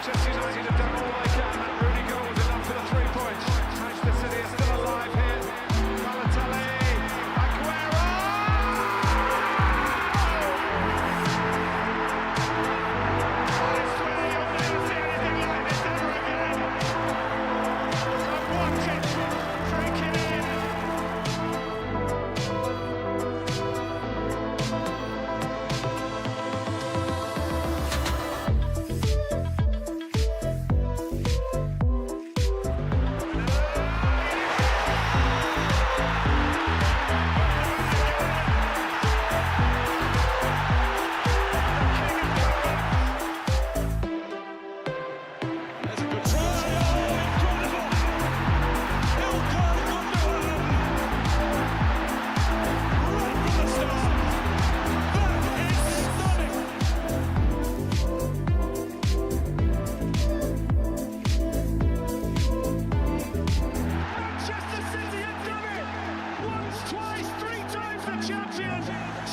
Manchester United have done all they can. That Rooney goal was enough for the 3 points. Manchester City are still alive here. Balotelli, Aguero! I swear you'll never see anything like this ever again. So watch it, drink it in.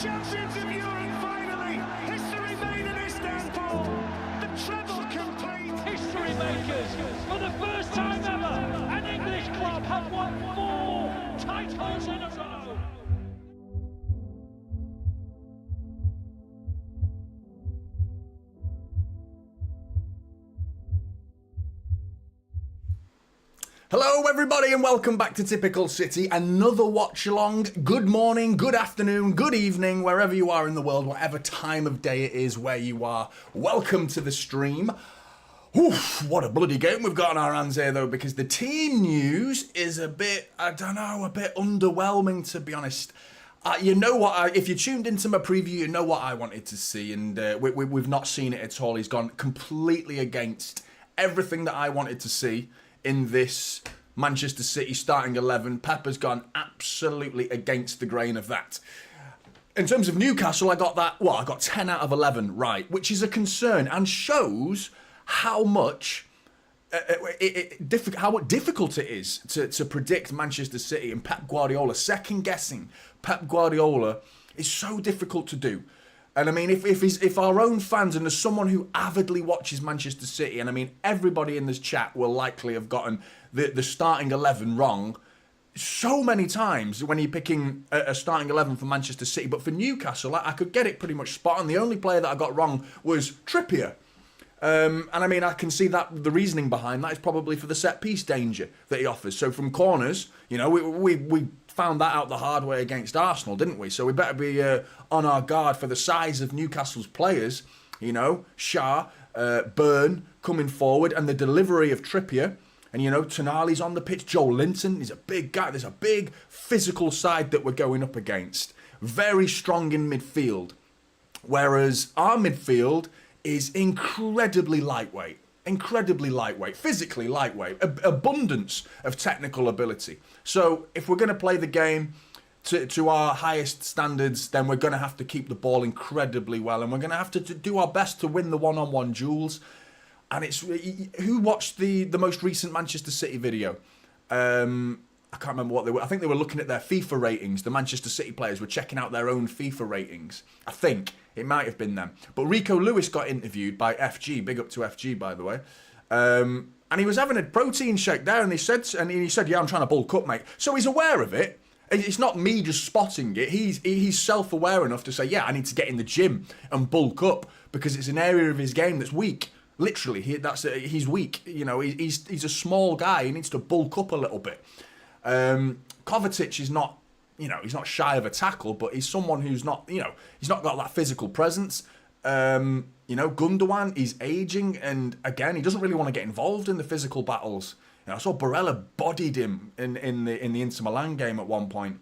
Champions of Europe finally! History made in Istanbul! The treble complete! History makers! For the first time ever, an English club have won 4 titles in a row! Hello everybody and welcome back to Typical City, another watch along. Good morning, good afternoon, good evening, wherever you are in the world, whatever time of day it is where you are. Welcome to the stream. Oof, what a bloody game we've got on our hands here though, because the team news is a bit, I don't know, a bit underwhelming to be honest. You know what, if you tuned into my preview, you know what I wanted to see, and we've not seen it at all. He's gone completely against everything that I wanted to see in this Manchester City starting 11. Pep has gone absolutely against the grain of that. In terms of Newcastle, I got that, well, I got 10 out of 11 right, which is a concern and shows how much how difficult it is to predict Manchester City and Pep Gvardiol. Second guessing Pep Gvardiol is so difficult to do. And I mean, if our own fans, and as someone who avidly watches Manchester City, and I mean, everybody in this chat will likely have gotten the starting 11 wrong so many times when you're picking a starting 11 for Manchester City. But for Newcastle, I could get it pretty much spot on. The only player that I got wrong was Trippier. And I mean, I can see that the reasoning behind that is probably for the set piece danger that he offers. So from corners, you know, we found that out the hard way against Arsenal, didn't we? So we better be on our guard for the size of Newcastle's players. You know, Shah, Burn coming forward, and the delivery of Trippier. And, you know, Tonali's on the pitch. Joe Linton, he's a big guy. There's a big physical side that we're going up against. Very strong in midfield. Whereas our midfield is incredibly lightweight, physically lightweight, abundance of technical ability. So if we're going to play the game to our highest standards, then we're going to have to keep the ball incredibly well, and we're going to have to do our best to win the one-on-one duels. And it's, who watched the most recent Manchester City video? I can't remember what they were. I think they were looking at their FIFA ratings. The Manchester City players were checking out their own FIFA ratings. I think it might have been them. But Rico Lewis got interviewed by FG. Big up to FG, by the way. And he was having a protein shake there, and he said, "Yeah, I'm trying to bulk up, mate." So he's aware of it. It's not me just spotting it. He's self-aware enough to say, "Yeah, I need to get in the gym and bulk up because it's an area of his game that's weak." Literally, he's weak. You know, he's a small guy. He needs to bulk up a little bit. Kovacic is not he's not shy of a tackle, but he's someone who's not, he's not got that physical presence. Gundogan, he's aging, and again, he doesn't really want to get involved in the physical battles. I saw Barella bodied him in the Inter Milan game at one point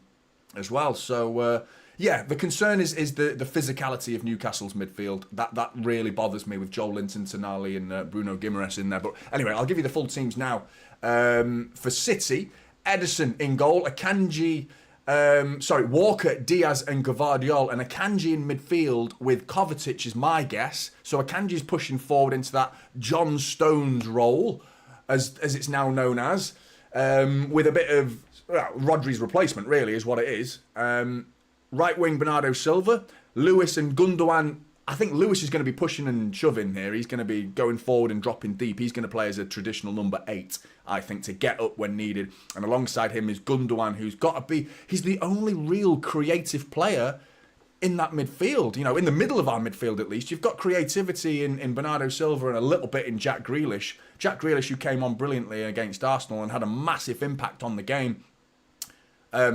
as well. So the concern is the physicality of Newcastle's midfield. That really bothers me with Joel Linton, Tonali, and Bruno Guimaraes in there. But anyway, I'll give you the full teams now. For City, Ederson in goal, Walker, Diaz and Gvardiol, and Akanji in midfield with Kovacic is my guess. So Akanji's pushing forward into that John Stones role, as it's now known as, with a bit of Rodri's replacement, really, is what it is. Right wing Bernardo Silva, Lewis and Gundogan. I think Lewis is going to be pushing and shoving here. He's going to be going forward and dropping deep. He's going to play as a traditional number 8, I think, to get up when needed. And alongside him is Gundogan, who's got to be... He's the only real creative player in that midfield. In the middle of our midfield, at least. You've got creativity in Bernardo Silva and a little bit in Jack Grealish. Jack Grealish, who came on brilliantly against Arsenal and had a massive impact on the game.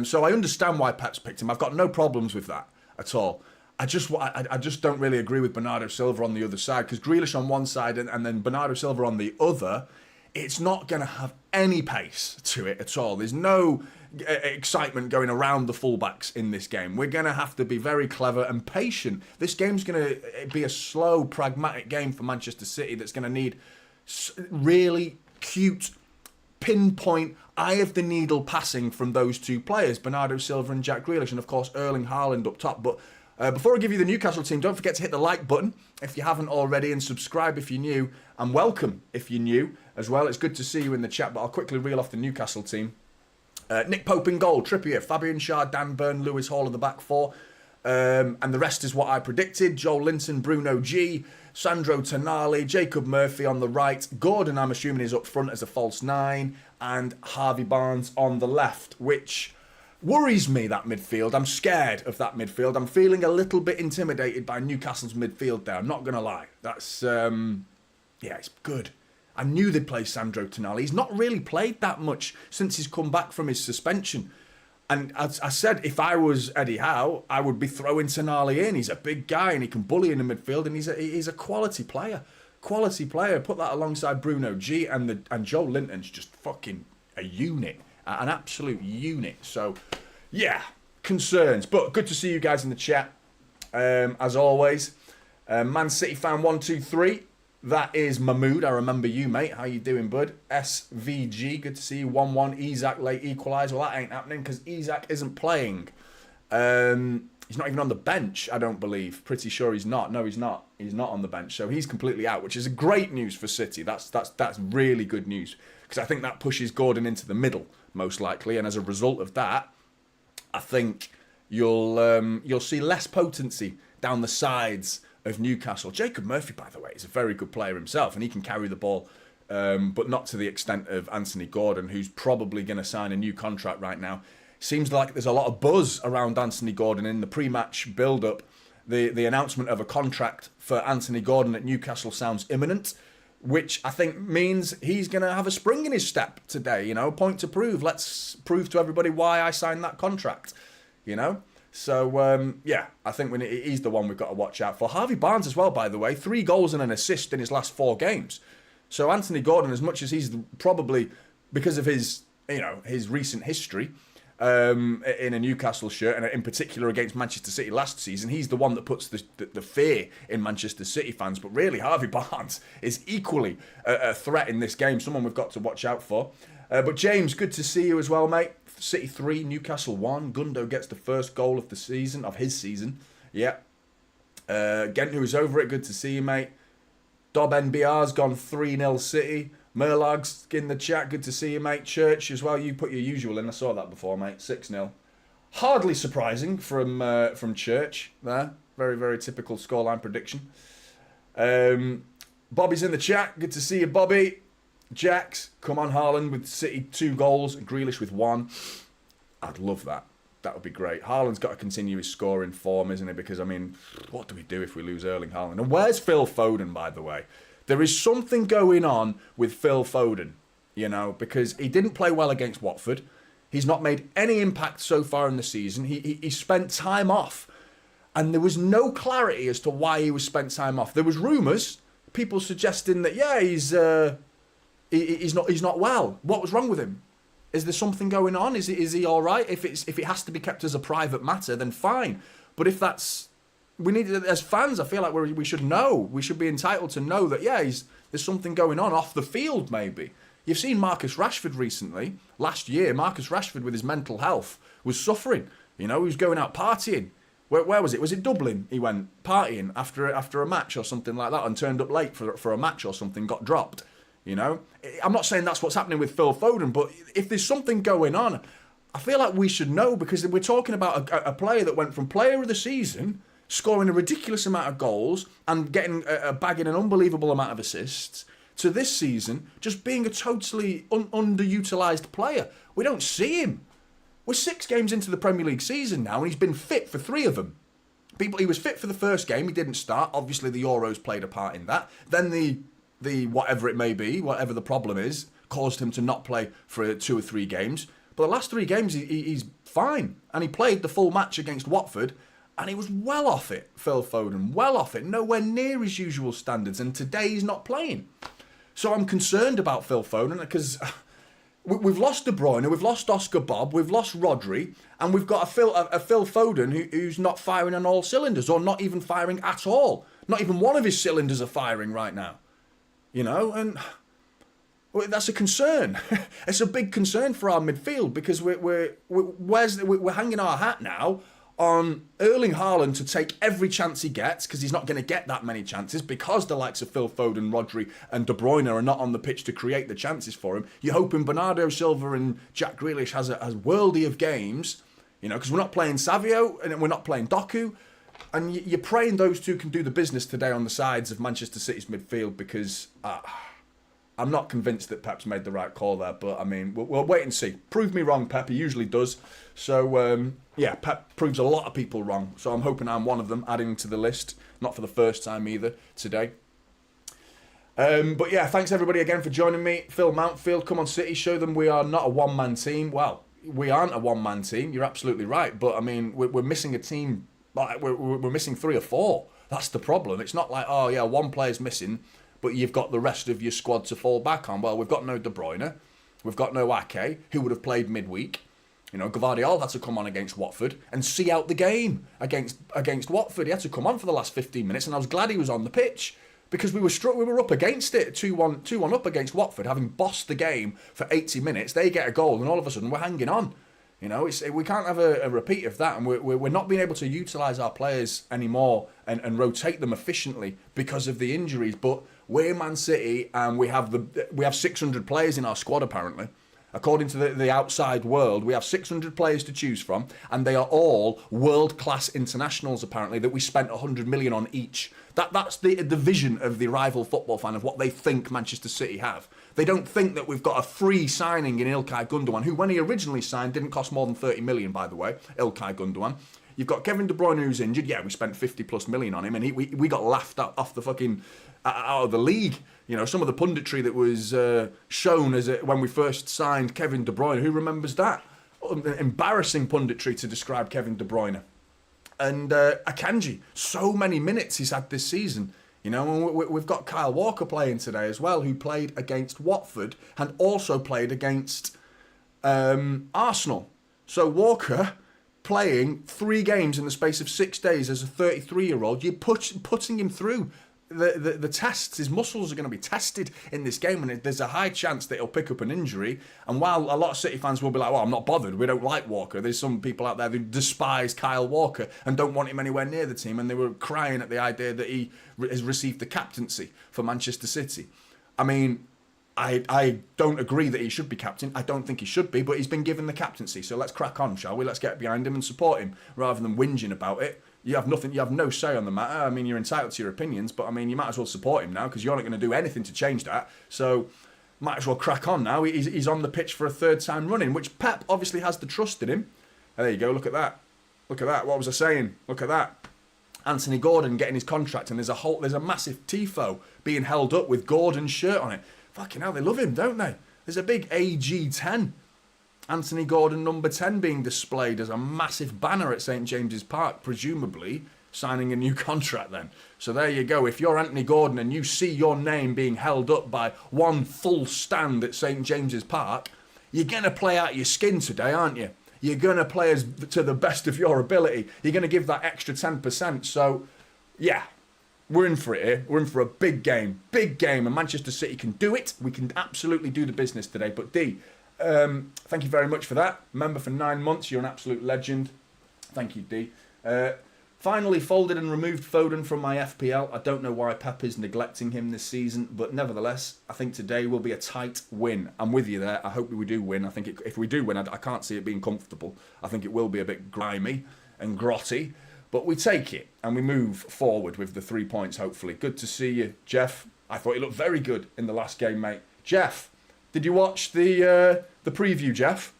So I understand why Pep's picked him. I've got no problems with that at all. I just don't really agree with Bernardo Silva on the other side, because Grealish on one side and then Bernardo Silva on the other, it's not going to have any pace to it at all. There's no excitement going around the fullbacks in this game. We're going to have to be very clever and patient. This game's going to be a slow, pragmatic game for Manchester City that's going to need really cute, pinpoint, eye of the needle passing from those two players, Bernardo Silva and Jack Grealish, and of course Erling Haaland up top. But before I give you the Newcastle team, don't forget to hit the like button if you haven't already, and subscribe if you're new, and welcome if you're new as well. It's good to see you in the chat, but I'll quickly reel off the Newcastle team. Nick Pope in goal, Trippier, Fabian Schär, Dan Burn, Lewis Hall in the back four. And the rest is what I predicted. Joel Linton, Bruno G, Sandro Tonali, Jacob Murphy on the right. Gordon, I'm assuming, is up front as a false 9. And Harvey Barnes on the left, which worries me, that midfield. I'm scared of that midfield. I'm feeling a little bit intimidated by Newcastle's midfield there. I'm not going to lie. That's, it's good. I knew they'd play Sandro Tonali. He's not really played that much since he's come back from his suspension. And as I said, if I was Eddie Howe, I would be throwing Tonali in. He's a big guy and he can bully in the midfield, and he's a quality player. Quality player. Put that alongside Bruno G, and Joe Linton's just fucking a unit. An absolute unit. So, yeah, concerns. But good to see you guys in the chat, as always. Man City fan 123. That is Mahmood. I remember you, mate. How you doing, bud? SVG, good to see you. 1-1. Isak late equalise. Well, that ain't happening because Isak isn't playing. He's not even on the bench, I don't believe. Pretty sure he's not. No, he's not. He's not on the bench. So he's completely out, which is great news for City. That's really good news, because I think that pushes Gordon into the middle, most likely. And as a result of that, I think you'll see less potency down the sides of Newcastle. Jacob Murphy, by the way, is a very good player himself, and he can carry the ball, but not to the extent of Anthony Gordon, who's probably going to sign a new contract right now. Seems like there's a lot of buzz around Anthony Gordon in the pre-match build-up. The announcement of a contract for Anthony Gordon at Newcastle sounds imminent, which I think means he's going to have a spring in his step today. Point to prove. Let's prove to everybody why I signed that contract. So, I think he's the one we've got to watch out for. Harvey Barnes as well, by the way. 3 goals and an assist in his last 4 games. So Anthony Gordon, as much as he's probably, because of his recent history in a Newcastle shirt, and in particular against Manchester City last season, he's the one that puts the fear in Manchester City fans. But really, Harvey Barnes is equally a threat in this game, someone we've got to watch out for. But James, good to see you as well, mate. City 3, Newcastle 1. Gundo gets the first goal of his season. Yeah. Gent, who's over it, good to see you, mate. Dob NBR's gone 3-0 City. Merlag's in the chat, good to see you, mate. Church as well, you put your usual in. I saw that before, mate. 6-0. Hardly surprising from Church there. Very, very typical scoreline prediction. Bobby's in the chat, good to see you, Bobby. Jax, come on, Haaland with City 2 goals, Grealish with 1. I'd love that. That would be great. Haaland's got to continue his scoring form, isn't it? Because, what do we do if we lose Erling Haaland? And where's Phil Foden, by the way? There is something going on with Phil Foden, because he didn't play well against Watford. He's not made any impact so far in the season. He spent time off, and there was no clarity as to why he was spent time off. There was rumours, people suggesting that he's not well. What was wrong with him? Is there something going on? Is he all right? If it has to be kept as a private matter, then fine. But if that's, we need, as fans, I feel like we should know. We should be entitled to know that there's something going on off the field. Maybe you've seen Marcus Rashford recently. Last year, Marcus Rashford with his mental health was suffering. He was going out partying. Where was it? Was it Dublin? He went partying after a match or something like that, and turned up late for a match or something. Got dropped. I'm not saying that's what's happening with Phil Foden, but if there's something going on, I feel like we should know, because we're talking about a player that went from player of the season, scoring a ridiculous amount of goals and bagging an unbelievable amount of assists, to this season just being a totally underutilised player. We don't see him. We're 6 games into the Premier League season now, and he's been fit for 3 of them. He was fit for the first game. He didn't start. Obviously, the Euros played a part in that. Then the whatever it may be, whatever the problem is, caused him to not play for 2 or 3 games. But the last 3 games, he's fine. And he played the full match against Watford, and he was well off it, Phil Foden, well off it, nowhere near his usual standards. And today he's not playing. So I'm concerned about Phil Foden, because we've lost De Bruyne, we've lost Oscar Bob, we've lost Rodri, and we've got a Phil Foden who's not firing on all cylinders, or not even firing at all. Not even one of his cylinders are firing right now. And that's a concern. It's a big concern for our midfield, because we're hanging our hat now on Erling Haaland to take every chance he gets, because he's not going to get that many chances, because the likes of Phil Foden, Rodri and De Bruyne are not on the pitch to create the chances for him. You're hoping Bernardo Silva and Jack Grealish has worldy of games, because we're not playing Savio and we're not playing Doku. And you're praying those two can do the business today on the sides of Manchester City's midfield, because I'm not convinced that Pep's made the right call there. But, I mean, we'll wait and see. Prove me wrong, Pep. He usually does. So, Pep proves a lot of people wrong. So I'm hoping I'm one of them, adding to the list. Not for the first time either today. But, thanks everybody again for joining me. Phil Mountfield, come on City, show them we are not a one-man team. Well, we aren't a one-man team. You're absolutely right. But, I mean, we're missing a team. Like we're missing 3 or 4. That's the problem. It's not like, one player's missing, but you've got the rest of your squad to fall back on. Well, we've got no De Bruyne. We've got no Ake, who would have played midweek. Gvardiol had to come on against Watford and see out the game against Watford. He had to come on for the last 15 minutes, and I was glad he was on the pitch, because we were up against it, 2-1 up against Watford, having bossed the game for 80 minutes. They get a goal, and all of a sudden we're hanging on. We can't have a repeat of that, and we're not being able to utilise our players anymore and rotate them efficiently because of the injuries. But we're Man City, and we have 600 players in our squad apparently. According to the outside world, we have 600 players to choose from, and they are all world-class internationals apparently that we spent 100 million on each. That's the vision of the rival football fan of what they think Manchester City have. They don't think that we've got a free signing in Ilkay Gundogan, who, when he originally signed, didn't cost more than 30 million, by the way, Ilkay Gundogan. You've got Kevin De Bruyne, who's injured. Yeah, we spent 50 plus million on him, and we got laughed off the fucking out of the league. Some of the punditry that was shown when we first signed Kevin De Bruyne. Who remembers that? Embarrassing punditry to describe Kevin De Bruyne. And Akanji, so many minutes he's had this season. And we've got Kyle Walker playing today as well, who played against Watford and also played against Arsenal. So Walker playing 3 games in the space of 6 days as a 33-year-old, you're putting him through the tests. His muscles are going to be tested in this game, and there's a high chance that he'll pick up an injury. And while a lot of City fans will be like, well, I'm not bothered, we don't like Walker, there's some people out there who despise Kyle Walker and don't want him anywhere near the team, and they were crying at the idea that he has received the captaincy for Manchester City. I mean, I don't agree that he should be captain. I don't think he should be, but he's been given the captaincy, so let's crack on, shall we? Let's get behind him and support him rather than whinging about it. You have no say on the matter. I mean, you're entitled to your opinions, but I mean, you might as well support him now, because you're not going to do anything to change that. So might as well crack on now. He's on the pitch for a 3rd time running, which Pep obviously has the trust in him. There you go. Look at that. Look at that. What was I saying? Look at that. Anthony Gordon getting his contract, and there's a massive tifo being held up with Gordon's shirt on it. Fucking hell, they love him, don't they? There's a big AG10 Anthony Gordon, number 10, being displayed as a massive banner at St James's Park, presumably signing a new contract then. So there you go. If you're Anthony Gordon and you see your name being held up by one full stand at St James's Park, you're going to play out your skin today, aren't you? You're going to play as to the best of your ability. You're going to give that extra 10%. So, yeah, we're in for it here. We're in for a big game. Big game. And Manchester City can do it. We can absolutely do the business today. But D, thank you very much for that. Member for 9 months. You're an absolute legend. Thank you, D. Finally folded and removed Foden from my FPL. I don't know why Pep is neglecting him this season, but nevertheless, I think today will be a tight win. I'm with you there. I hope we do win. I think if we do win, I can't see it being comfortable. I think it will be a bit grimy and grotty, but we take it and we move forward with the 3 points, hopefully. Good to see you, Jeff. I thought you looked very good in the last game, mate. Jeff, did you watch the preview, Jeff?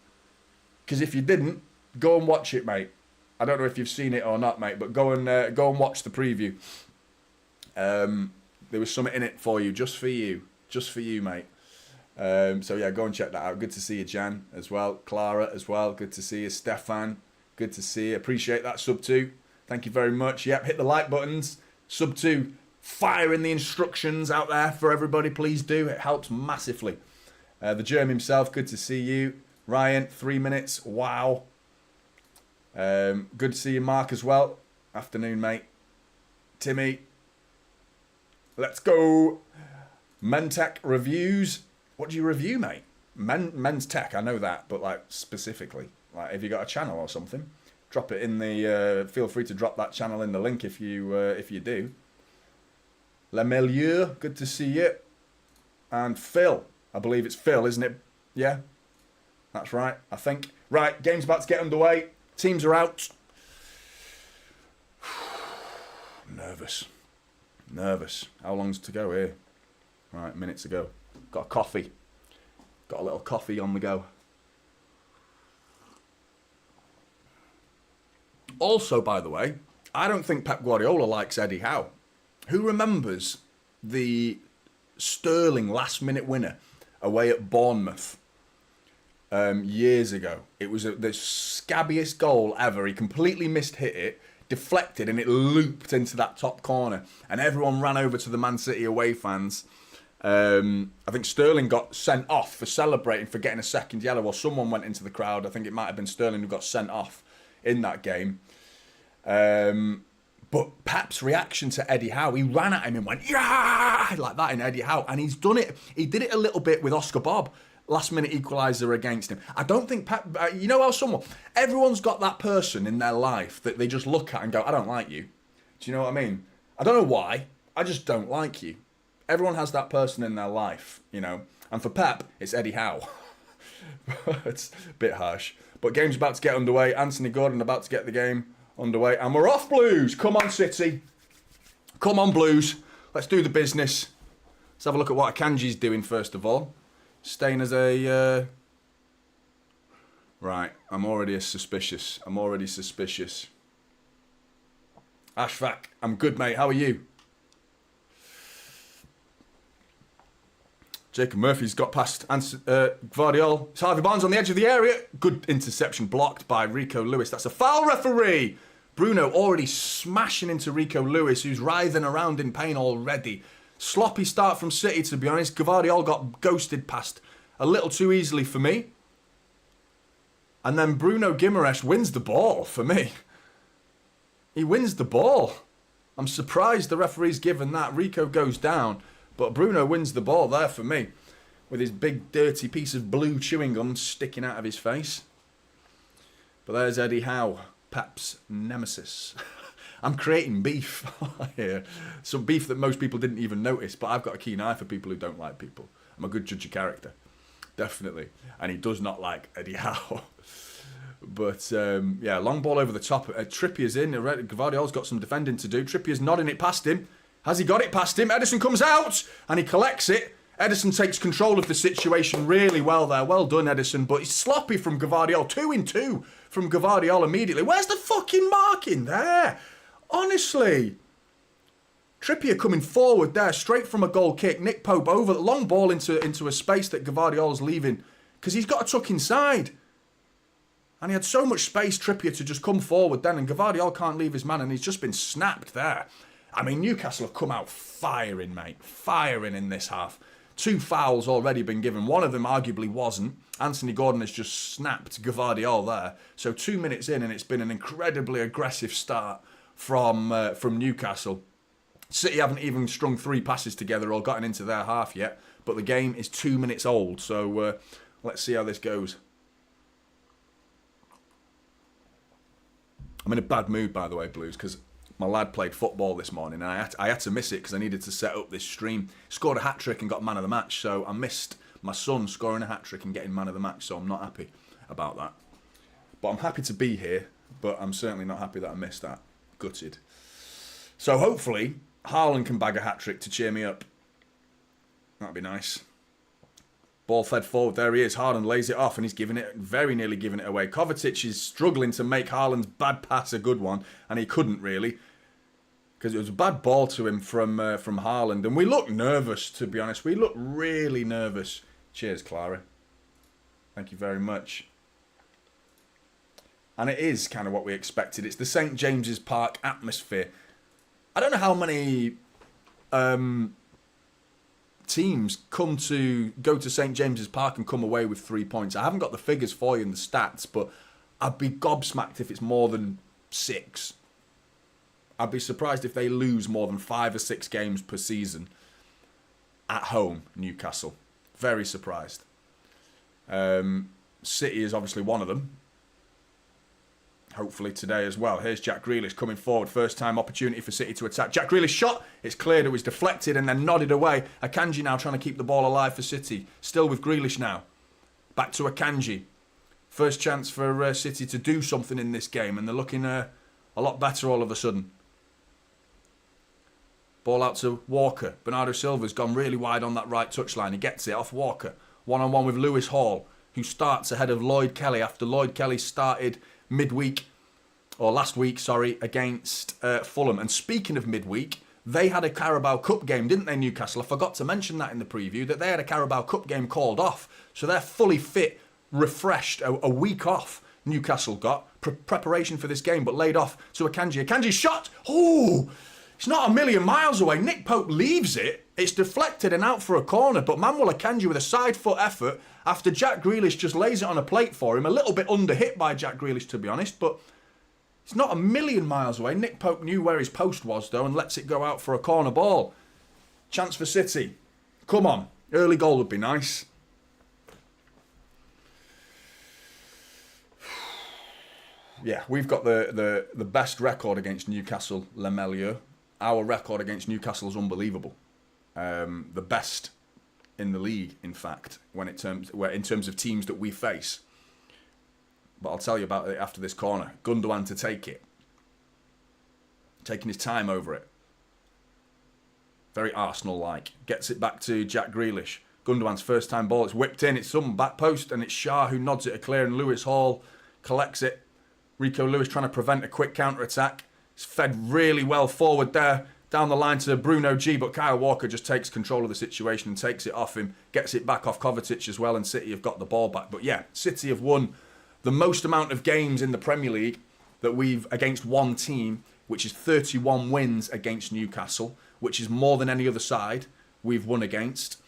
Because if you didn't, go and watch it, mate. I don't know if you've seen it or not, mate, but go and watch the preview. There was something in it for you, just for you, mate. So yeah, go and check that out. Good to see you, Jan, as well. Clara, as well. Good to see you, Stefan. Good to see you. Appreciate that sub 2. Thank you very much. Yep, hit the like buttons. Sub 2, firing the instructions out there for everybody. Please do. It helps massively. The Germ himself. Good to see you, Ryan. 3 minutes. Wow. Good to see you, Mark, as well. Afternoon, mate. Timmy. Let's go. Mentech reviews. What do you review, mate? Men's tech, I know that, but like specifically, like have you got a channel or something? Drop it in the. Feel free to drop that channel in the link if you do. Le Milieu, good to see you. And Phil, I believe it's Phil, isn't it? Yeah, that's right. I think. Right, game's about to get underway. Teams are out. Nervous. How long's to go here? Right, minutes to go. Got a coffee. Got a little coffee on the go. Also, by the way, I don't think Pep Gvardiol likes Eddie Howe. Who remembers the Sterling last-minute winner away at Bournemouth? Years ago. It was the scabbiest goal ever. He completely mishit it, deflected, and it looped into that top corner. And everyone ran over to the Man City away fans. I think Sterling got sent off for celebrating for getting a second yellow, or someone went into the crowd. I think it might have been Sterling who got sent off in that game. But Pep's reaction to Eddie Howe, he ran at him and went, yeah, like that in Eddie Howe. And he's done it. He did it a little bit with Oscar Bob. Last minute equaliser against him. I don't think Pep, you know how everyone's got that person in their life that they just look at and go, I don't like you. Do you know what I mean? I don't know why. I just don't like you. Everyone has that person in their life, you know. And for Pep, it's Eddie Howe. It's a bit harsh. But game's about to get underway. Anthony Gordon about to get the game underway. And we're off, Blues. Come on, City. Come on, Blues. Let's do the business. Let's have a look at what Akanji's doing first of all. Staying as a... Right, I'm already suspicious. Ashfaq, I'm good, mate. How are you? Jacob Murphy's got past Gvardiol. It's Harvey Barnes on the edge of the area. Good interception blocked by Rico Lewis. That's a foul, referee. Bruno already smashing into Rico Lewis, who's writhing around in pain already. Sloppy start from City, to be honest. Gvardiol got ghosted past a little too easily for me. And then Bruno Guimaraes wins the ball for me. He wins the ball. I'm surprised the referee's given that. Rico goes down, but Bruno wins the ball there for me with his big dirty piece of blue chewing gum sticking out of his face. But there's Eddie Howe, Pep's nemesis. I'm creating beef here. Some beef that most people didn't even notice, but I've got a keen eye for people who don't like people. I'm a good judge of character. Definitely. And he does not like Eddie Howe. But, yeah, long ball over the top. Trippier's in. Gvardiol's got some defending to do. Trippier's nodding it past him. Has he got it past him? Edison comes out and he collects it. Edison takes control of the situation really well there. Well done, Edison. But it's sloppy from Gvardiol. 2 in 2 from Gvardiol immediately. Where's the fucking marking there? Honestly. Trippier coming forward there, straight from a goal kick. Nick Pope over, long ball into a space that Gvardiol's leaving. Because he's got to tuck inside. And he had so much space, Trippier, to just come forward then, and Gvardiol can't leave his man, and he's just been snapped there. I mean, Newcastle have come out firing, mate. Firing in this half. 2 fouls already been given. One of them arguably wasn't. Anthony Gordon has just snapped Gvardiol there. So 2 minutes in, and it's been an incredibly aggressive start from Newcastle. City haven't even strung 3 passes together or gotten into their half yet. But the game is 2 minutes old. So let's see how this goes. I'm in a bad mood, by the way, Blues, because my lad played football this morning, and I had to miss it because I needed to set up this stream. Scored a hat-trick and got man of the match, so I missed my son scoring a hat-trick and getting man of the match, so I'm not happy about that. But I'm happy to be here, but I'm certainly not happy that I missed that. Gutted. So hopefully, Haaland can bag a hat-trick to cheer me up. That'd be nice. Ball fed forward, there he is. Haaland lays it off and he's giving it, very nearly giving it away. Kovacic is struggling to make Haaland's bad pass a good one, and he couldn't really, because it was a bad ball to him from Haaland. And we look nervous, to be honest. We look really nervous. Cheers, Clara. Thank you very much. And it is kind of what we expected. It's the St. James's Park atmosphere. I don't know how many teams go to St. James's Park and come away with 3 points. I haven't got the figures for you and the stats, but I'd be gobsmacked if it's more than 6. I'd be surprised if they lose more than 5 or 6 games per season at home, Newcastle. Very surprised. City is obviously one of them. Hopefully today as well. Here's Jack Grealish coming forward. First time opportunity for City to attack. Jack Grealish shot. It's cleared. It was deflected and then nodded away. Akanji now trying to keep the ball alive for City. Still with Grealish now. Back to Akanji. First chance for City to do something in this game, and they're looking a lot better all of a sudden. Ball out to Walker. Bernardo Silva's gone really wide on that right touchline. He gets it off Walker. One-on-one with Lewis Hall, who starts ahead of Lloyd Kelly after Lloyd Kelly started last week, against Fulham. And speaking of midweek, they had a Carabao Cup game, didn't they, Newcastle? I forgot to mention that in the preview, that they had a Carabao Cup game called off. So they're fully fit, refreshed, a week off. Newcastle got preparation for this game, but laid off to Akanji. Akanji's shot! Oh! It's not a million miles away. Nick Pope leaves it. It's deflected and out for a corner, but Manuel Akanji with a side foot effort after Jack Grealish just lays it on a plate for him. A little bit under hit by Jack Grealish, to be honest, but it's not a million miles away. Nick Pope knew where his post was, though, and lets it go out for a corner ball. Chance for City. Come on. Early goal would be nice. Yeah, we've got the best record against Newcastle, Le Melieu. Our record against Newcastle is unbelievable. The best in the league, in fact, in terms of teams that we face. But I'll tell you about it after this corner. Gundogan to take it. Taking his time over it. Very Arsenal-like. Gets it back to Jack Grealish. Gundogan's first time ball. It's whipped in. It's some back post, and it's Shah who nods it a clear, and Lewis Hall collects it. Rico Lewis trying to prevent a quick counter-attack. It's fed really well forward there. Down the line to Bruno G, but Kyle Walker just takes control of the situation and takes it off him. Gets it back off Kovacic as well, and City have got the ball back. But yeah, City have won the most amount of games in the Premier League that we've against one team, which is 31 wins against Newcastle, which is more than any other side we've won against.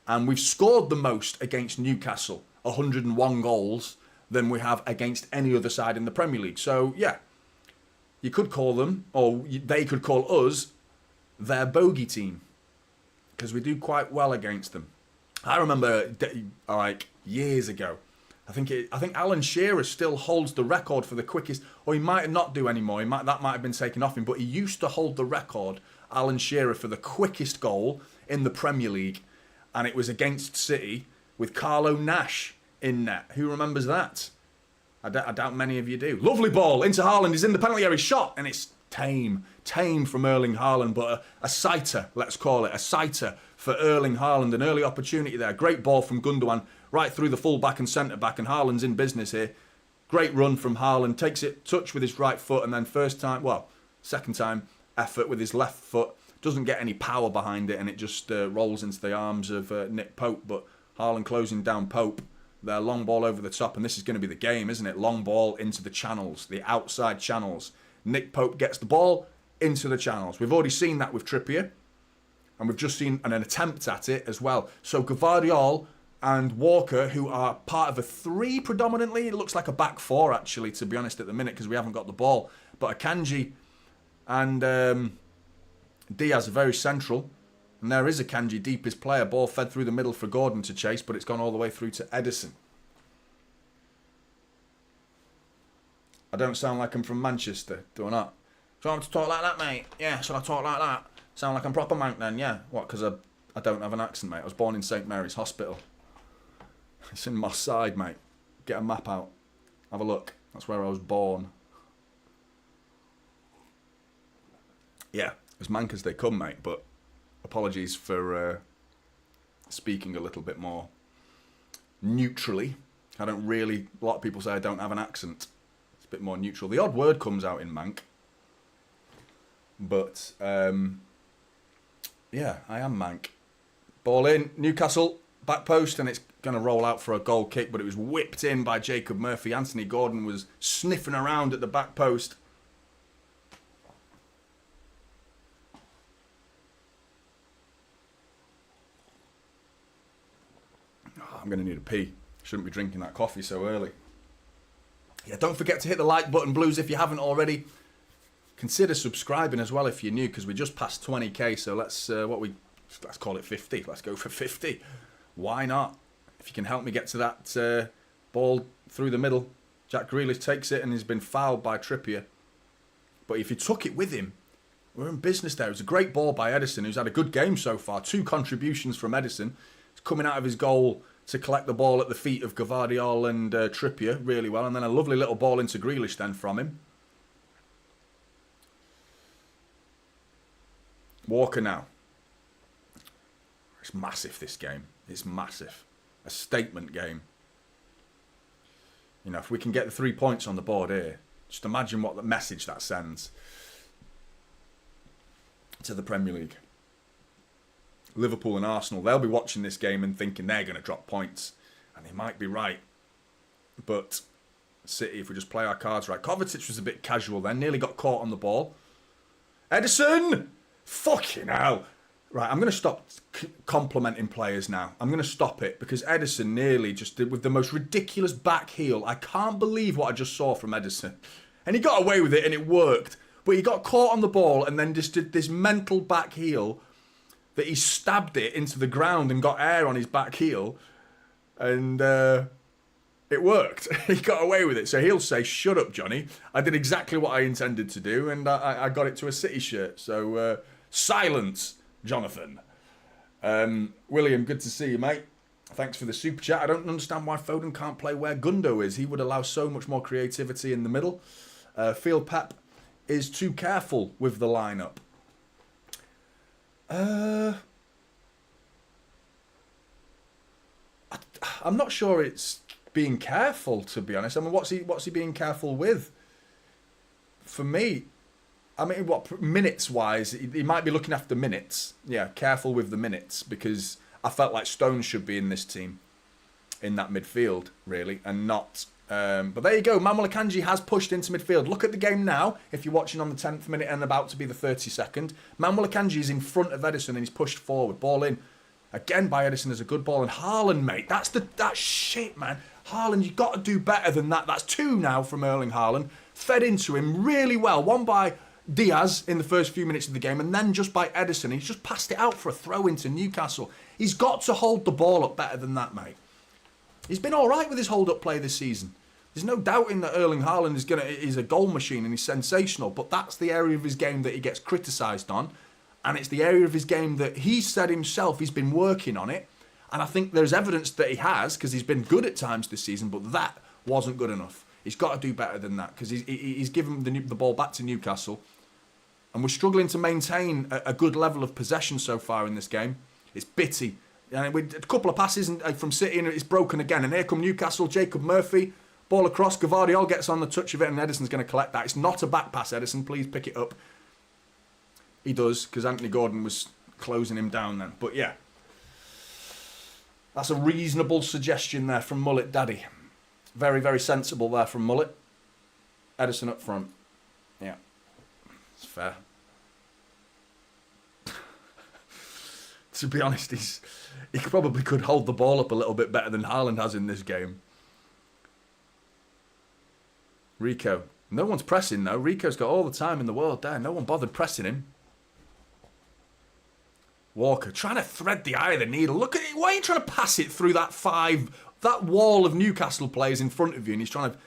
And we've scored the most against Newcastle, 101 goals, than we have against any other side in the Premier League. So yeah, you could call them, or they could call us, their bogey team, because we do quite well against them. I remember like years ago, I think Alan Shearer still holds the record for the quickest, or he might not do anymore. That might have been taken off him, but he used to hold the record, Alan Shearer, for the quickest goal in the Premier League, and it was against City with Carlo Nash in net. Who remembers that? I doubt many of you do. Lovely ball into Haaland. He's in the penalty area, shot, and it's tame from Erling Haaland, but a sighter, let's call it, a sighter for Erling Haaland. An early opportunity there. Great ball from Gundogan right through the full-back and centre-back, and Haaland's in business here. Great run from Haaland. Takes it, touch with his right foot, and then second time effort with his left foot. Doesn't get any power behind it, and it just rolls into the arms of Nick Pope, but Haaland closing down Pope. their long ball over the top, and this is going to be the game, isn't it? Long ball into the channels, the outside channels. Nick Pope gets the ball into the channels. We've already seen that with Trippier, and we've just seen an attempt at it as well. So Gvardiol and Walker, who are part of a three predominantly, it looks like a back four actually, to be honest, at the minute, because we haven't got the ball. But Akanji and Diaz are very central. And there is Akanji, deepest player. Ball fed through the middle for Gordon to chase, but it's gone all the way through to Edison. I don't sound like I'm from Manchester, do I not? Do I want to talk like that, mate? Yeah, shall I talk like that? Sound like I'm proper mank then, yeah. What, because I don't have an accent, mate? I was born in St Mary's Hospital. It's in Moss Side, mate. Get a map out. Have a look. That's where I was born. Yeah, as mank as they come, mate, but apologies for speaking a little bit more neutrally. I don't really... A lot of people say I don't have an accent. It's a bit more neutral. The odd word comes out in mank. But, yeah, I am mank. Ball in. Newcastle, back post, and it's going to roll out for a goal kick, but it was whipped in by Jacob Murphy. Anthony Gordon was sniffing around at the back post. I'm going to need a pee. Shouldn't be drinking that coffee so early. Yeah, don't forget to hit the like button, Blues, if you haven't already. Consider subscribing as well if you're new, because we just passed 20k. So let's call it 50. Let's go for 50. Why not? If you can help me get to that ball through the middle. Jack Grealish takes it and has been fouled by Trippier. But if he took it with him, we're in business there. It was a great ball by Edison, who's had a good game so far. 2 contributions from Edison. He's coming out of his goal to collect the ball at the feet of Gvardiol and Trippier really well. And then a lovely little ball into Grealish then from him. Walker now. It's massive, this game. It's massive. A statement game. You know, if we can get the 3 points on the board here, just imagine what the message that sends to the Premier League. Liverpool and Arsenal, they'll be watching this game and thinking they're going to drop points. And they might be right. But City, if we just play our cards right. Kovacic was a bit casual then. Nearly got caught on the ball. Edison! Fucking hell. Right, I'm going to stop complimenting players now. I'm going to stop it because Edison nearly just did with the most ridiculous back heel. I can't believe what I just saw from Edison. And he got away with it and it worked. But he got caught on the ball and then just did this mental back heel that he stabbed it into the ground and got air on his back heel. And it worked. He got away with it. So he'll say, shut up, Johnny. I did exactly what I intended to do and I got it to a City shirt. So silence, Jonathan. William, good to see you, mate. Thanks for the super chat. I don't understand why Foden can't play where Gundo is. He would allow so much more creativity in the middle. Field Pep is too careful with the lineup. I'm not sure it's being careful, to be honest. I mean, what's he being careful with? For me, I mean, what minutes-wise, he might be looking after minutes. Yeah, careful with the minutes, because I felt like Stones should be in this team, in that midfield, really, and not... but there you go, Manuel Akanji has pushed into midfield. Look at the game now, if you're watching on the 10th minute and about to be the 32nd. Manuel Akanji is in front of Edison and he's pushed forward. Ball in. Again by Edison is a good ball. And Haaland, mate, that's shit, man. Haaland, you've got to do better than that. That's 2 now from Erling Haaland. Fed into him really well. 1 by Diaz in the first few minutes of the game and then just by Edison. He's just passed it out for a throw into Newcastle. He's got to hold the ball up better than that, mate. He's been all right with his hold-up play this season. There's no doubting that Erling Haaland is a goal machine and he's sensational, but that's the area of his game that he gets criticised on, and it's the area of his game that he said himself he's been working on it, and I think there's evidence that he has, because he's been good at times this season, but that wasn't good enough. He's got to do better than that, because he's given the ball back to Newcastle, and we're struggling to maintain a good level of possession so far in this game. It's bitty. And with a couple of passes from City and it's broken again, and here come Newcastle, Jacob Murphy. Ball across, Gvardiol gets on the touch of it and Edison's going to collect that. It's not a back pass, Edison. Please pick it up. He does, because Anthony Gordon was closing him down then. But yeah. That's a reasonable suggestion there from Mullet Daddy. Very, very sensible there from Mullet. Ederson up front. Yeah. It's fair. To be honest, he probably could hold the ball up a little bit better than Haaland has in this game. Rico. No one's pressing though. Rico's got all the time in the world there. No one bothered pressing him. Walker trying to thread the eye of the needle. Look at it. Why are you trying to pass it through that wall of Newcastle players in front of you, and he's trying to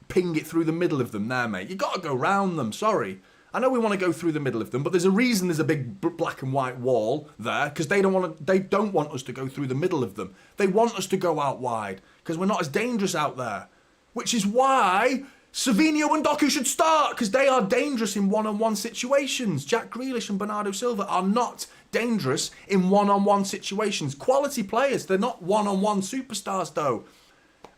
ping it through the middle of them there, mate? You got to go round them. Sorry. I know we want to go through the middle of them, but there's a reason there's a big black and white wall there, because they don't want us to go through the middle of them. They want us to go out wide because we're not as dangerous out there, which is why Savinho and Doku should start, because they are dangerous in one-on-one situations. Jack Grealish and Bernardo Silva are not dangerous in one-on-one situations. Quality players, they're not one-on-one superstars though.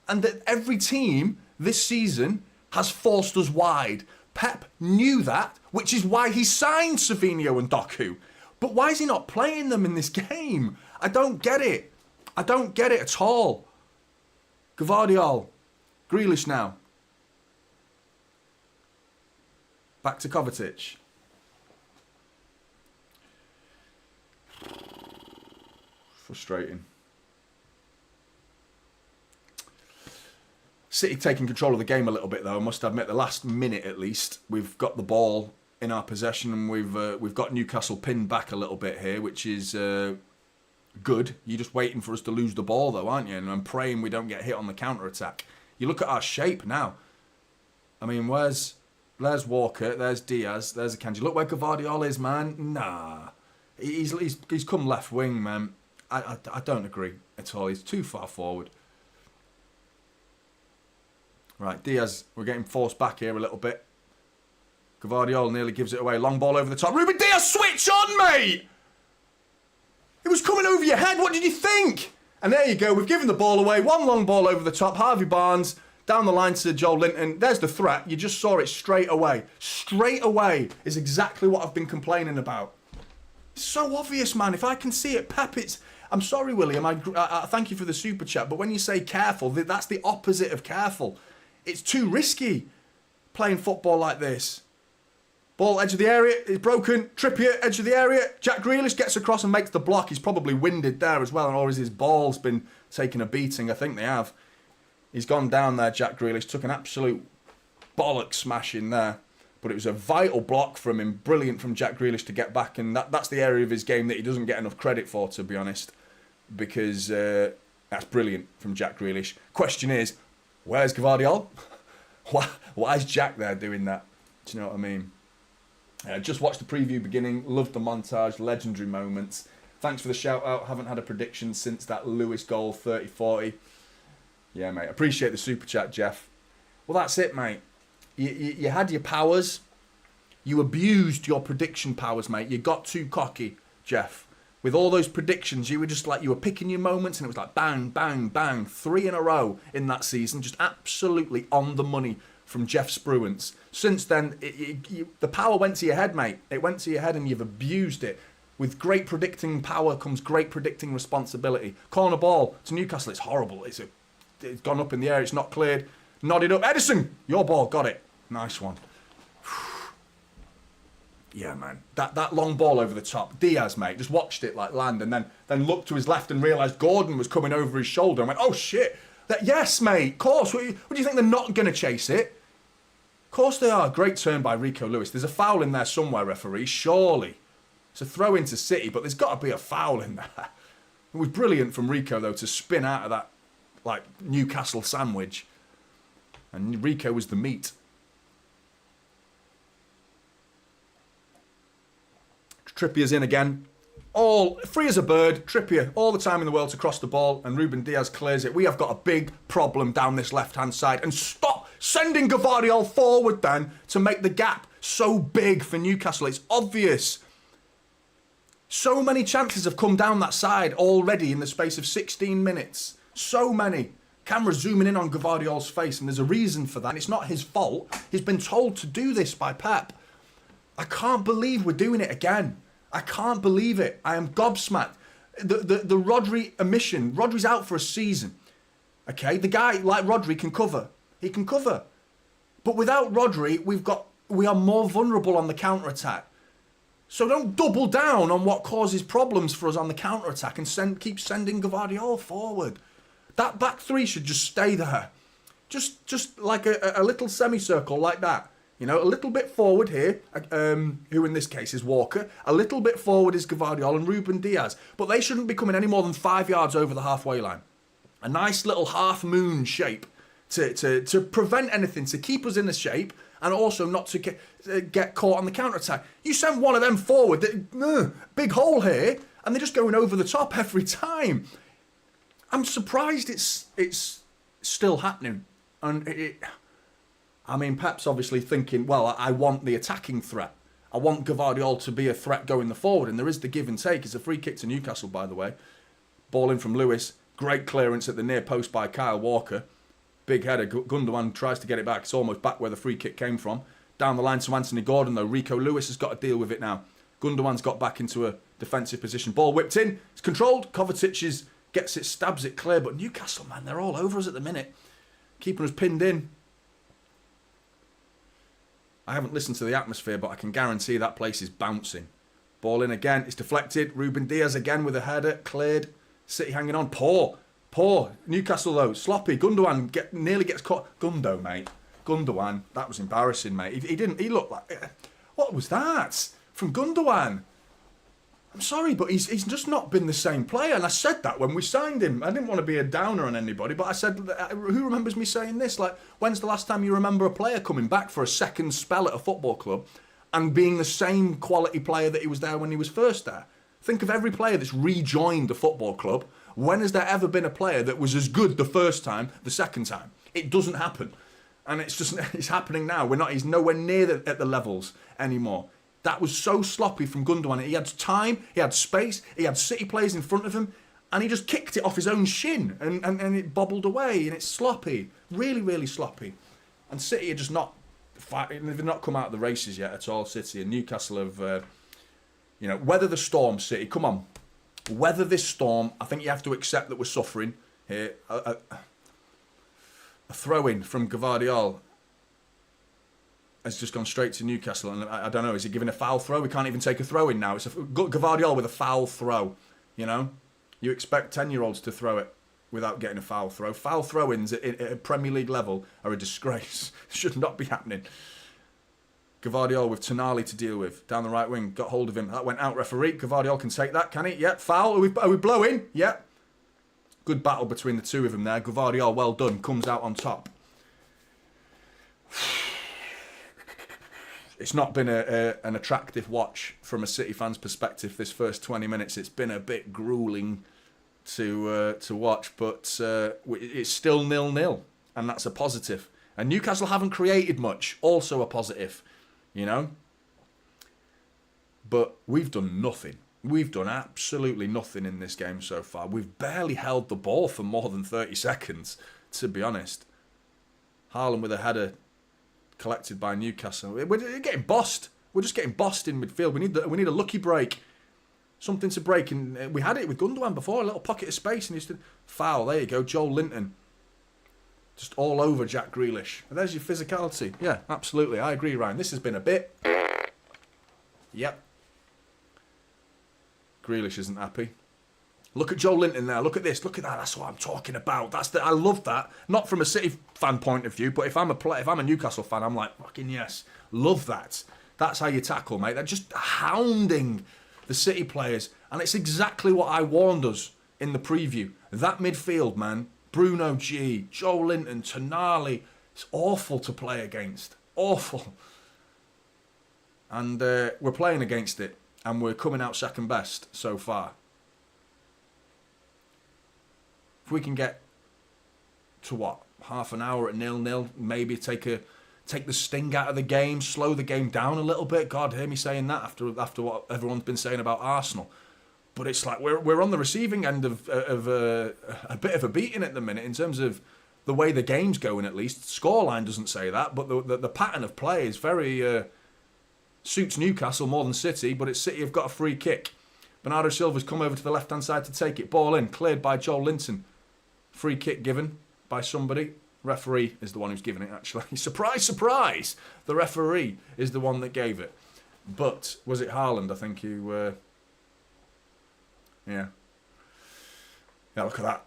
And that every team this season has forced us wide. Pep knew that, which is why he signed Savinho and Doku. But why is he not playing them in this game? I don't get it. I don't get it at all. Gvardiol. Grealish now. Back to Kovacic. Frustrating. City taking control of the game a little bit though, I must admit. The last minute at least, we've got the ball in our possession, and we've got Newcastle pinned back a little bit here, which is good. You're just waiting for us to lose the ball though, aren't you? And I'm praying we don't get hit on the counter-attack. You look at our shape now. I mean, there's Walker, there's Diaz, there's Akanji. Look where Gvardiol is, man. Nah. He's come left wing, man. I don't agree at all. He's too far forward. Right, Diaz, we're getting forced back here a little bit. Gvardiol nearly gives it away. Long ball over the top. Ruben Diaz, switch on, mate! It was coming over your head. What did you think? And there you go. We've given the ball away. One long ball over the top. Harvey Barnes down the line to Joel Linton. There's the threat. You just saw it straight away. Straight away is exactly what I've been complaining about. It's so obvious, man. If I can see it, Pep, it's... I'm sorry, William. I thank you for the super chat. But when you say careful, that's the opposite of careful. It's too risky playing football like this. Ball, edge of the area, is broken. Trippier, edge of the area. Jack Grealish gets across and makes the block. He's probably winded there as well, or has his ball's been taking a beating? I think they have. He's gone down there, Jack Grealish. Took an absolute bollock smash in there. But it was a vital block from him. Brilliant from Jack Grealish to get back. And that's the area of his game that he doesn't get enough credit for, to be honest. Because that's brilliant from Jack Grealish. Question is, where's Gvardiol? Why is Jack there doing that? Do you know what I mean? Just watched the preview beginning. Loved the montage. Legendary moments. Thanks for the shout out. Haven't had a prediction since that Lewis goal, 30-40. Yeah, mate. Appreciate the super chat, Jeff. Well, that's it, mate. You had your powers. You abused your prediction powers, mate. You got too cocky, Jeff. With all those predictions, you were just like, you were picking your moments, and it was like bang, bang, bang. 3 in a row in that season. Just absolutely on the money from Jeff Spruance. Since then, the power went to your head, mate. It went to your head and you've abused it. With great predicting power comes great predicting responsibility. Corner ball to Newcastle. It's horrible. It's gone up in the air. It's not cleared. Nodded up. Ederson, your ball. Got it. Nice one. Yeah, man. That long ball over the top. Diaz, mate, just watched it like land, and then looked to his left and realised Gordon was coming over his shoulder and went, oh shit. Yes, mate. Of course. What do you think? They're not going to chase it? Of course they are. Great turn by Rico Lewis. There's a foul in there somewhere, referee. Surely. It's a throw into City, but there's got to be a foul in there. It was brilliant from Rico, though, to spin out of that like Newcastle sandwich. And Rico was the meat. Trippier's in again. All free as a bird. Trippier, all the time in the world to cross the ball, and Ruben Diaz clears it. We have got a big problem down this left-hand side. And stop sending Gvardiol forward then to make the gap so big for Newcastle. It's obvious. So many chances have come down that side already in the space of 16 minutes. So many. Camera zooming in on Gvardiol's face, and there's a reason for that. It's not his fault. He's been told to do this by Pep. I can't believe we're doing it again. I can't believe it. I am gobsmacked. the Rodri omission. Rodri's out for a season. Okay, the guy like Rodri can cover. He can cover. But without Rodri, we are more vulnerable on the counter-attack. So don't double down on what causes problems for us on the counter-attack and keep sending Gvardiol forward. That back three should just stay there. Just like a little semicircle like that. You know, a little bit forward here, who in this case is Walker. A little bit forward is Gvardiol and Ruben Diaz. But they shouldn't be coming any more than 5 yards over the halfway line. A nice little half-moon shape to prevent anything, to keep us in the shape, and also not to get caught on the counter-attack. You send one of them forward, big hole here, and they're just going over the top every time. I'm surprised it's still happening. And I mean, Pep's obviously thinking, well, I want the attacking threat. I want Gvardiol to be a threat going the forward, and there is the give and take. It's a free kick to Newcastle, by the way. Ball in from Lewis. Great clearance at the near post by Kyle Walker. Big header. Gundogan tries to get it back. It's almost back where the free kick came from. Down the line to Anthony Gordon, though. Rico Lewis has got to deal with it now. Gundogan's got back into a defensive position. Ball whipped in. It's controlled. Kovacic gets it, stabs it clear. But Newcastle, man, they're all over us at the minute. Keeping us pinned in. I haven't listened to the atmosphere, but I can guarantee that place is bouncing. Ball in again. It's deflected. Ruben Diaz again with a header. Cleared. City hanging on. Poor. Newcastle, though. Sloppy. Gundogan nearly gets caught. Gundo, mate. Gundogan. That was embarrassing, mate. He looked like... What was that? From Gundogan. I'm sorry, but he's just not been the same player. And I said that when we signed him. I didn't want to be a downer on anybody, but I said, who remembers me saying this? Like, when's the last time you remember a player coming back for a second spell at a football club and being the same quality player that he was there when he was first there? Think of every player that's rejoined the football club. When has there ever been a player that was as good the first time, the second time? It doesn't happen. And it's happening now. He's nowhere near at the levels anymore. That was so sloppy from Gundogan. He had time, he had space, he had City players in front of him, and he just kicked it off his own shin, and it bobbled away, and it's sloppy. Really, really sloppy. And City are just not fighting. They've not come out of the races yet at all, City. And Newcastle have, weather the storm, City. Come on. Weather this storm. I think you have to accept that we're suffering here. A throw-in from Gvardiol has just gone straight to Newcastle. And I don't know, is he giving a foul throw? We can't even take a throw-in now. It's Gvardiol with a foul throw, you know? You expect 10-year-olds to throw it without getting a foul throw. Foul throw-ins at a Premier League level are a disgrace. Should not be happening. Gvardiol with Tonali to deal with. Down the right wing, got hold of him. That went out, referee. Gvardiol can take that, can he? Yep, foul. Are we blowing? Yep. Good battle between the two of them there. Gvardiol, well done. Comes out on top. It's not been an attractive watch from a City fan's perspective this first 20 minutes. It's been a bit gruelling to watch, but it's still 0-0, and that's a positive. And Newcastle haven't created much, also a positive, you know. But we've done nothing. We've done absolutely nothing in this game so far. We've barely held the ball for more than 30 seconds, to be honest. Haaland with a header collected by Newcastle. We're getting bossed. We're just getting bossed in midfield. We need a lucky break. Something to break. And we had it with Gundogan before, a little pocket of space, and he's foul. There you go, Joel Linton. Just all over Jack Grealish. And there's your physicality. Yeah, absolutely. I agree, Ryan. This has been a bit... Yep. Grealish isn't happy. Look at Joe Linton there. Look at this. Look at that. That's what I'm talking about. I love that. Not from a City fan point of view, but if I'm a Newcastle fan, I'm like, fucking yes. Love that. That's how you tackle, mate. They're just hounding the City players. And it's exactly what I warned us in the preview. That midfield, man. Bruno G, Joe Linton, Tonali. It's awful to play against. Awful. And we're playing against it. And we're coming out second best so far. If we can get to what? Half an hour at 0-0, maybe take the sting out of the game, slow the game down a little bit. God, hear me saying that after what everyone's been saying about Arsenal. But it's like we're on the receiving end of a bit of a beating at the minute in terms of the way the game's going. At least scoreline doesn't say that, but the pattern of play is very suits Newcastle more than City. But it's City have got a free kick. Bernardo Silva's come over to the left-hand side to take it. Ball in, cleared by Joel Linton. Free kick given by somebody. Referee is the one who's given it, actually. Surprise, surprise! The referee is the one that gave it. But was it Haaland, I think, who... Yeah, look at that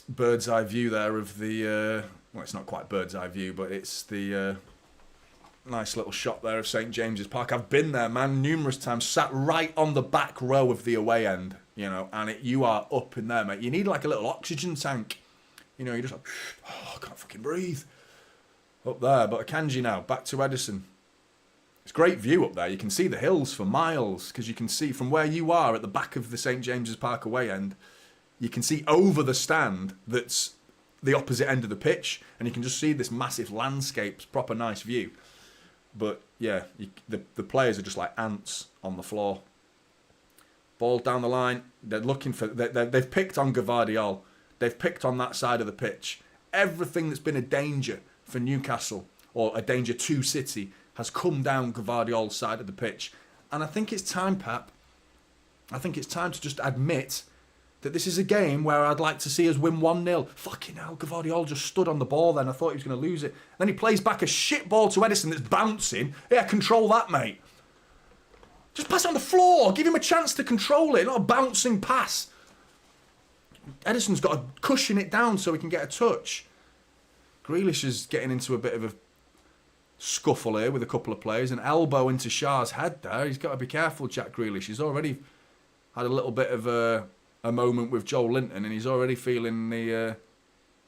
bird's eye view there of the... well, it's not quite bird's eye view, but it's the nice little shot there of St James's Park. I've been there, man, numerous times. Sat right on the back row of the away end, you know, and you are up in there, mate. You need like a little oxygen tank. You know, you're just like, oh, I can't fucking breathe. Up there, but Akanji now, back to Edison. It's great view up there. You can see the hills for miles because you can see from where you are at the back of the St James's Park away end, you can see over the stand that's the opposite end of the pitch, and you can just see this massive landscape. It's proper nice view. But yeah, the players are just like ants on the floor. Ball down the line. They're looking for... They've picked on Gvardiol. They've picked on that side of the pitch. Everything that's been a danger for Newcastle, or a danger to City, has come down Gvardiol's side of the pitch. And I think it's time, Pep. I think it's time to just admit that this is a game where I'd like to see us win 1-0. Fucking hell, Gvardiol just stood on the ball then. I thought he was going to lose it. Then he plays back a shit ball to Edison that's bouncing. Yeah, control that, mate. Just pass it on the floor. Give him a chance to control it, not a bouncing pass. Edison's got to cushion it down so he can get a touch. Grealish is getting into a bit of a scuffle here with a couple of players. An elbow into Shah's head there. He's got to be careful, Jack Grealish. He's already had a little bit of a moment with Joel Linton, and he's already feeling the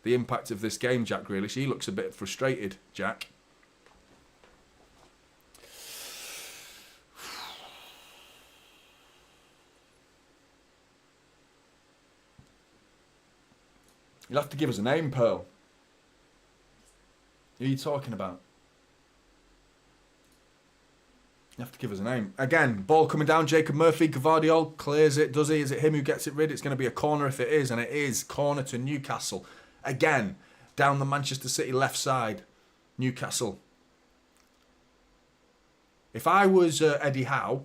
impact of this game, Jack Grealish. He looks a bit frustrated, Jack. You'll have to give us a name, Pearl. Who are you talking about? You have to give us a name. Again, ball coming down. Jacob Murphy, Gvardiol clears it. Does he? Is it him who gets it rid? It's going to be a corner if it is, and it is. Corner to Newcastle. Again, down the Manchester City left side. Newcastle. If I was Eddie Howe,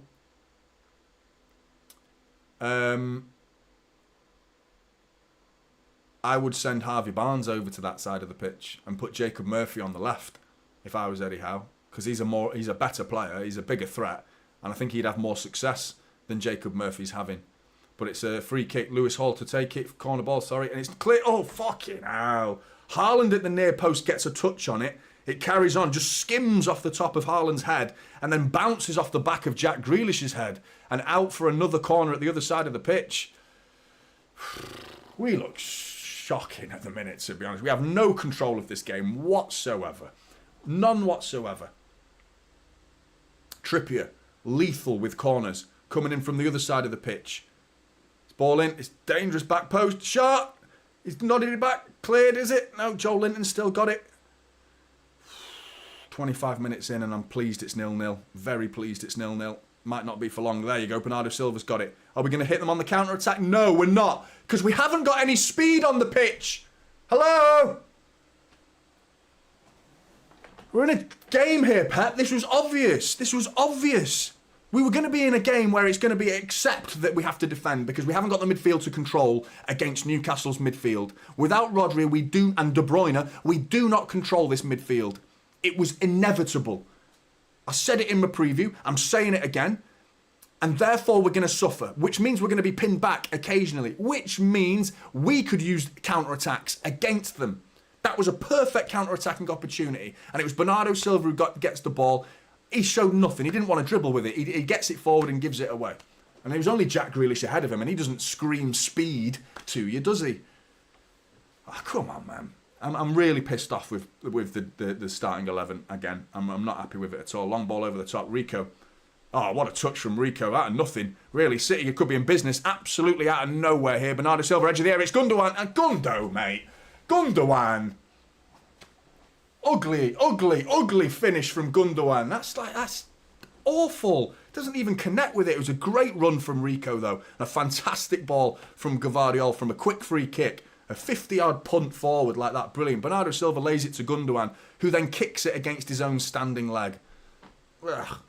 I would send Harvey Barnes over to that side of the pitch and put Jacob Murphy on the left if I was Eddie Howe, because he's a better player, he's a bigger threat, and I think he'd have more success than Jacob Murphy's having. But it's a free kick, Lewis Hall to take it, corner ball, sorry, and it's clear. Oh, fucking hell. Haaland at the near post gets a touch on it. It carries on, just skims off the top of Haaland's head and then bounces off the back of Jack Grealish's head and out for another corner at the other side of the pitch. We look shocking at the minute, to be honest. We have no control of this game whatsoever. None whatsoever. Trippier, lethal with corners, coming in from the other side of the pitch. It's ball in, it's dangerous back post, shot! He's nodded it back, cleared, is it? No, Joel Linton's still got it. 25 minutes in and I'm pleased it's 0-0. Very pleased it's 0-0. Might not be for long. There you go, Bernardo Silva's got it. Are we going to hit them on the counter-attack? No, we're not. Because we haven't got any speed on the pitch. Hello? We're in a game here, Pep. This was obvious. This was obvious. We were going to be in a game where it's going to be accept that we have to defend because we haven't got the midfield to control against Newcastle's midfield. Without Rodri and De Bruyne, we do not control this midfield. It was inevitable. I said it in my preview. I'm saying it again. And therefore, we're going to suffer, which means we're going to be pinned back occasionally, which means we could use counter-attacks against them. That was a perfect counter-attacking opportunity. And it was Bernardo Silva who gets the ball. He showed nothing. He didn't want to dribble with it. He gets it forward and gives it away. And there was only Jack Grealish ahead of him, and he doesn't scream speed to you, does he? Oh, come on, man. I'm really pissed off with the starting 11 again. I'm not happy with it at all. Long ball over the top. Rico. Oh, what a touch from Rico. Out of nothing. Really, City could be in business. Absolutely out of nowhere here. Bernardo Silva, edge of the area. It's Gundogan. And Gundo, mate. Gundogan. Ugly finish from Gundogan. That's awful. Doesn't even connect with it. It was a great run from Rico, though. A fantastic ball from Gvardiol from a quick free kick. A 50-yard punt forward like that. Brilliant. Bernardo Silva lays it to Gundogan, who then kicks it against his own standing leg. Ugh.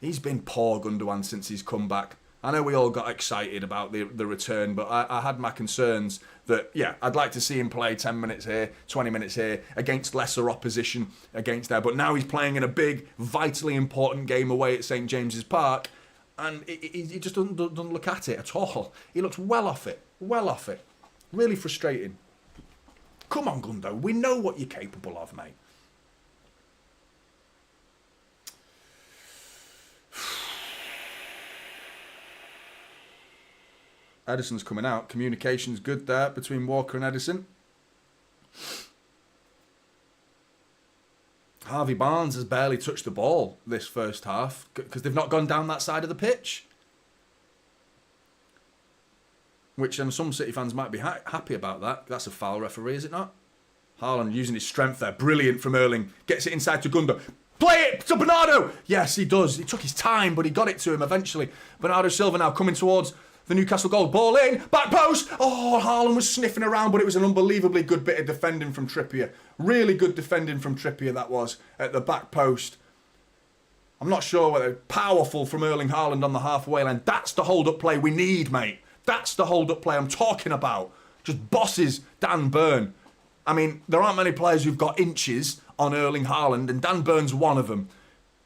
He's been poor, Gundogan, since he's come back. I know we all got excited about the return, but I had my concerns that, yeah, I'd like to see him play 10 minutes here, 20 minutes here, against lesser opposition against there. But now he's playing in a big, vitally important game away at St James's Park, and he just doesn't look at it at all. He looks well off it. Really frustrating. Come on, Gundo. We know what you're capable of, mate. Edison's coming out. Communication's good there between Walker and Edison. Harvey Barnes has barely touched the ball this first half because they've not gone down that side of the pitch. Which some City fans might be happy about that. That's a foul, referee, is it not? Haaland using his strength there. Brilliant from Erling. Gets it inside to Gundo. Play it to Bernardo! Yes, he does. He took his time, but he got it to him eventually. Bernardo Silva now coming towards the Newcastle goal. Ball in. Back post. Oh, Haaland was sniffing around, but it was an unbelievably good bit of defending from Trippier. Really good defending from Trippier, that was, at the back post. I'm not sure whether powerful from Erling Haaland on the halfway line. That's the hold-up play we need, mate. That's the hold-up play I'm talking about. Just bosses Dan Burn. I mean, there aren't many players who've got inches on Erling Haaland, and Dan Burn's one of them.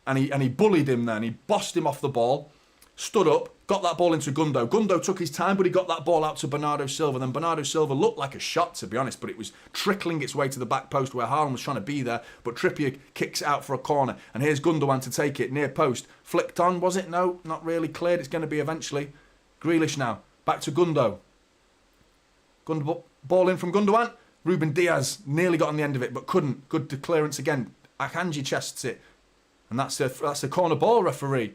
And he bullied him then. He bossed him off the ball, stood up, got that ball into Gundo. Gundo took his time, but he got that ball out to Bernardo Silva. Then Bernardo Silva looked like a shot, to be honest, but it was trickling its way to the back post where Haaland was trying to be there. But Trippier kicks it out for a corner. And here's Gundogan to take it, near post. Flicked on, was it? No, not really cleared. It's going to be eventually. Grealish now. Back to Gundo. Ball in from Gundogan. Ruben Diaz nearly got on the end of it, but couldn't. Good clearance again. Akanji chests it. And that's a corner ball, referee.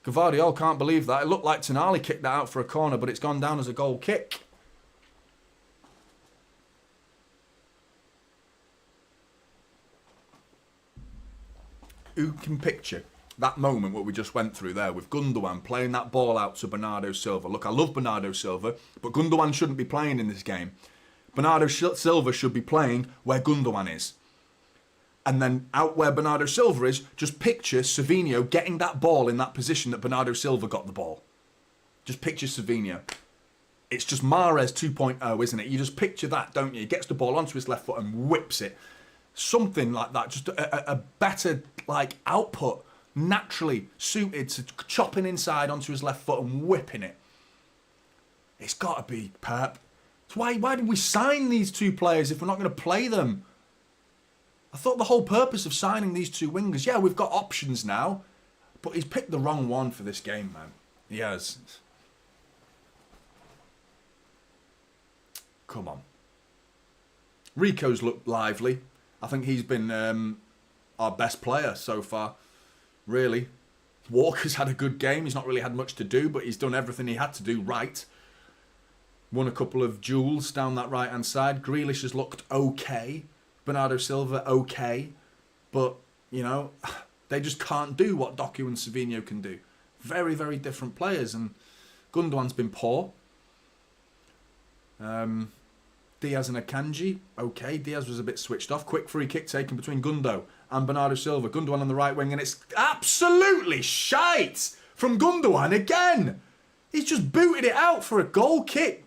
Gvardiol can't believe that. It looked like Tonali kicked that out for a corner, but it's gone down as a goal kick. Who can picture that moment what we just went through there with Gundogan playing that ball out to Bernardo Silva? Look, I love Bernardo Silva, but Gundogan shouldn't be playing in this game. Bernardo Silva should be playing where Gundogan is. And then out where Bernardo Silva is, just picture Savinho getting that ball in that position that Bernardo Silva got the ball. Just picture Savinho. It's just Mahrez 2.0, isn't it? You just picture that, don't you? He gets the ball onto his left foot and whips it. Something like that. Just a better output. Naturally suited to chopping inside onto his left foot and whipping it. It's got to be Pep. Why did we sign these two players if we're not going to play them? I thought the whole purpose of signing these two wingers, yeah, we've got options now, but he's picked the wrong one for this game, man. He has. Come on. Rico's looked lively. I think he's been our best player so far, really. Walker's had a good game. He's not really had much to do, but he's done everything he had to do right. Won a couple of duels down that right-hand side. Grealish has looked okay. Bernardo Silva, okay. But, you know, they just can't do what Doku and Savinho can do. Very, very different players. And Gundogan's been poor. Diaz and Akanji, okay. Diaz was a bit switched off. Quick free kick taken between Gundo and Bernardo Silva. Gundogan on the right wing, and it's absolutely shite from Gundogan again. He's just booted it out for a goal kick.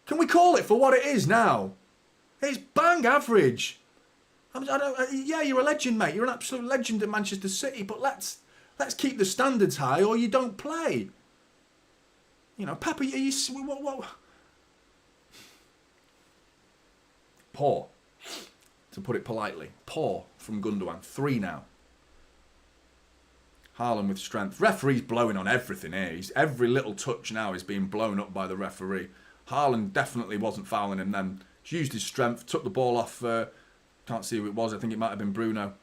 Can we call it for what it is now? It's bang average. Yeah, you're a legend, mate. You're an absolute legend at Manchester City, but let's keep the standards high or you don't play. You know, Pepper, what? Poor, to put it politely. Poor from Gundogan. 3 now. Haaland with strength. Referee's blowing on everything here. Every little touch now is being blown up by the referee. Haaland definitely wasn't fouling him then. Used his strength, took the ball off. Can't see who it was. I think it might have been Bruno.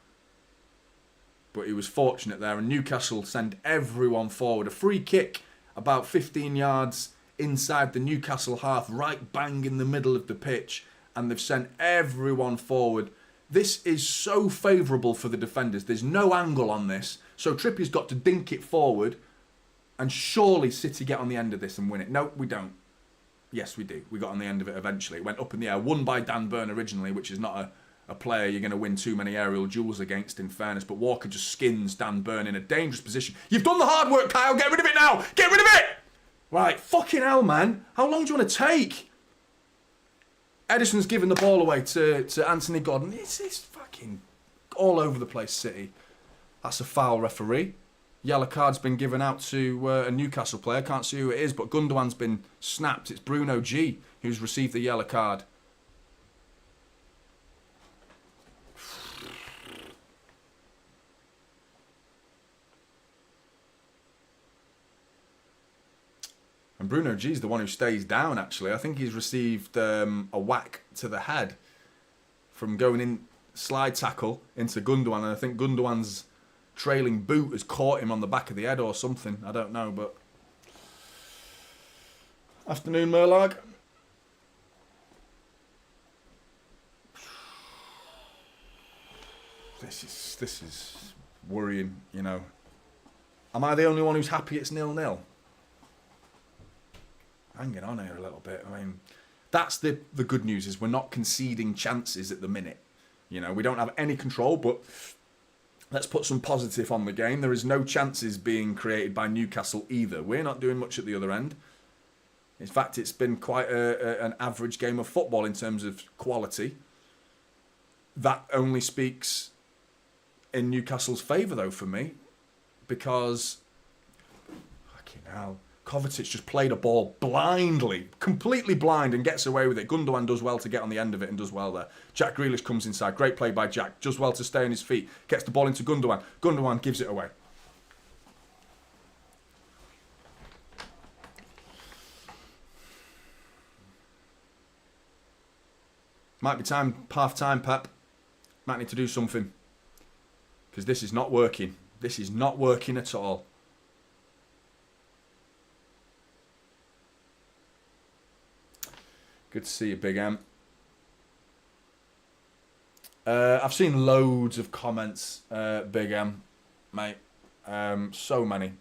But he was fortunate there. And Newcastle send everyone forward. A free kick about 15 yards inside the Newcastle half, right bang in the middle of the pitch. And they've sent everyone forward. This is so favourable for the defenders. There's no angle on this. So Trippier's got to dink it forward. And surely City get on the end of this and win it. No, we don't. Yes, we do. We got on the end of it eventually. It went up in the air. Won by Dan Burn originally, which is not a player you're going to win too many aerial duels against, in fairness. But Walker just skins Dan Burn in a dangerous position. You've done the hard work, Kyle. Get rid of it now. Get rid of it. Right, fucking hell, man. How long do you want to take? Edison's giving the ball away to Anthony Gordon. It's fucking all over the place, City. That's a foul, referee. Yellow card's been given out to a Newcastle player. Can't see who it is, but Gundogan's been snapped. It's Bruno G who's received the yellow card. And Bruno G's the one who stays down, actually. I think he's received a whack to the head from going in slide tackle into Gundogan. And I think Gundogan's trailing boot has caught him on the back of the head or something. I don't know, but... Afternoon, Merlag. This is worrying, you know. Am I the only one who's happy it's 0-0? Hanging on here a little bit. I mean, that's the good news, is we're not conceding chances at the minute. You know, we don't have any control, but let's put some positive on the game. There is no chances being created by Newcastle either. We're not doing much at the other end. In fact, it's been quite an average game of football in terms of quality. That only speaks in Newcastle's favour, though, for me, because fucking hell, Kovacic just played a ball blindly, completely blind, and gets away with it. Gundogan does well to get on the end of it and does well there. Jack Grealish comes inside. Great play by Jack. Does well to stay on his feet. Gets the ball into Gundogan. Gundogan gives it away. Might be time, half time, Pep. Might need to do something. Because this is not working. This is not working at all. Good to see you, Big M. I've seen loads of comments, Big M, mate. So many.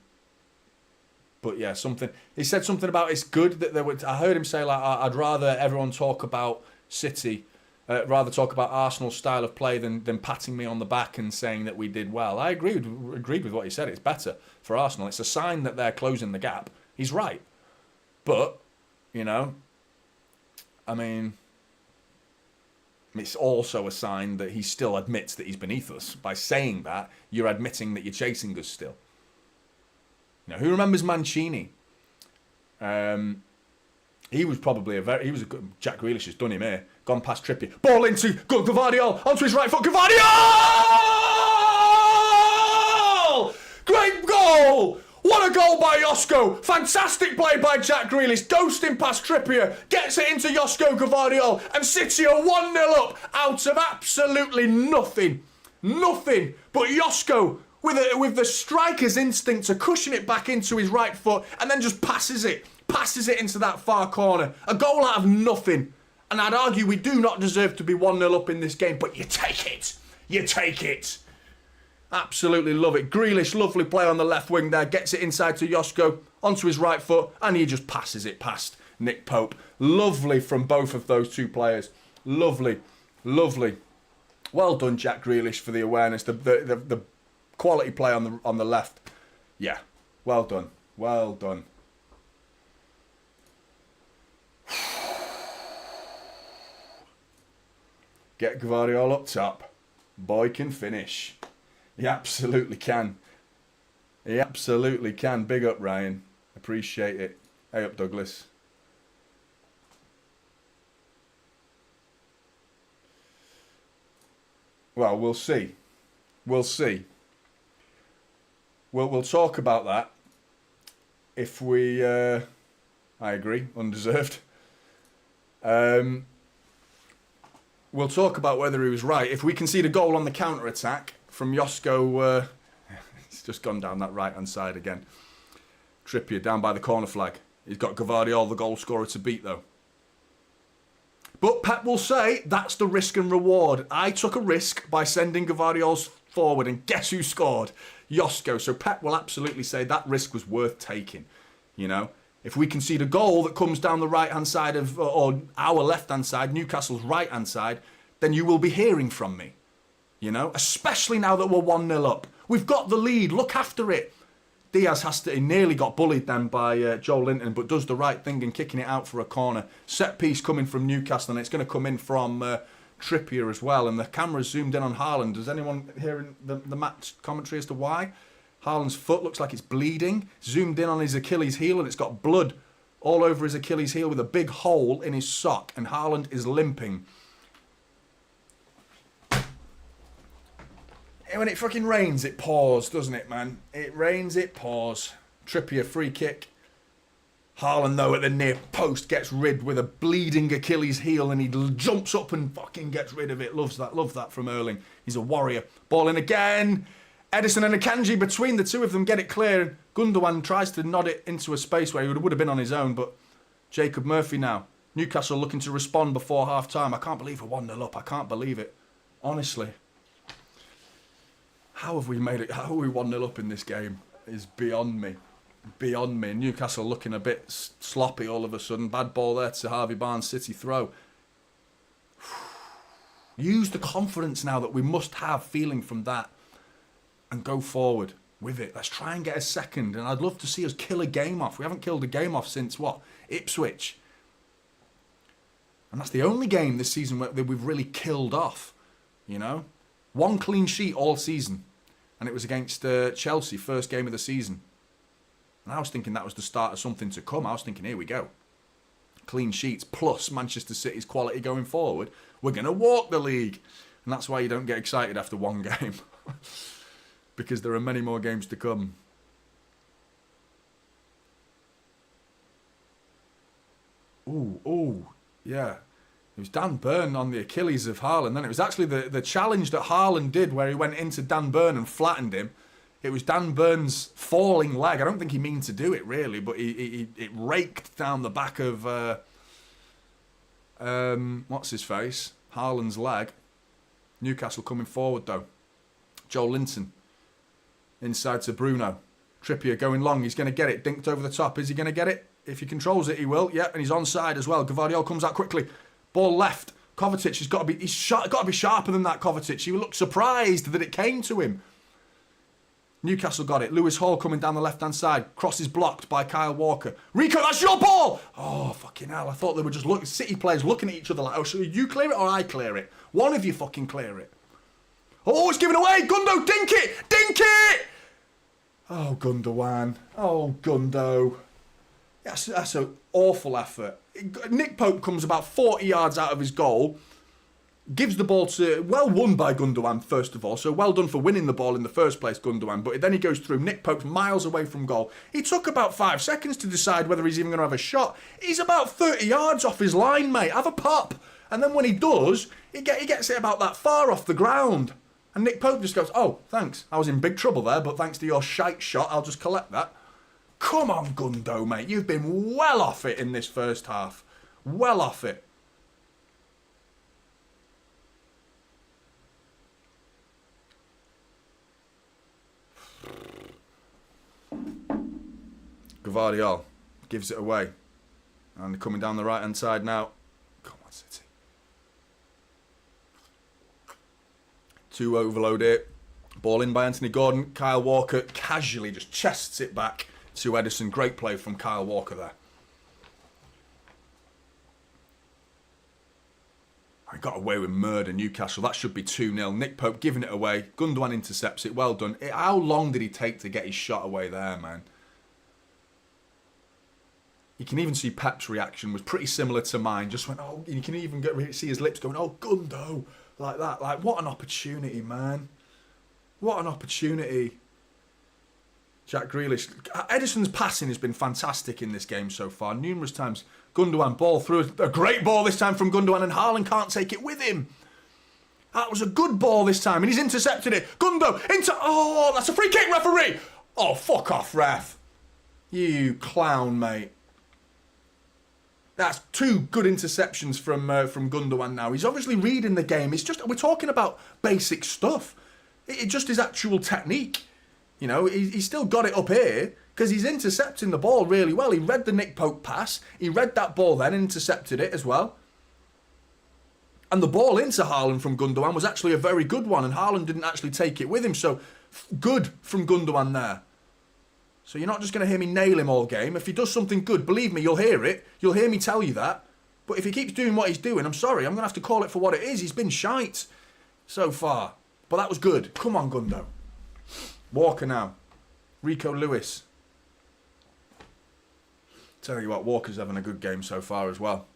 But yeah, something. He said something about it's good that there were. I heard him say, like, I'd rather everyone talk about City, rather talk about Arsenal's style of play than patting me on the back and saying that we did well. I agreed with what he said. It's better for Arsenal. It's a sign that they're closing the gap. He's right. But, you know, I mean, it's also a sign that he still admits that he's beneath us. By saying that, you're admitting that you're chasing us still. You know, who remembers Mancini? He was probably a good... Jack Grealish has done him here. Gone past Trippier. Ball into Gvardiol. Onto his right foot. Gvardiol! Great goal! What a goal by Josko. Fantastic play by Jack Grealish. Ghosting past Trippier. Gets it into Josko Gvardiol. And City are 1-0 up out of absolutely nothing. Nothing. But Josko, with the striker's instinct to cushion it back into his right foot and then just passes it into that far corner. A goal out of nothing. And I'd argue we do not deserve to be 1-0 up in this game, but you take it. You take it. Absolutely love it. Grealish, lovely play on the left wing there. Gets it inside to Josko, onto his right foot, and he just passes it past Nick Pope. Lovely from both of those two players. Lovely. Lovely. Well done, Jack Grealish, for the awareness. The quality play on the left. Yeah. Well done. Well done. Get Gvardiol up top. Boy can finish. He absolutely can. He absolutely can. Big up, Ryan. Appreciate it. Hey up, Douglas. Well, we'll see. We'll see. We'll talk about that if we... I agree. Undeserved. We'll talk about whether he was right. If we concede a goal on the counter-attack from Josko, it's just gone down that right-hand side again. Trippier down by the corner flag. He's got Gvardiol, the goal scorer, to beat, though. But Pep will say that's the risk and reward. I took a risk by sending Gvardiol forward, and guess who scored? Josko. So Pep will absolutely say that risk was worth taking, you know. If we concede a goal that comes down the right-hand side of, or our left-hand side, Newcastle's right-hand side, then you will be hearing from me. You know, especially now that we're 1-0 up. We've got the lead. Look after it. Diaz he nearly got bullied then by Joe Linton, but does the right thing in kicking it out for a corner. Set piece coming from Newcastle, and it's going to come in from Trippier as well. And the camera's zoomed in on Haaland. Does anyone hear the match commentary as to why? Haaland's foot looks like it's bleeding. Zoomed in on his Achilles heel, and it's got blood all over his Achilles heel with a big hole in his sock. And Haaland is limping. When it fucking rains, it pours, doesn't it, man? It rains, it pours. Trippier, free kick. Haaland, though, at the near post, gets rid with a bleeding Achilles heel, and he jumps up and fucking gets rid of it. Loves that from Erling. He's a warrior. Ball in again. Edison and Akanji, between the two of them, get it clear. Gundogan tries to nod it into a space where he would have been on his own, but Jacob Murphy now. Newcastle looking to respond before half-time. I can't believe we're 1-0 up. I can't believe it. Honestly. How have we made it? How are we 1-0 up in this game? Is beyond me. Beyond me. Newcastle looking a bit sloppy all of a sudden. Bad ball there to Harvey Barnes. City throw. Use the confidence now that we must have feeling from that and go forward with it. Let's try and get a second. And I'd love to see us kill a game off. We haven't killed a game off since what? Ipswich. And that's the only game this season that we've really killed off. You know? One clean sheet all season. And it was against Chelsea, first game of the season. And I was thinking that was the start of something to come. I was thinking, here we go. Clean sheets plus Manchester City's quality going forward. We're going to walk the league. And that's why you don't get excited after one game. Because there are many more games to come. Ooh, yeah. It was Dan Burn on the Achilles of Haaland. Then it was actually the challenge that Haaland did where he went into Dan Burn and flattened him. It was Dan Burn's falling leg. I don't think he meant to do it really, but it raked down the back of what's his face? Haaland's leg. Newcastle coming forward though. Joe Linton inside to Bruno. Trippier going long. He's going to get it. Dinked over the top. Is he going to get it? If he controls it, he will. Yep, and he's onside as well. Gvardiol comes out quickly. Ball left. Kovacic has got to be. He's got to be sharper than that. Kovacic. He looked surprised that it came to him. Newcastle got it. Lewis Hall coming down the left-hand side. Cross is blocked by Kyle Walker. Rico, that's your ball! Oh, fucking hell. I thought they were just City players looking at each other like, oh, should you clear it or I clear it? One of you fucking clear it. Oh, it's given away. Gundo, dink it! Dink it! Oh, Gundogan. Oh, Gundo. That's an awful effort. Nick Pope comes about 40 yards out of his goal. Gives the ball to... Well won by Gundogan, first of all. So well done for winning the ball in the first place, Gundogan. But then he goes through. Nick Pope's miles away from goal. He took about 5 seconds to decide whether he's even going to have a shot. He's about 30 yards off his line, mate. Have a pop. And then when he does, he gets it about that far off the ground. And Nick Pope just goes, oh, thanks. I was in big trouble there, but thanks to your shite shot, I'll just collect that. Come on, Gundo, mate. You've been well off it in this first half. Well off it. Gvardiol gives it away. And they're coming down the right-hand side now. Come on, City. 2 overload it. Ball in by Anthony Gordon. Kyle Walker casually just chests it back to Edison. Great play from Kyle Walker there. I got away with murder, Newcastle. That should be 2-0. Nick Pope giving it away. Gundogan intercepts it. Well done. How long did he take to get his shot away there, man? You can even see Pep's reaction was pretty similar to mine. Just went, oh, you can even see his lips going, oh, Gundo. Like that. Like, what an opportunity, man. What an opportunity. Jack Grealish. Edison's passing has been fantastic in this game so far. Numerous times. Gundogan ball through. A great ball this time from Gundogan, and Haaland can't take it with him. That was a good ball this time, and he's intercepted it. Gundo into... Oh, that's a free kick, referee. Oh, fuck off, ref. You clown, mate. That's 2 good interceptions from Gundogan now. He's obviously reading the game. It's just... We're talking about basic stuff. It just is actual technique. You know, he's still got it up here because he's intercepting the ball really well. He read the Nick Pope pass. He read that ball then and intercepted it as well. And the ball into Haaland from Gundogan was actually a very good one, and Haaland didn't actually take it with him, so good from Gundogan there. So you're not just going to hear me nail him all game. If he does something good, believe me, you'll hear it. You'll hear me tell you that. But if he keeps doing what he's doing, I'm sorry, I'm going to have to call it for what it is. He's been shite so far. But that was good. Come on, Gundo. Walker now. Rico Lewis. Tell you what, Walker's having a good game so far as well.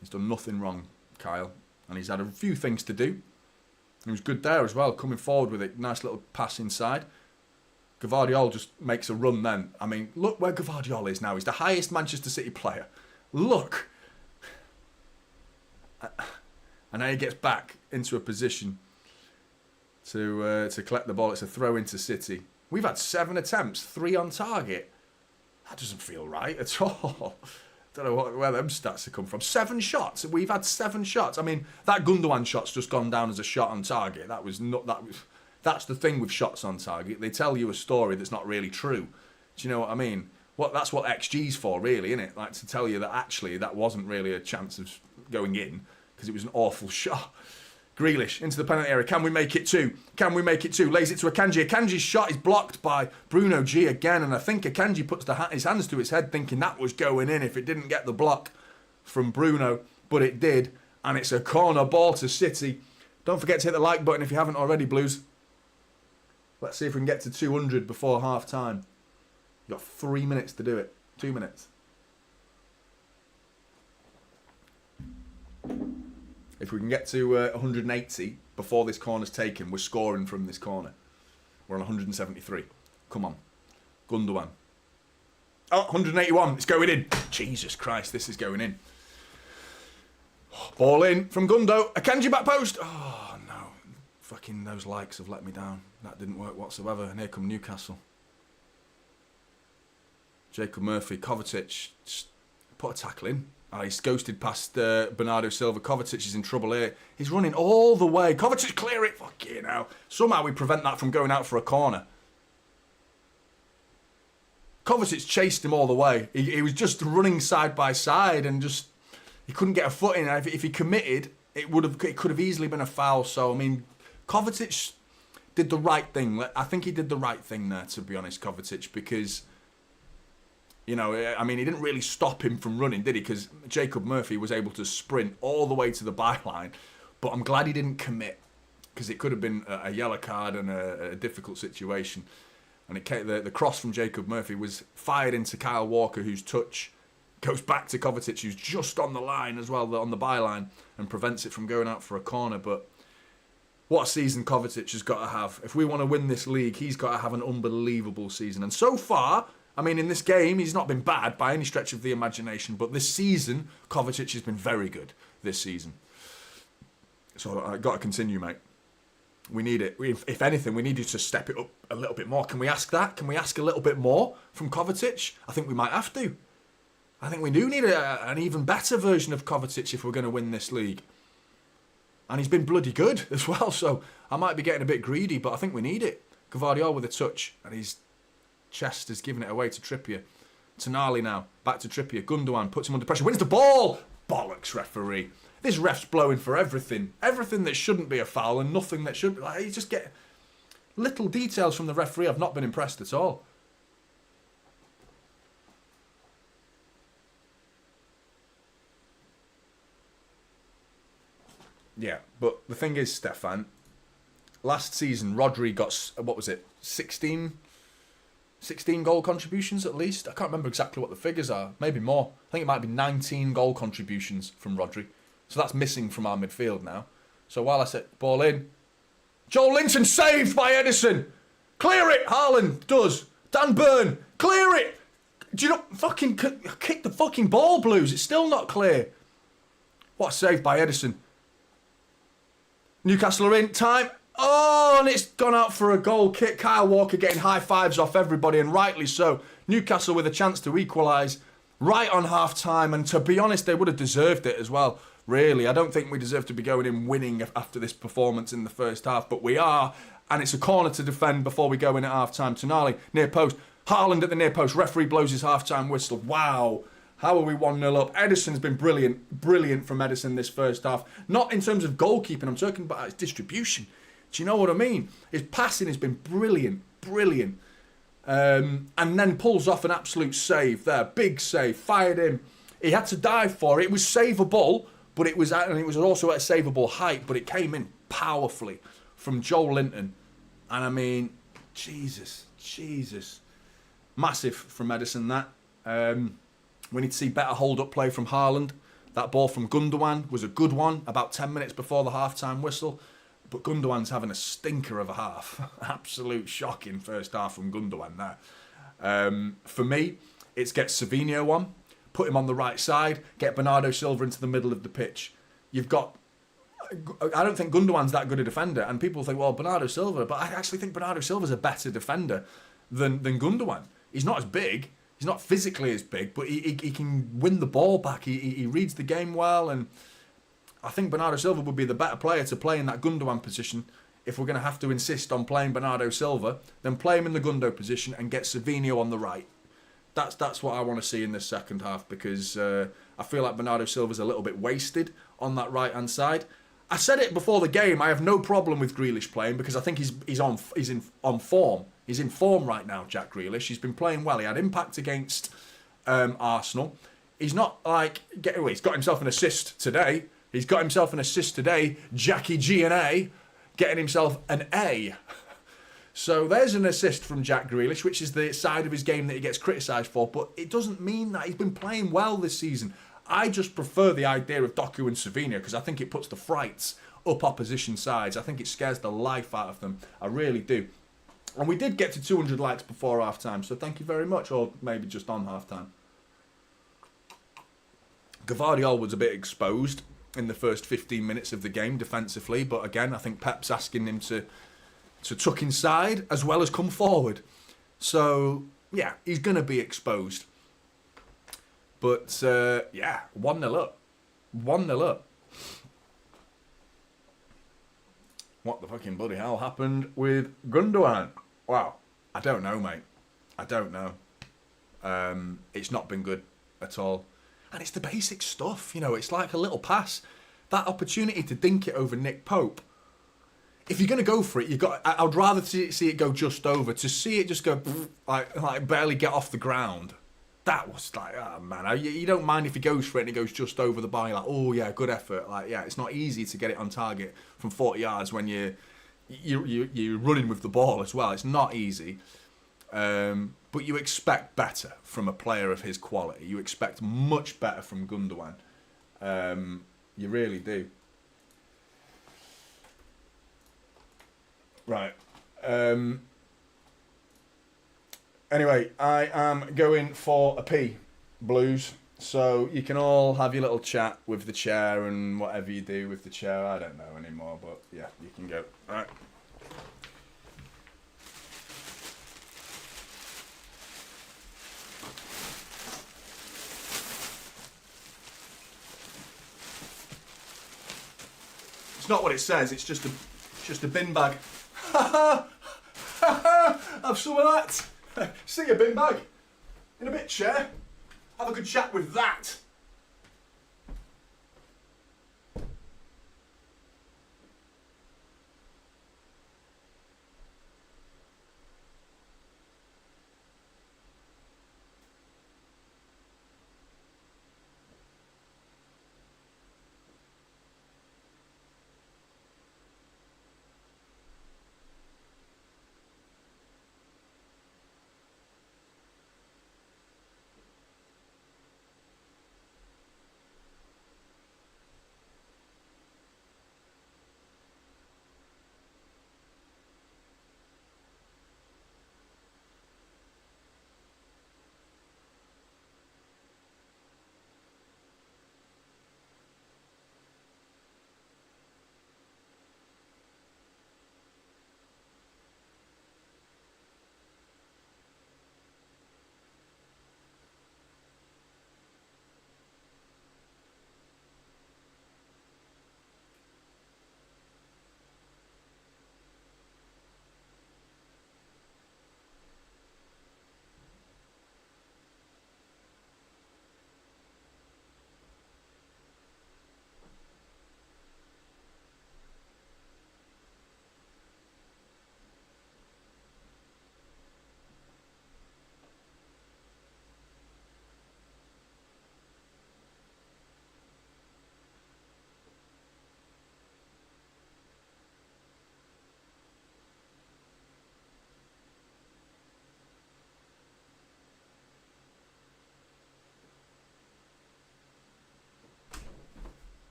He's done nothing wrong, Kyle. And he's had a few things to do. He was good there as well, coming forward with it. Nice little pass inside. Gvardiol just makes a run then. I mean, look where Gvardiol is now. He's the highest Manchester City player. Look. And now he gets back into a position to collect the ball. It's a throw into City. We've had 7 attempts, 3 on target. That doesn't feel right at all. Don't know where them stats have come from. 7 shots. We've had 7 shots. I mean, that Gundogan shot's just gone down as a shot on target. That's the thing with shots on target. They tell you a story that's not really true. Do you know what I mean? That's what XG's for, really, isn't it? Like, to tell you that actually that wasn't really a chance of going in because it was an awful shot. Grealish into the penalty area. Can we make it 2? Can we make it 2? Lays it to Akanji. Akanji's shot is blocked by Bruno G again, and I think Akanji puts his hands to his head thinking that was going in if it didn't get the block from Bruno, but it did, and it's a corner ball to City. Don't forget to hit the like button if you haven't already, Blues. Let's see if we can get to 200 before half-time. You've got 3 minutes to do it. 2 minutes. If we can get to 180 before this corner's taken, we're scoring from this corner. We're on 173. Come on. Gundogan. Oh, 181. It's going in. Jesus Christ, this is going in. Ball in from Gundo. Akanji back post. Oh, no. Fucking those likes have let me down. That didn't work whatsoever. And here come Newcastle. Jacob Murphy. Kovacic. Just put a tackle in. He's ghosted past Bernardo Silva. Kovacic is in trouble here. He's running all the way. Kovacic, clear it. Fuck you now. Somehow we prevent that from going out for a corner. Kovacic chased him all the way. He was just running side by side and just... He couldn't get a foot in. If he committed, it could have easily been a foul. So, I mean, Kovacic did the right thing. I think he did the right thing there, to be honest, Kovacic, because... You know, I mean, he didn't really stop him from running, did he? Because Jacob Murphy was able to sprint all the way to the byline. But I'm glad he didn't commit, because it could have been a yellow card and a difficult situation. And the cross from Jacob Murphy was fired into Kyle Walker, whose touch goes back to Kovacic, who's just on the line as well, on the byline, and prevents it from going out for a corner. But what a season Kovacic has got to have. If we want to win this league, he's got to have an unbelievable season. And so far... I mean, in this game, he's not been bad by any stretch of the imagination, but this season, Kovacic has been very good this season. So I've got to continue, mate. We need it. If anything, we need you to step it up a little bit more. Can we ask that? Can we ask a little bit more from Kovacic? I think we might have to. I think we do need an even better version of Kovacic if we're going to win this league. And he's been bloody good as well, so I might be getting a bit greedy, but I think we need it. Gvardiol with a touch, and he's... Chest has given it away to Trippier. Tonali now. Back to Trippier. Gundogan puts him under pressure. Wins the ball! Bollocks, referee. This ref's blowing for everything. Everything that shouldn't be a foul and nothing that should... Like, you just get... Little details from the referee. I've not been impressed at all. Yeah, but the thing is, Stefan, last season, Rodri got... What was it? 16 goal contributions at least. I can't remember exactly what the figures are. Maybe more. I think it might be 19 goal contributions from Rodri. So that's missing from our midfield now. So while I said ball in, Joel Linton saved by Edison. Clear it. Haaland does. Dan Burn. Clear it. Do you not fucking kick the fucking ball, Blues? It's still not clear. What a save by Edison. Newcastle are in. Time. Oh, and it's gone out for a goal kick. Kyle Walker getting high fives off everybody, and rightly so. Newcastle with a chance to equalise right on half-time, and to be honest, they would have deserved it as well, really. I don't think we deserve to be going in winning after this performance in the first half, but we are, and it's a corner to defend before we go in at half-time. Tonali, near post. Haaland at the near post. Referee blows his half-time whistle. Wow. How are we 1-0 up? Ederson's been brilliant from Ederson this first half. Not in terms of goalkeeping, I'm talking about his distribution. Do you know what I mean? His passing has been brilliant. And then pulls off an absolute save there. Big save, fired in. He had to dive for it. It was savable, but it was also at a savable height, but it came in powerfully from Joel Linton. And I mean, Jesus. Massive from Ederson, that. We need to see better hold-up play from Haaland. That ball from Gundogan was a good one, about 10 minutes before the half-time whistle. But Gundogan's having a stinker of a half. Absolute shocking first half from Gundogan there. For me, it's get Savinho on, put him on the right side, get Bernardo Silva into the middle of the pitch. You've got... I don't think Gundogan's that good a defender, and people think, well, Bernardo Silva, but I actually think Bernardo Silva's a better defender than Gundogan. He's not as big, he's not physically as big, but he can win the ball back, he reads the game well, and I think Bernardo Silva would be the better player to play in that Gundogan position. If we're going to have to insist on playing Bernardo Silva, then play him in the Gundo position and get Savinho on the right. That's what I want to see in this second half, because I feel like Bernardo Silva's a little bit wasted on that right-hand side. I said it before the game, I have no problem with Grealish playing, because I think he's on form. He's in form right now, Jack Grealish. He's been playing well. He had impact against Arsenal. He's not like... he's got himself an assist today. Jackie G and A, getting himself an A. So there's an assist from Jack Grealish, which is the side of his game that he gets criticised for, but it doesn't mean that he's been playing well this season. I just prefer the idea of Doku and Savinho, because I think it puts the frights up opposition sides. I think it scares the life out of them. I really do. And we did get to 200 likes before half-time, so thank you very much, or maybe just on half-time. Gvardiol was a bit exposed in the first 15 minutes of the game defensively, but again, I think Pep's asking him to tuck inside as well as come forward. So, yeah, he's going to be exposed. But, yeah, 1-0 up. 1-0 up. What the fucking bloody hell happened with Gundogan? Wow. I don't know, mate. I don't know. It's not been good at all. And it's the basic stuff, you know. It's like a little pass. That opportunity to dink it over Nick Pope. If you're going to go for it, I'd rather see it go just over. To see it just go, like barely get off the ground. That was like, oh man, you don't mind if he goes for it and it goes just over the bar. You're like, oh yeah, good effort. Like, yeah, it's not easy to get it on target from 40 yards when you're running with the ball as well. It's not easy. But you expect better from a player of his quality. You expect much better from Gundogan. You really do. Right. Anyway, I am going for a pee, Blues. So you can all have your little chat with the chair and whatever you do with the chair. I don't know anymore, but yeah, you can go. All right. It's not what it says. It's just a bin bag. Have some of that. See a bin bag. In a bit, chair. Have a good chat with that.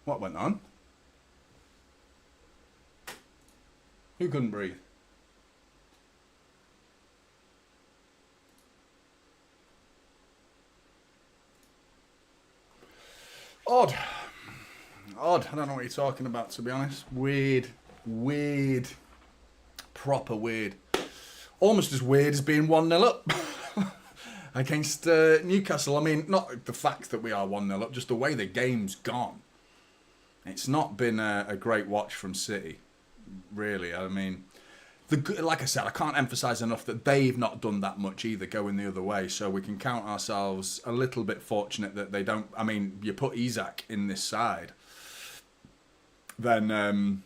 What went on? Who couldn't breathe? Odd. Odd. I don't know what you're talking about, to be honest. Weird. Weird. Proper weird. Almost as weird as being 1-0 up against Newcastle. I mean, not the fact that we are 1-0 up, just the way the game's gone. It's not been a great watch from City, really. I mean, like I said, I can't emphasise enough that they've not done that much either, going the other way. So we can count ourselves a little bit fortunate that they don't. I mean, you put Isak in this side, then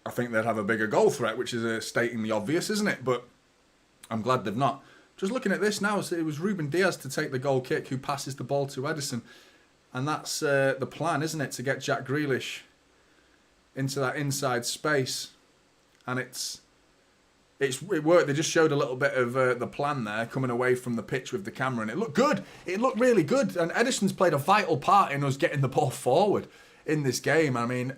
I think they'd have a bigger goal threat, which is stating the obvious, isn't it? But I'm glad they've not. Just looking at this now, it was Ruben Diaz to take the goal kick, who passes the ball to Ederson. And that's the plan, isn't it? To get Jack Grealish into that inside space. And it worked. They just showed a little bit of the plan there, coming away from the pitch with the camera. And it looked good. It looked really good. And Ederson's played a vital part in us getting the ball forward in this game. I mean,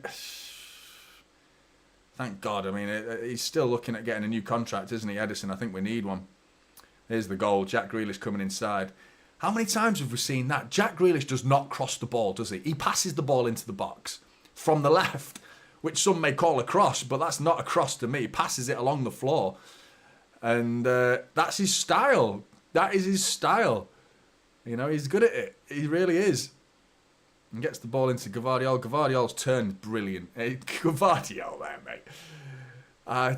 thank God. I mean, he's still looking at getting a new contract, isn't he, Ederson? I think we need one. Here's the goal. Jack Grealish coming inside. How many times have we seen that? Jack Grealish does not cross the ball, does he? He passes the ball into the box from the left, which some may call a cross, but that's not a cross to me. He passes it along the floor. And that's his style. That is his style. You know, he's good at it. He really is. And gets the ball into Gvardiol. Gvardiol's turn is brilliant. Gvardiol there, mate. I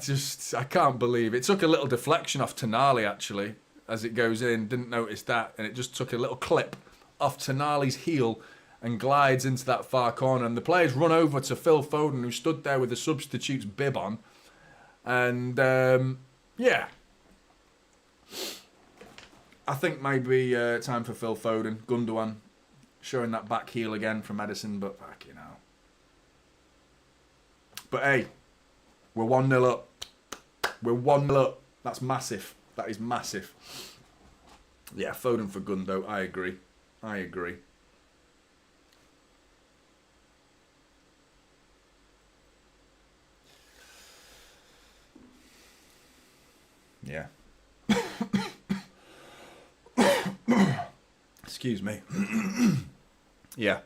can't believe it. It took a little deflection off Tonali, actually, as it goes in. Didn't notice that. And it just took a little clip off Tonali's heel and glides into that far corner. And the players run over to Phil Foden, who stood there with the substitute's bib on. And, yeah. I think maybe time for Phil Foden. Gundogan showing that back heel again from Ederson, but fuck, you know. But hey, we're 1-0 up. We're 1-0 up. That's massive. That is massive. Yeah, Foden for Gundo. I agree. I agree. Yeah. Excuse me. Yeah.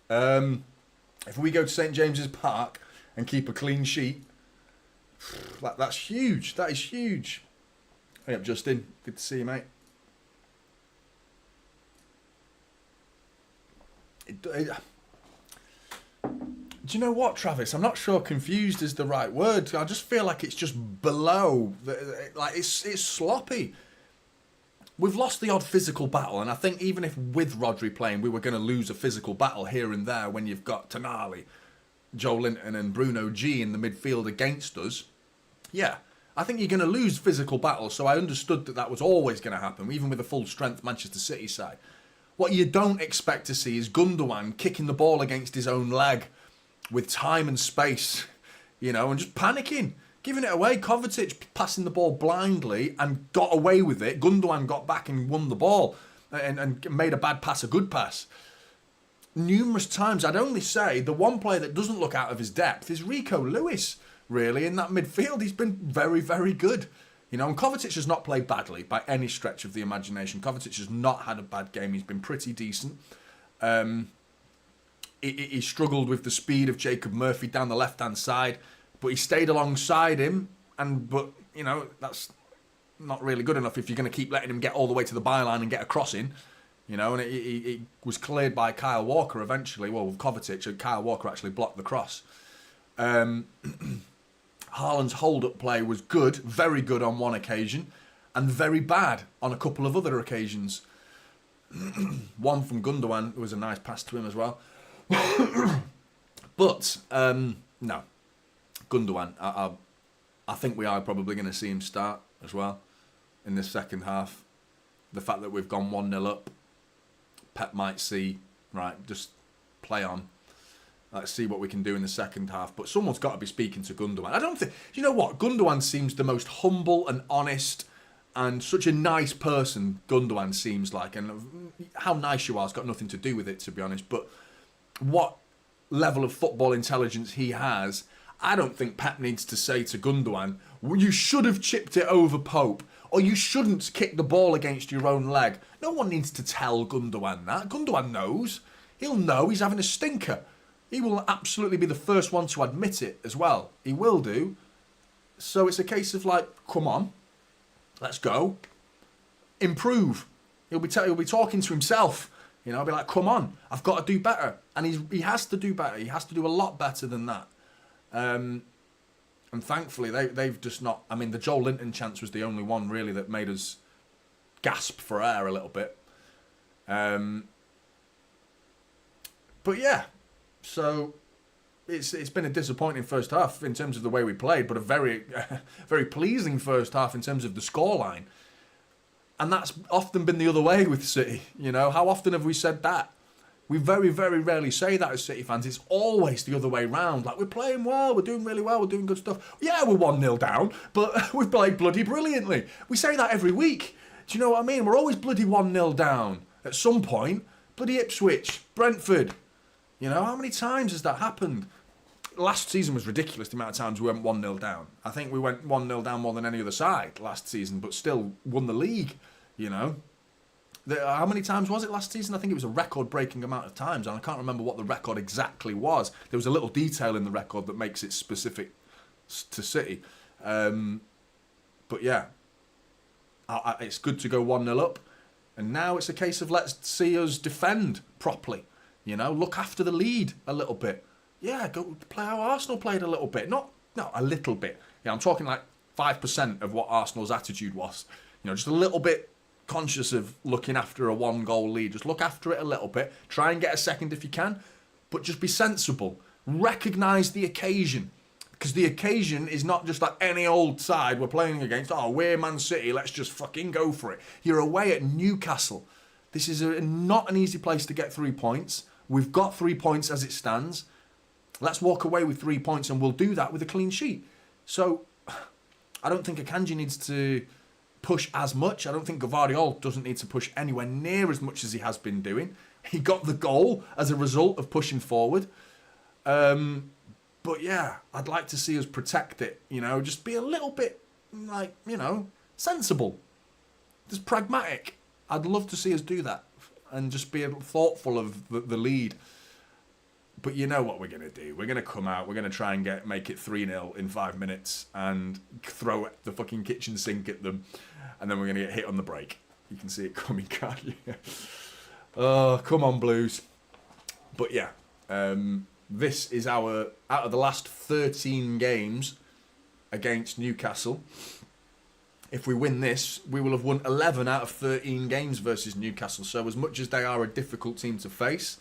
If we go to St James's Park and keep a clean sheet, that's huge. That is huge. Hey up, Justin. Good to see you, mate. Do you know what, Travis? I'm not sure confused is the right word. I just feel like it's just below. Like it's sloppy. We've lost the odd physical battle, and I think even if with Rodri playing, we were going to lose a physical battle here and there when you've got Tonali, Joe Linton and Bruno G in the midfield against us. Yeah, I think you're going to lose physical battles, so I understood that was always going to happen, even with a full-strength Manchester City side. What you don't expect to see is Gundogan kicking the ball against his own leg with time and space, you know, and just panicking. Giving it away, Kovacic passing the ball blindly and got away with it. Gundogan got back and won the ball and made a bad pass a good pass. Numerous times, I'd only say the one player that doesn't look out of his depth is Rico Lewis, really, in that midfield. He's been very, very good. You know, and Kovacic has not played badly by any stretch of the imagination. Kovacic has not had a bad game. He's been pretty decent. He struggled with the speed of Jacob Murphy down the left-hand side, but he stayed alongside him, but, you know, that's not really good enough if you're going to keep letting him get all the way to the byline and get a crossing, you know, and he was cleared by Kyle Walker eventually. Well, with Kovacic, and Kyle Walker actually blocked the cross. Haaland's hold-up play was good, very good on one occasion, and very bad on a couple of other occasions. One from Gundogan was a nice pass to him as well. But, no. Gundogan, I think we are probably going to see him start as well in this second half. The fact that we've gone 1-0 up, Pep might see, right, just play on. Let's see what we can do in the second half. But someone's got to be speaking to Gundogan. I don't think, you know what, Gundogan seems the most humble and honest and such a nice person, Gundogan seems like. And how nice you are has got nothing to do with it, to be honest. But what level of football intelligence he has, I don't think Pep needs to say to Gundogan, well, you should have chipped it over Pope, or you shouldn't kick the ball against your own leg. No one needs to tell Gundogan that. Gundogan knows. He'll know he's having a stinker. He will absolutely be the first one to admit it as well. He will do. So it's a case of like, come on, let's go. Improve. He'll be talking to himself. You know, I'll be like, come on, I've got to do better. And he has to do better. He has to do a lot better than that. And thankfully, they've just not... I mean, the Joel Linton chance was the only one, really, that made us gasp for air a little bit. But yeah, so it's been a disappointing first half in terms of the way we played, but a very, very pleasing first half in terms of the scoreline. And that's often been the other way with City. You know, how often have we said that? We very, very rarely say that as City fans. It's always the other way round. Like, we're playing well, we're doing really well, we're doing good stuff. Yeah, we're 1-0 down, but we've played bloody brilliantly. We say that every week. Do you know what I mean? We're always bloody 1-0 down at some point. Bloody Ipswich, Brentford. You know, how many times has that happened? Last season was ridiculous, the amount of times we went 1-0 down. I think we went 1-0 down more than any other side last season, but still won the league, you know. How many times was it last season? I think it was a record-breaking amount of times, and I can't remember what the record exactly was. There was a little detail in the record that makes it specific to City. But yeah, it's good to go 1-0 up, and now it's a case of let's see us defend properly. You know, look after the lead a little bit. Yeah, go play how Arsenal played a little bit. Not a little bit. Yeah, I'm talking like 5% of what Arsenal's attitude was. You know, just a little bit conscious of looking after a 1-goal lead. Just look after it a little bit. Try and get a second if you can. But just be sensible. Recognise the occasion. Because the occasion is not just like any old side we're playing against. Oh, we're Man City. Let's just fucking go for it. You're away at Newcastle. This is not an easy place to get 3 points. We've got 3 points as it stands. Let's walk away with 3 points, and we'll do that with a clean sheet. So, I don't think Akanji needs to push as much. I don't think Gvardiol doesn't need to push anywhere near as much as he has been doing. He got the goal as a result of pushing forward. But yeah, I'd like to see us protect it. You know, just be a little bit, like, you know, sensible. Just pragmatic. I'd love to see us do that. And just be thoughtful of the lead. But you know what we're going to do. We're going to come out. We're going to try and make it 3-0 in 5 minutes. And throw the fucking kitchen sink at them. And then we're going to get hit on the break. You can see it coming, can't you? Oh, come on, Blues. But yeah. This is our... Out of the last 13 games against Newcastle... If we win this, we will have won 11 out of 13 games versus Newcastle. So as much as they are a difficult team to face,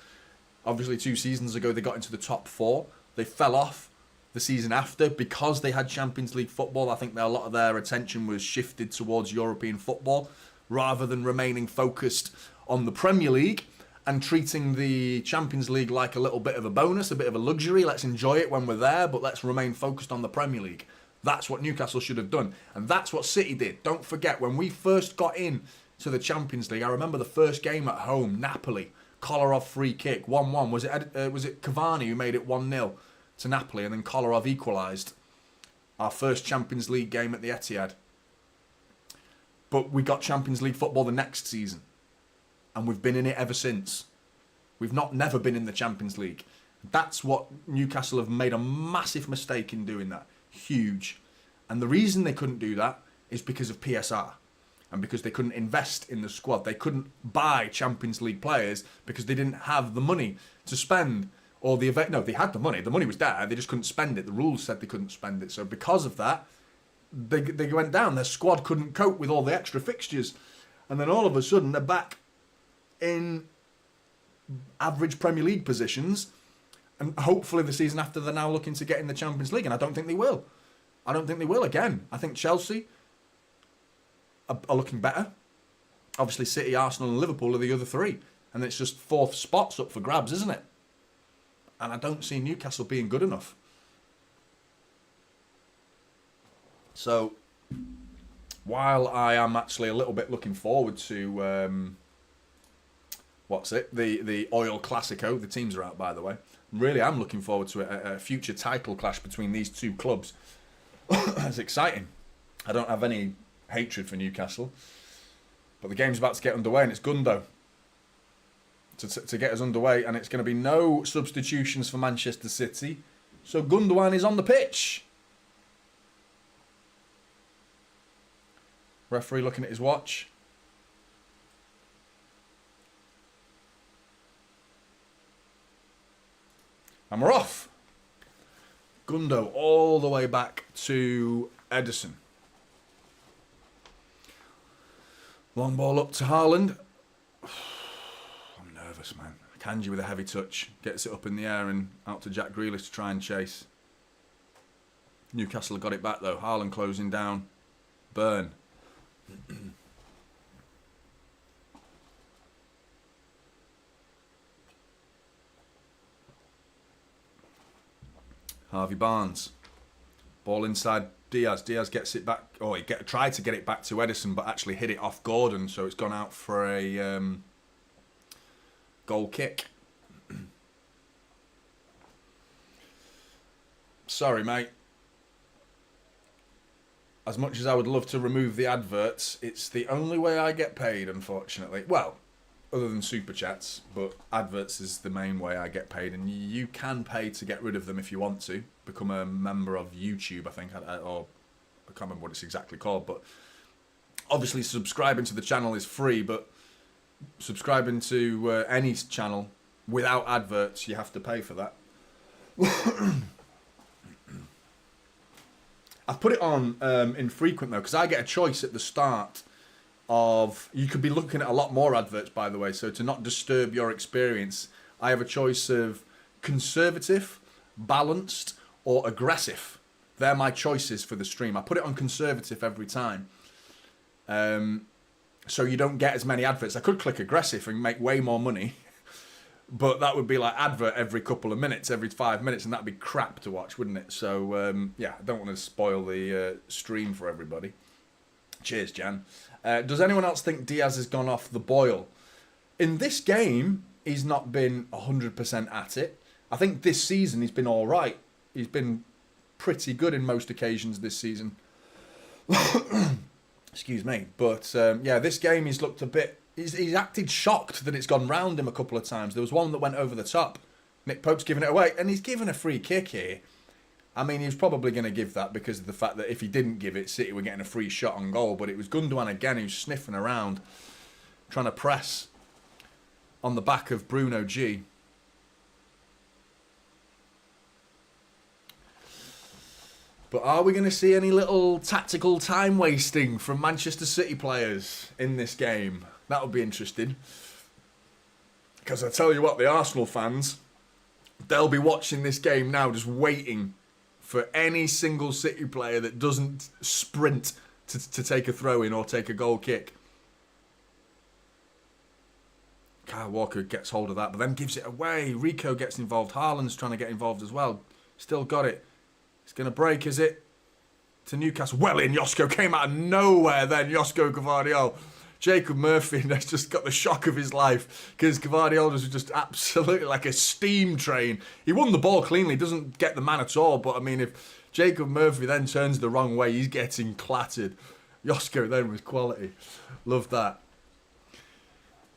obviously 2 seasons ago they got into the top 4. They fell off the season after because they had Champions League football. I think a lot of their attention was shifted towards European football rather than remaining focused on the Premier League and treating the Champions League like a little bit of a bonus, a bit of a luxury. Let's enjoy it when we're there, but let's remain focused on the Premier League. That's what Newcastle should have done. And that's what City did. Don't forget, when we first got in to the Champions League, I remember the first game at home, Napoli, Kolarov free kick, 1-1. Was it Cavani who made it 1-0 to Napoli, and then Kolarov equalised? Our first Champions League game at the Etihad. But we got Champions League football the next season. And we've been in it ever since. We've never been in the Champions League. That's what Newcastle have made a massive mistake in doing that. Huge. And the reason they couldn't do that is because of PSR and because they couldn't invest in the squad. They couldn't buy Champions League players because they didn't have the money to spend, or they had the money was there, they just couldn't spend it. The rules said they couldn't spend it. So because of that, they went down. Their squad couldn't cope with all the extra fixtures, and then all of a sudden they're back in average Premier League positions. And hopefully the season after, they're now looking to get in the Champions League. And I don't think they will. I don't think they will again. I think Chelsea are looking better. Obviously, City, Arsenal and Liverpool are the other 3. And it's just 4th spots up for grabs, isn't it? And I don't see Newcastle being good enough. So, while I am actually a little bit looking forward to the Oil Classico. The teams are out, by the way. Really, I'm looking forward to a future title clash between these two clubs. It's exciting. I don't have any hatred for Newcastle, but the game's about to get underway, and it's Gundo to get us underway, and it's going to be no substitutions for Manchester City. So Gundogan is on the pitch. Referee looking at his watch. And we're off. Gundo all the way back to Ederson. Long ball up to Haaland. I'm nervous, man. Kanji with a heavy touch. Gets it up in the air and out to Jack Grealish to try and chase. Newcastle have got it back though. Haaland closing down. Burn. Harvey Barnes. Ball inside Diaz. Diaz gets it back. Oh, he tried to get it back to Ederson, but actually hit it off Gordon, so it's gone out for a goal kick. Sorry, mate. As much as I would love to remove the adverts, it's the only way I get paid, unfortunately. Well, other than super chats, but adverts is the main way I get paid, and you can pay to get rid of them if you want to. Become a member of YouTube, I think, or I can't remember what it's exactly called, but obviously subscribing to the channel is free, but subscribing to any channel without adverts, you have to pay for that. I've put it on infrequent though, because I get a choice at the start of, you could be looking at a lot more adverts, by the way, so to not disturb your experience, I have a choice of conservative, balanced, or aggressive. They're my choices for the stream. I put it on conservative every time, so you don't get as many adverts. I could click aggressive and make way more money, but that would be like advert every couple of minutes, every 5 minutes, and that'd be crap to watch, wouldn't it? So yeah, I don't want to spoil the stream for everybody. Cheers, Jan. Does anyone else think Diaz has gone off the boil? In this game, he's not been 100% at it. I think this season he's been all right. He's been pretty good in most occasions this season. Excuse me. But yeah, this game he's looked a bit... He's acted shocked that it's gone round him a couple of times. There was one that went over the top. Nick Pope's giving it away, and he's given a free kick here. I mean, he was probably going to give that because of the fact that if he didn't give it, City were getting a free shot on goal. But it was Gundogan again who's sniffing around, trying to press on the back of Bruno G. But are we going to see any little tactical time wasting from Manchester City players in this game? That would be interesting. Because I tell you what, the Arsenal fans, they'll be watching this game now just waiting for any single City player that doesn't sprint to take a throw-in or take a goal kick. Kyle Walker gets hold of that, but then gives it away. Rico gets involved. Haaland's trying to get involved as well. Still got it. It's going to break, is it? To Newcastle. Well in, Josko came out of nowhere then. Josko Gvardiol. Jacob Murphy has just got the shock of his life because Gvardiol was just absolutely like a steam train. He won the ball cleanly, doesn't get the man at all, but I mean, if Jacob Murphy then turns the wrong way, he's getting clattered. Josko then was quality. Love that.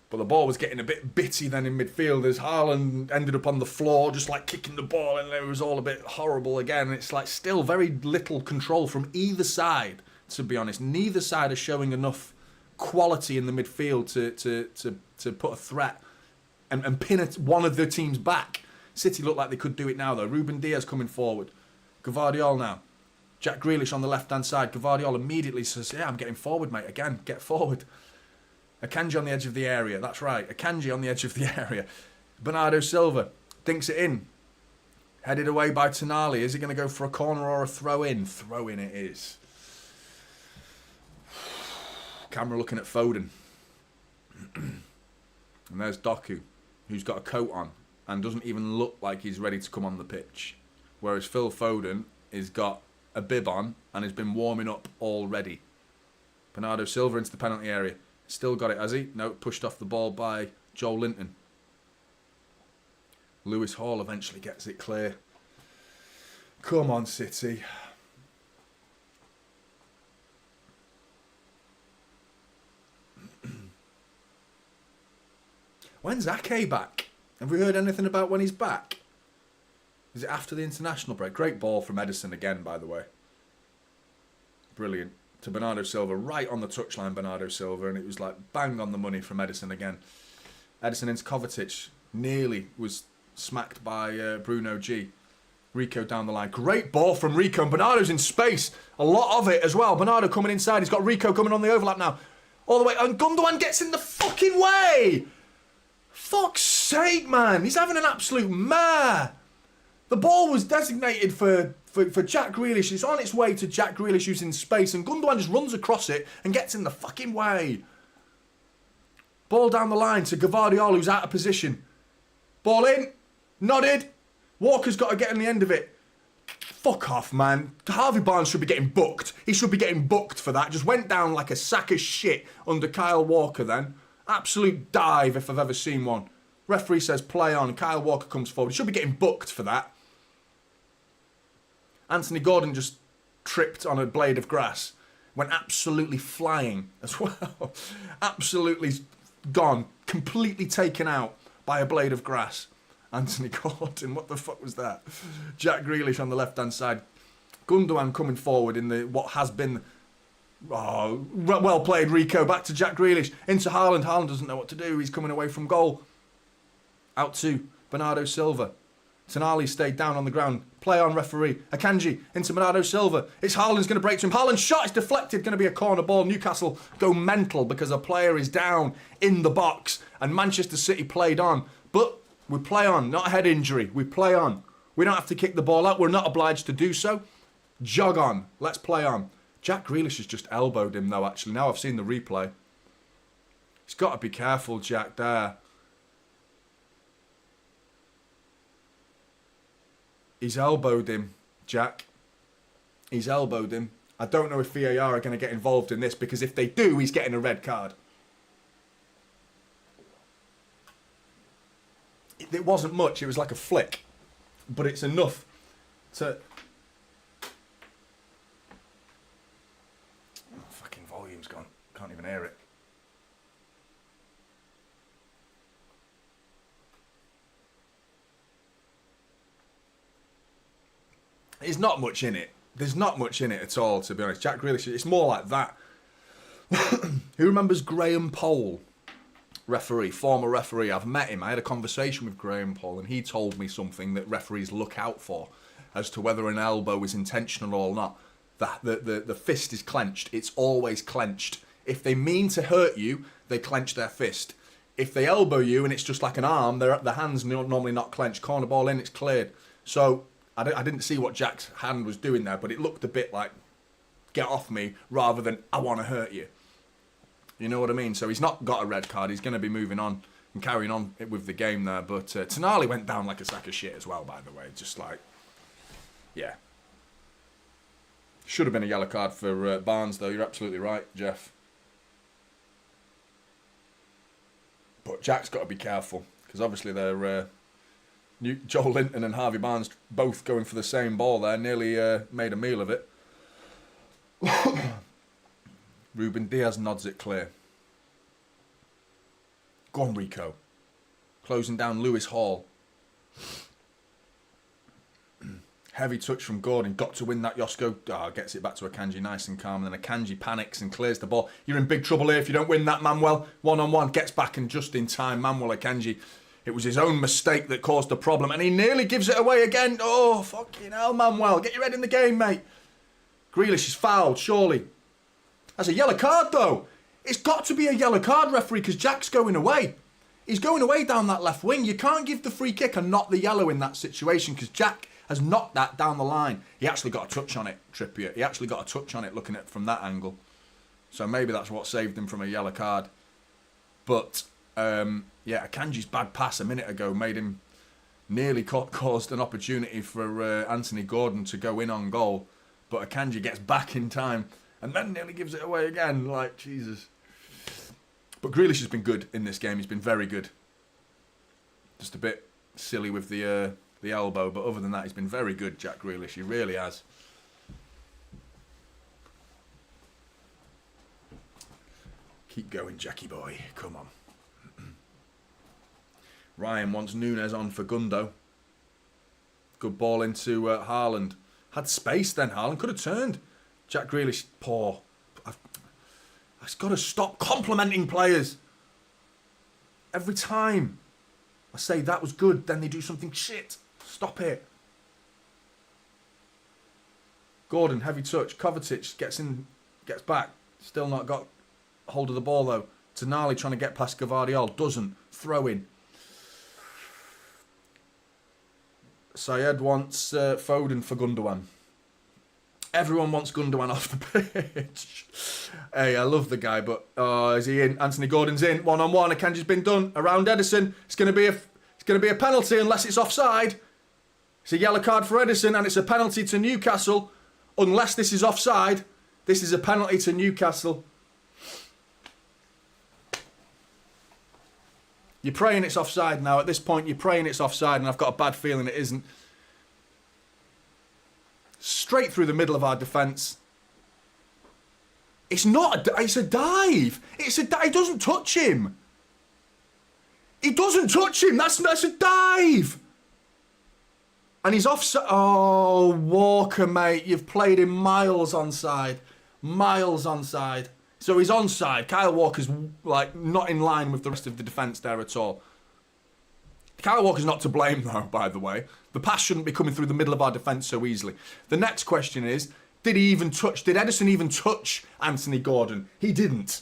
But the ball was getting a bit bitty then in midfield as Haaland ended up on the floor just like kicking the ball, and it was all a bit horrible again. It's like still very little control from either side, to be honest. Neither side are showing enough quality in the midfield to put a threat and pin one of their teams back. City look like they could do it now though. Ruben Diaz coming forward. Gvardiol now. Jack Grealish on the left-hand side. Gvardiol immediately says, yeah, I'm getting forward, mate. Again, get forward. Akanji on the edge of the area. That's right. Akanji on the edge of the area. Bernardo Silva dinks it in. Headed away by Tonali. Is he going to go for a corner or a throw-in? Throw-in it is. Camera looking at Foden. And there's Doku, who's got a coat on and doesn't even look like he's ready to come on the pitch. Whereas Phil Foden has got a bib on and has been warming up already. Bernardo Silva into the penalty area. Still got it, has he? No, pushed off the ball by Joel Linton. Lewis Hall eventually gets it clear. Come on, City. When's Ake back? Have we heard anything about when he's back? Is it after the international break? Great ball from Edison again, by the way. Brilliant. To Bernardo Silva, right on the touchline, Bernardo Silva, and it was like bang on the money from Edison again. Edison into Kovacic, nearly was smacked by Bruno G. Rico down the line. Great ball from Rico, and Bernardo's in space. A lot of it as well. Bernardo coming inside, he's got Rico coming on the overlap now. All the way, and Gundogan gets in the fucking way! Fuck's sake, man. He's having an absolute mare. The ball was designated for Jack Grealish. It's on its way to Jack Grealish, who's in space, and Gundogan just runs across it and gets in the fucking way. Ball down the line to Gvardiol, who's out of position. Ball in. Nodded. Walker's got to get in the end of it. Fuck off, man. Harvey Barnes should be getting booked. He should be getting booked for that. Just went down like a sack of shit under Kyle Walker then. Absolute dive if I've ever seen one. Referee says play on. Kyle Walker comes forward. He should be getting booked for that. Anthony Gordon just tripped on a blade of grass. Went absolutely flying as well. Absolutely gone. Completely taken out by a blade of grass. Anthony Gordon, what the fuck was that? Jack Grealish on the left-hand side. Gundogan coming forward in the what has been... Oh, well played, Rico. Back to Jack Grealish. Into Haaland. Haaland doesn't know what to do. He's coming away from goal. Out to Bernardo Silva. Tonali stayed down on the ground. Play on, referee. Akanji into Bernardo Silva. It's Haaland's going to break to him. Haaland's shot is deflected. Going to be a corner ball. Newcastle go mental because a player is down in the box. And Manchester City played on. But we play on. Not a head injury. We play on. We don't have to kick the ball out. We're not obliged to do so. Jog on. Let's play on. Jack Grealish has just elbowed him, though, actually. Now I've seen the replay. He's got to be careful, Jack, there. He's elbowed him, Jack. He's elbowed him. I don't know if VAR are going to get involved in this, because if they do, he's getting a red card. It wasn't much. It was like a flick. But it's enough to... Volume's gone. Can't even hear it. There's not much in it. There's not much in it at all, to be honest. Jack Grealish, it's more like that. Who remembers Graham Pole? Referee, former referee. I've met him. I had a conversation with Graham Pole, and he told me something that referees look out for as to whether an elbow is intentional or not. The fist is clenched. It's always clenched. If they mean to hurt you, they clench their fist. If they elbow you and it's just like an arm, the hand's normally not clenched. Corner ball in, it's cleared. So I didn't see what Jack's hand was doing there, but it looked a bit like, get off me, rather than, I want to hurt you. You know what I mean? So he's not got a red card. He's going to be moving on and carrying on with the game there. But Tonali went down like a sack of shit as well, by the way. Just like, yeah. Should have been a yellow card for Barnes, though. You're absolutely right, Jeff. But Jack's got to be careful, because obviously they're Joel Linton and Harvey Barnes both going for the same ball there. Nearly made a meal of it. Ruben Diaz nods it clear. Go on, Rico. Closing down Lewis Hall. Heavy touch from Gordon. Got to win that. Josko gets it back to Akanji nice and calm. And then Akanji panics and clears the ball. You're in big trouble here if you don't win that, Manuel. One-on-one. Gets back and just in time. Manuel Akanji. It was his own mistake that caused the problem. And he nearly gives it away again. Oh, fucking hell, Manuel. Get your head in the game, mate. Grealish is fouled, surely. That's a yellow card, though. It's got to be a yellow card, referee, because Jack's going away. He's going away down that left wing. You can't give the free kick and not the yellow in that situation, because Jack has knocked that down the line. He actually got a touch on it, Trippier. He actually got a touch on it looking at it from that angle. So maybe that's what saved him from a yellow card. But, yeah, Akanji's bad pass a minute ago made him nearly caused an opportunity for Anthony Gordon to go in on goal. But Akanji gets back in time and then nearly gives it away again. Like, Jesus. But Grealish has been good in this game. He's been very good. Just a bit silly with the elbow, but other than that, he's been very good, Jack Grealish. He really has. Keep going, Jackie boy. Come on. Ryan wants Nunes on for Gundo. Good ball into Haaland. Had space then, Haaland. Could have turned. Jack Grealish, poor. I've got to stop complimenting players. Every time I say that was good, then they do something shit. Stop it. Gordon, heavy touch. Kovacic gets back. Still not got hold of the ball though. Tonali trying to get past Gvardiol. Doesn't. Throw in. Syed wants Foden for Gundogan. Everyone wants Gundogan off the pitch. Hey, I love the guy, but is he in? Anthony Gordon's in. 1-on-1. Akanji's been done around Ederson. It's going to be a penalty unless it's offside. It's a yellow card for Ederson, and it's a penalty to Newcastle. Unless this is offside, this is a penalty to Newcastle. You're praying it's offside now. At this point, you're praying it's offside, and I've got a bad feeling it isn't. Straight through the middle of our defence. It's not. It's a dive. He doesn't touch him. He doesn't touch him. That's a dive. And he's offside. Oh, Walker, mate. You've played him miles onside. Miles onside. So he's onside. Kyle Walker's like not in line with the rest of the defence there at all. Kyle Walker's not to blame though, by the way. The pass shouldn't be coming through the middle of our defence so easily. The next question is, did Ederson even touch Anthony Gordon? He didn't.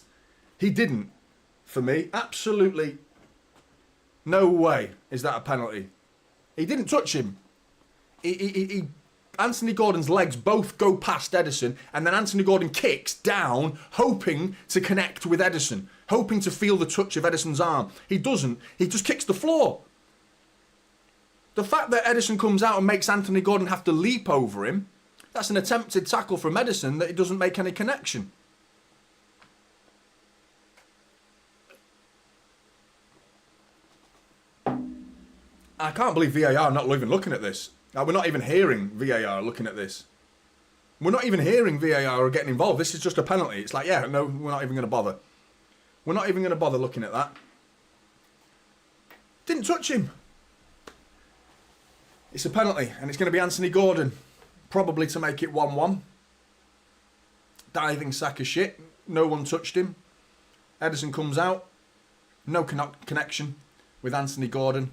He didn't. For me, absolutely no way is that a penalty. He didn't touch him. Anthony Gordon's legs both go past Ederson, and then Anthony Gordon kicks down, hoping to connect with Ederson, hoping to feel the touch of Ederson's arm. He doesn't. He just kicks the floor. The fact that Ederson comes out and makes Anthony Gordon have to leap over him, that's an attempted tackle from Ederson that it doesn't make any connection. I can't believe VAR are not even looking at this. We're not even hearing VAR looking at this. We're not even hearing VAR or getting involved. This is just a penalty. It's like, yeah, no, we're not even going to bother. We're not even going to bother looking at that. Didn't touch him. It's a penalty, and it's going to be Anthony Gordon. Probably to make it 1-1. Diving sack of shit. No one touched him. Ederson comes out. No connection with Anthony Gordon.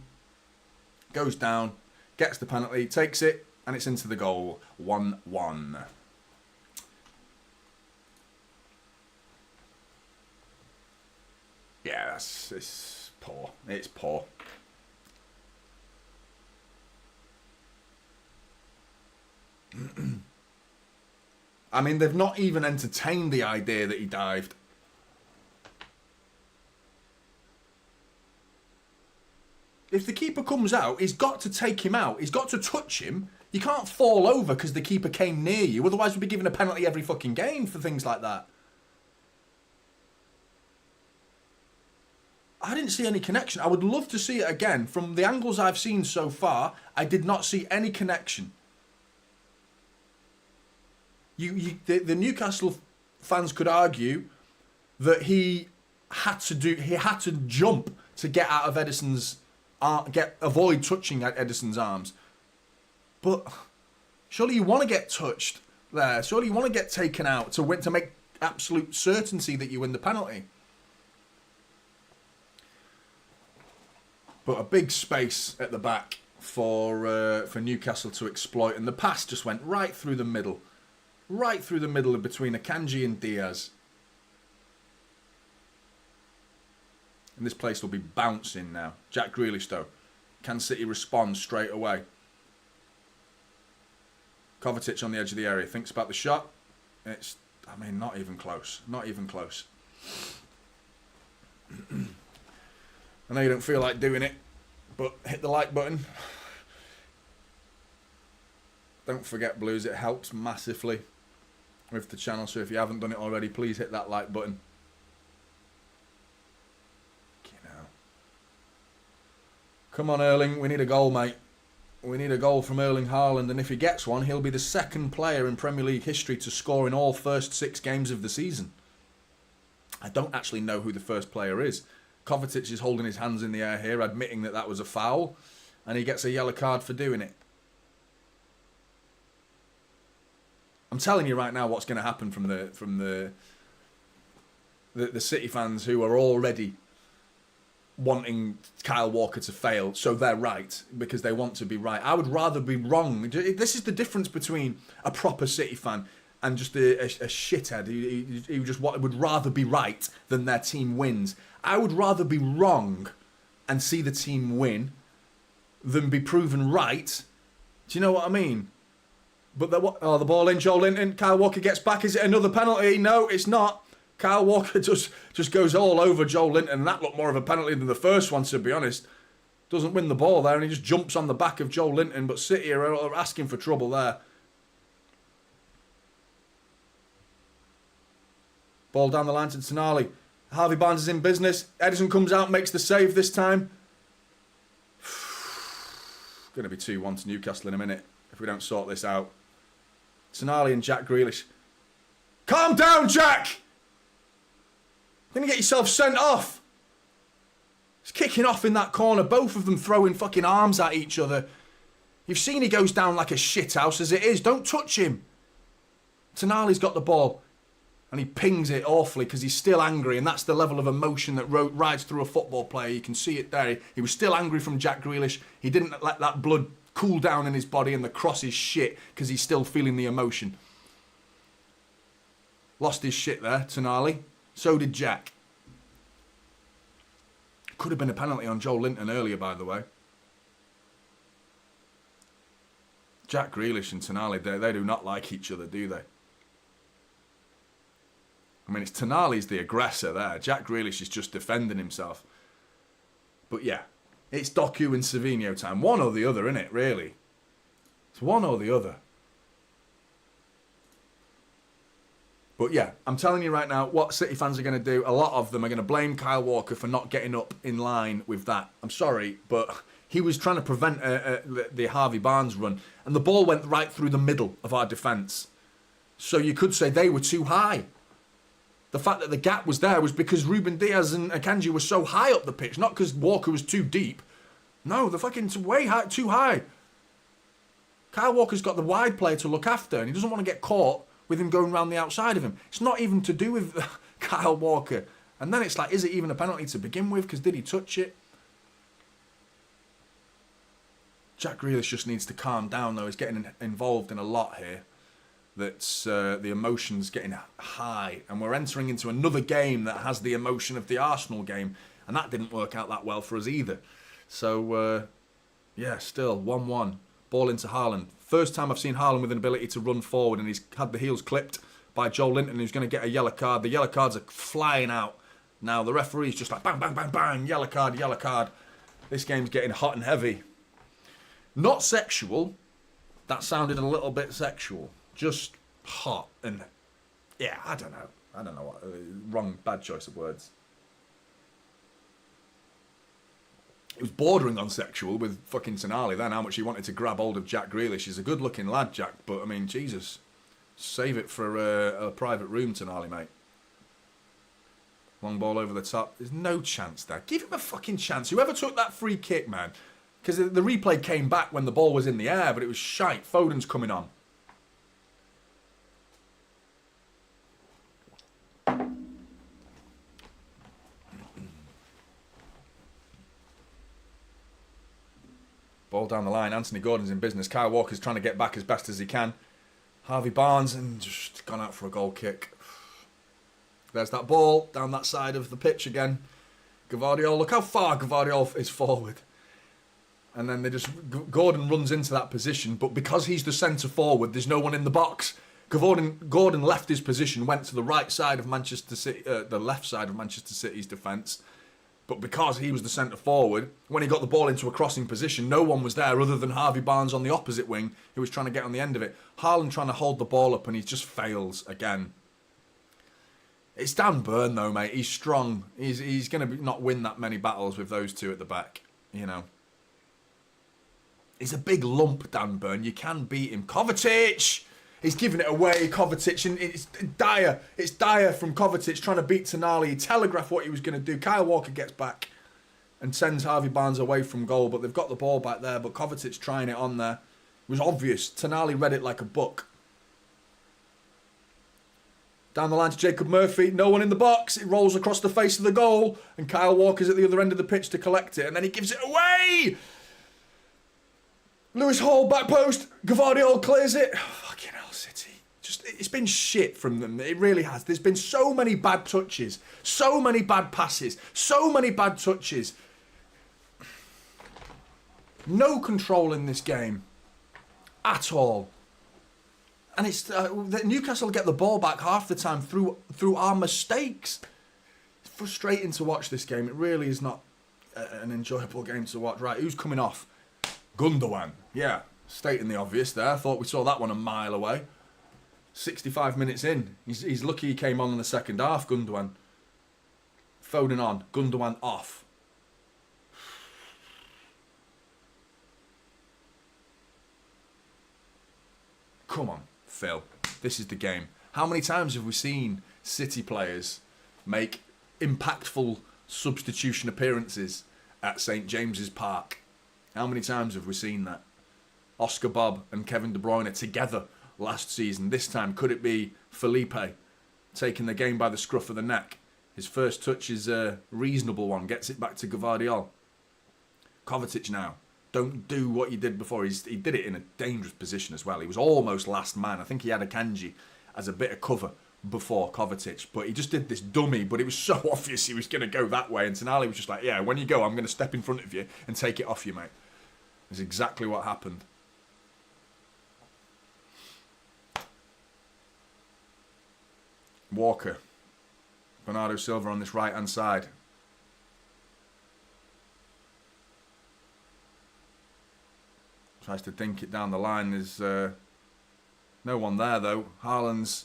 Goes down. Gets the penalty. Takes it. And it's into the goal. 1-1. Yeah, it's poor. It's poor. I mean, they've not even entertained the idea that he dived. If the keeper comes out, he's got to take him out. He's got to touch him. You can't fall over because the keeper came near you. Otherwise, we'd be given a penalty every fucking game for things like that. I didn't see any connection. I would love to see it again. From the angles I've seen so far, I did not see any connection. The Newcastle fans could argue that he had to jump to get out of Ederson's avoid touching at Ederson's arms. But surely you want to get touched there. Surely you want to get taken out to win, to make absolute certainty that you win the penalty. But a big space at the back for Newcastle to exploit, and the pass just went right through the middle. Right through the middle of between Akanji and Diaz. And this place will be bouncing now. Jack Grealish though. Can City respond straight away? Kovacic on the edge of the area. Thinks about the shot. It's, I mean, not even close. Not even close. I know you don't feel like doing it, but hit the like button. Don't forget, Blues, it helps massively with the channel, so if you haven't done it already, please hit that like button. Come on, Erling. We need a goal, mate. We need a goal from Erling Haaland, and if he gets one, he'll be the second player in Premier League history to score in all first 6 games of the season. I don't actually know who the first player is. Kovacic is holding his hands in the air here, admitting that that was a foul, and he gets a yellow card for doing it. I'm telling you right now what's going to happen from the City fans who are already wanting Kyle Walker to fail, so they're right because they want to be right. I would rather be wrong. This is the difference between a proper City fan and just a shithead who just would rather be right than their team wins. I would rather be wrong and see the team win than be proven right. Do you know what I mean? But the ball in, Joelinton, Kyle Walker gets back. Is it another penalty? No, it's not. Kyle Walker just goes all over Joelinton, and that looked more of a penalty than the first one, to be honest. Doesn't win the ball there, and he just jumps on the back of Joelinton, but City are asking for trouble there. Ball down the line to Tonali. Harvey Barnes is in business. Edison comes out, makes the save this time. Going to be 2-1 to Newcastle in a minute if we don't sort this out. Tonali and Jack Grealish. Calm down, Jack! You're going to get yourself sent off. He's kicking off in that corner. Both of them throwing fucking arms at each other. You've seen he goes down like a shithouse as it is. Don't touch him. Tonali's got the ball. And he pings it awfully because he's still angry. And that's the level of emotion that rides through a football player. You can see it there. He was still angry from Jack Grealish. He didn't let that blood cool down in his body, and the cross is shit because he's still feeling the emotion. Lost his shit there, Tonali. So did Jack. Could have been a penalty on Joelinton earlier, by the way. Jack Grealish and Tonali, they do not like each other, do they? I mean, it's Tonali's the aggressor there. Jack Grealish is just defending himself. But yeah, it's Doku and Savinho time. One or the other, innit, really? It's one or the other. But yeah, I'm telling you right now, what City fans are going to do, a lot of them are going to blame Kyle Walker for not getting up in line with that. I'm sorry, but he was trying to prevent the Harvey Barnes run, and the ball went right through the middle of our defence. So you could say they were too high. The fact that the gap was there was because Ruben Diaz and Akanji were so high up the pitch, not because Walker was too deep. No, they're fucking way high, too high. Kyle Walker's got the wide player to look after, and he doesn't want to get caught with him going round the outside of him. It's not even to do with Kyle Walker. And then it's like, is it even a penalty to begin with? Because did he touch it? Jack Grealish just needs to calm down, though. He's getting involved in a lot here. That's the emotion's getting high. And we're entering into another game that has the emotion of the Arsenal game. And that didn't work out that well for us either. So, yeah, still 1-1. Ball into Haaland. First time I've seen Haaland with an ability to run forward, and he's had the heels clipped by Joelinton, who's going to get a yellow card. The yellow cards are flying out. Now the referee's just like bang, bang, bang, bang, yellow card, yellow card. This game's getting hot and heavy. Not sexual. That sounded a little bit sexual. Just hot and, yeah, I don't know what, wrong, bad choice of words. It was bordering on sexual with fucking Tonali then, how much he wanted to grab hold of Jack Grealish. He's a good looking lad, Jack, but I mean, Jesus, save it for a private room, Tonali, mate. Long ball over the top. There's no chance there. Give him a fucking chance. Whoever took that free kick, man, because the replay came back when the ball was in the air, but it was shite. Foden's coming on. Ball down the line. Anthony Gordon's in business. Kyle Walker's trying to get back as best as he can. Harvey Barnes and just gone out for a goal kick. There's that ball down that side of the pitch again. Gvardiol. Look how far Gvardiol is forward. And then Gordon runs into that position, but because he's the centre forward, there's no one in the box. Gordon left his position, went to the right side of Manchester City, the left side of Manchester City's defence. But because he was the centre forward, when he got the ball into a crossing position, no one was there other than Harvey Barnes on the opposite wing, who was trying to get on the end of it. Haaland trying to hold the ball up, and he just fails again. It's Dan Burn, though, mate. He's strong. He's going to not win that many battles with those two at the back, you know. He's a big lump, Dan Burn. You can beat him. Kovacic! He's giving it away, Kovacic, and it's dire. It's dire from Kovacic trying to beat Tonali. He telegraphed what he was going to do. Kyle Walker gets back and sends Harvey Barnes away from goal, but they've got the ball back there, but Kovacic trying it on there. It was obvious. Tonali read it like a book. Down the line to Jacob Murphy. No one in the box. It rolls across the face of the goal, and Kyle Walker's at the other end of the pitch to collect it, and then he gives it away! Lewis Hall, back post. Gvardiol clears it. Fucking hell, City. It's been shit from them. It really has. There's been so many bad touches. So many bad passes. So many bad touches. No control in this game. At all. And it's Newcastle get the ball back half the time through our mistakes. It's frustrating to watch this game. It really is not an enjoyable game to watch. Right, who's coming off? Gundogan. Yeah, stating the obvious there. I thought we saw that one a mile away. 65 minutes in. He's lucky he came on in the second half, Gundogan. Foden on. Gundogan off. Come on, Phil. This is the game. How many times have we seen City players make impactful substitution appearances at St James's Park? How many times have we seen that? Oscar Bob and Kevin De Bruyne together last season. This time, could it be Felipe taking the game by the scruff of the neck? His first touch is a reasonable one. Gets it back to Gvardiol. Kovacic now. Don't do what you did before. He did it in a dangerous position as well. He was almost last man. I think he had Akanji as a bit of cover before Kovacic. But he just did this dummy. But it was so obvious he was going to go that way. And Tonali was just like, yeah, when you go, I'm going to step in front of you and take it off you, mate. That's exactly what happened. Walker. Bernardo Silva on this right-hand side. Tries to dink it down the line. There's no one there, though. Haaland's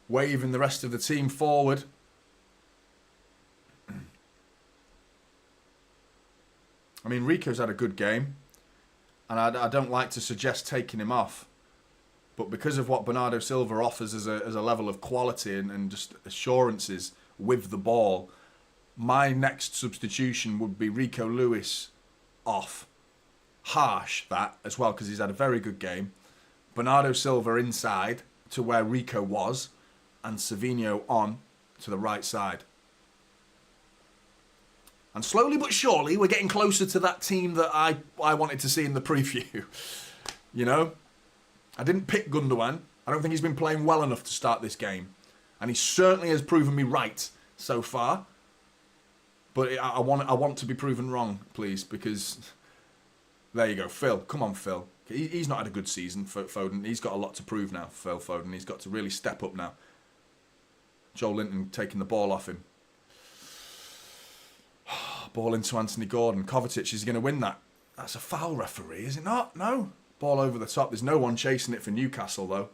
waving the rest of the team forward. I mean, Rico's had a good game. And I don't like to suggest taking him off. But because of what Bernardo Silva offers as a level of quality and just assurances with the ball, my next substitution would be Rico Lewis off. Harsh, that, as well, because he's had a very good game. Bernardo Silva inside to where Rico was. And Savinho on to the right side. And slowly but surely, we're getting closer to that team that I wanted to see in the preview. You know? I didn't pick Gundogan. I don't think he's been playing well enough to start this game. And he certainly has proven me right so far. But I want to be proven wrong, please, because... There you go, Phil. Come on, Phil. He's not had a good season for Foden. He's got a lot to prove now, Phil Foden. He's got to really step up now. Joe Linton taking the ball off him. Ball into Anthony Gordon. Kovacic is going to win that. That's a foul, referee, is it not? No. Ball over the top. There's no one chasing it for Newcastle, though.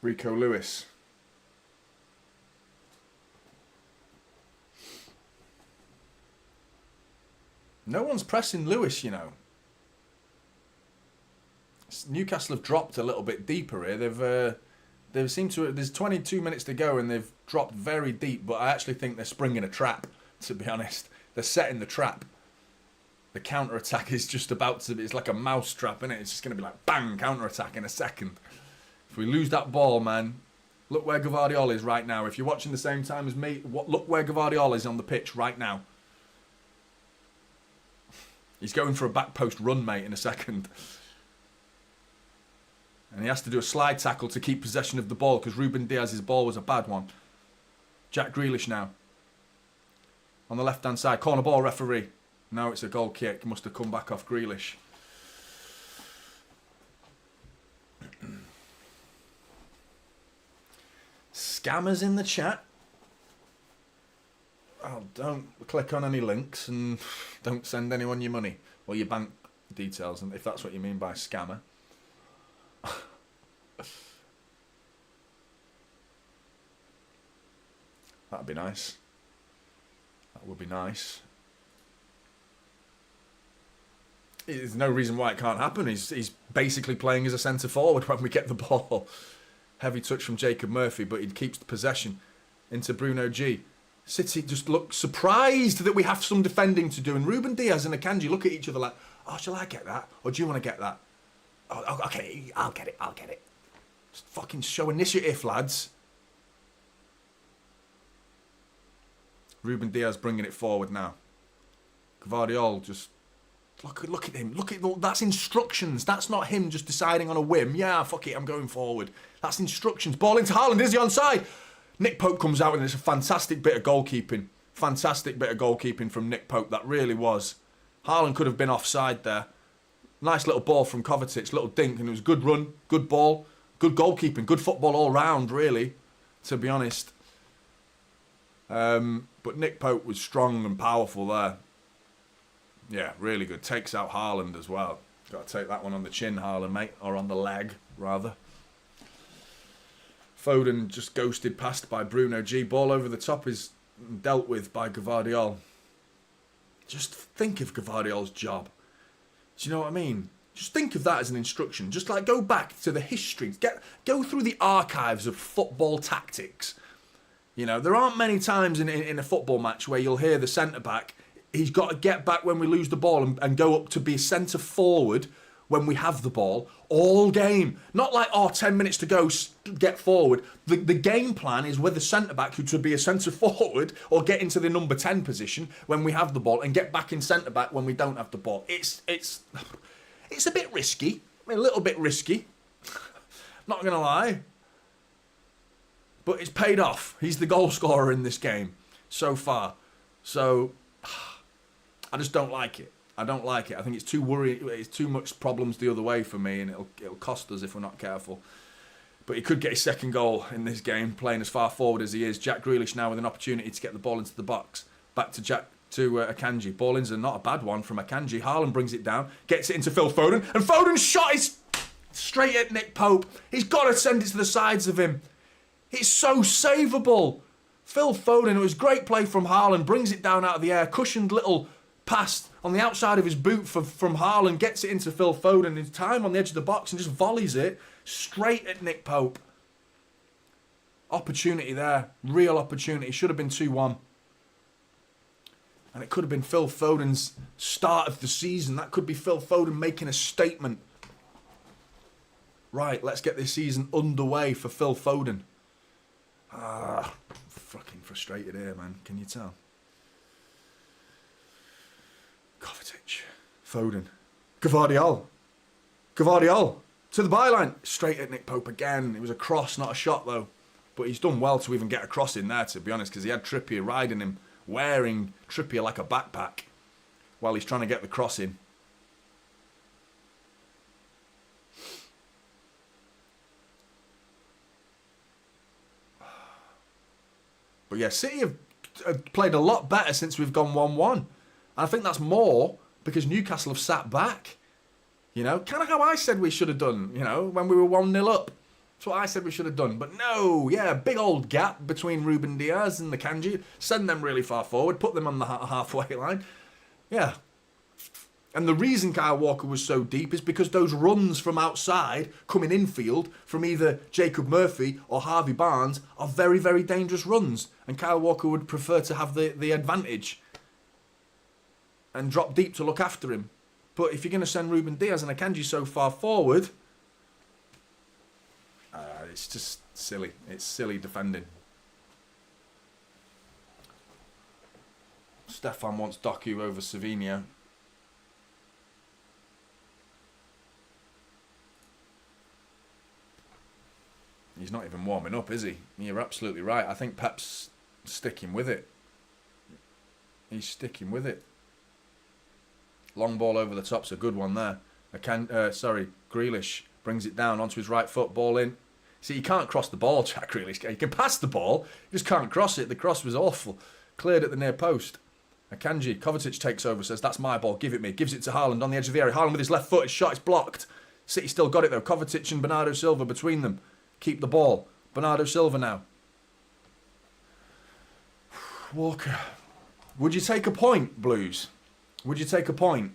Rico Lewis. No one's pressing Lewis, you know. Newcastle have dropped a little bit deeper here. They've seemed to. There's 22 minutes to go and they've dropped very deep. But I actually think they're springing a trap. To be honest, they're setting the trap. The counter attack is just about to. It's like a mouse trap, isn't it? It's just going to be like bang, counter attack in a second. If we lose that ball, man, look where Gvardiol is right now. If you're watching the same time as me, look where Gvardiol is on the pitch right now. He's going for a back post run, mate, in a second. And he has to do a slide tackle to keep possession of the ball because Ruben Diaz's ball was a bad one. Jack Grealish now. On the left-hand side. Corner ball, referee. No, it's a goal kick. Must have come back off Grealish. Scammers in the chat. Oh, don't click on any links and don't send anyone your money or your bank details, and if that's what you mean by scammer. That'd be nice. That would be nice. There's no reason why it can't happen. He's basically playing as a centre forward when we get the ball. Heavy touch from Jacob Murphy, but he keeps the possession into Bruno G. City just look surprised that we have some defending to do. And Ruben Diaz and Akanji look at each other like, oh, shall I get that? Or do you want to get that? Oh, okay, I'll get it. Just fucking show initiative, lads. Ruben Diaz bringing it forward now. Gvardiol just... Look at him. That's instructions. That's not him just deciding on a whim. Yeah, fuck it, I'm going forward. That's instructions. Ball into Haaland. Is he onside? Nick Pope comes out and it's a fantastic bit of goalkeeping. Fantastic bit of goalkeeping from Nick Pope. That really was. Haaland could have been offside there. Nice little ball from Kovacic. Little dink. And it was a good run. Good ball. Good goalkeeping. Good football all round, really. To be honest. But Nick Pope was strong and powerful there. Yeah, really good. Takes out Haaland as well. Got to take that one on the chin, Haaland, mate. Or on the leg, rather. Foden just ghosted past by Bruno G. Ball over the top is dealt with by Gvardiol. Just think of Gvardiol's job. Do you know what I mean? Just think of that as an instruction. Just like go back to the history. Go through the archives of football tactics. You know, there aren't many times in a football match where you'll hear the centre-back, he's got to get back when we lose the ball and go up to be a centre forward when we have the ball all game. Not like, 10 minutes to go, get forward. The game plan is with the centre-back who to be a centre forward or get into the number 10 position when we have the ball and get back in centre-back when we don't have the ball. It's a bit risky. A little bit risky. Not going to lie. But it's paid off. He's the goal scorer in this game so far. So... I just don't like it. I don't like it. I think it's too worrying. It's too much problems the other way for me, and it'll cost us if we're not careful. But he could get his second goal in this game, playing as far forward as he is. Jack Grealish now with an opportunity to get the ball into the box. Back to Akanji. Ball in's not a bad one from Akanji. Haaland brings it down, gets it into Phil Foden, and Foden's shot is straight at Nick Pope. He's got to send it to the sides of him. It's so savable. Phil Foden, it was great play from Haaland, brings it down out of the air, cushioned little pass on the outside of his boot from Haaland, gets it into Phil Foden in time on the edge of the box and just volleys it straight at Nick Pope. Opportunity there. Real opportunity. Should have been 2-1. And it could have been Phil Foden's start of the season. That could be Phil Foden making a statement. Right, let's get this season underway for Phil Foden. Fucking frustrated here, man. Can you tell? Kovacic. Foden. Gvardiol to the byline. Straight at Nick Pope again. It was a cross, not a shot though. But he's done well to even get a cross in there, to be honest, because he had Trippier riding him, wearing Trippier like a backpack while he's trying to get the cross in. But yeah, City have played a lot better since we've gone 1-1. And I think that's more because Newcastle have sat back. You know, kind of how I said we should have done, you know, when we were 1-0 up. That's what I said we should have done. But no, yeah, big old gap between Ruben Diaz and the Kanji. Send them really far forward, put them on the halfway line. Yeah. And the reason Kyle Walker was so deep is because those runs from outside, coming infield, from either Jacob Murphy or Harvey Barnes, are very, very dangerous runs. And Kyle Walker would prefer to have the advantage and drop deep to look after him. But if you're going to send Ruben Diaz and Akanji so far forward, it's just silly. It's silly defending. Stefan wants Doku over Savinho. He's not even warming up, is he? You're absolutely right. I think Pep's sticking with it. He's sticking with it. Long ball over the top's a good one there. Grealish brings it down onto his right foot, ball in. See, he can't cross the ball, Jack Grealish. He can pass the ball, he just can't cross it. The cross was awful. Cleared at the near post. Akanji, Kovacic takes over, says, that's my ball, give it me. Gives it to Haaland on the edge of the area. Haaland with his left foot, his shot is blocked. City still got it though. Kovacic and Bernardo Silva between them. Keep the ball. Bernardo Silva now. Walker. Would you take a point, Blues? Would you take a point?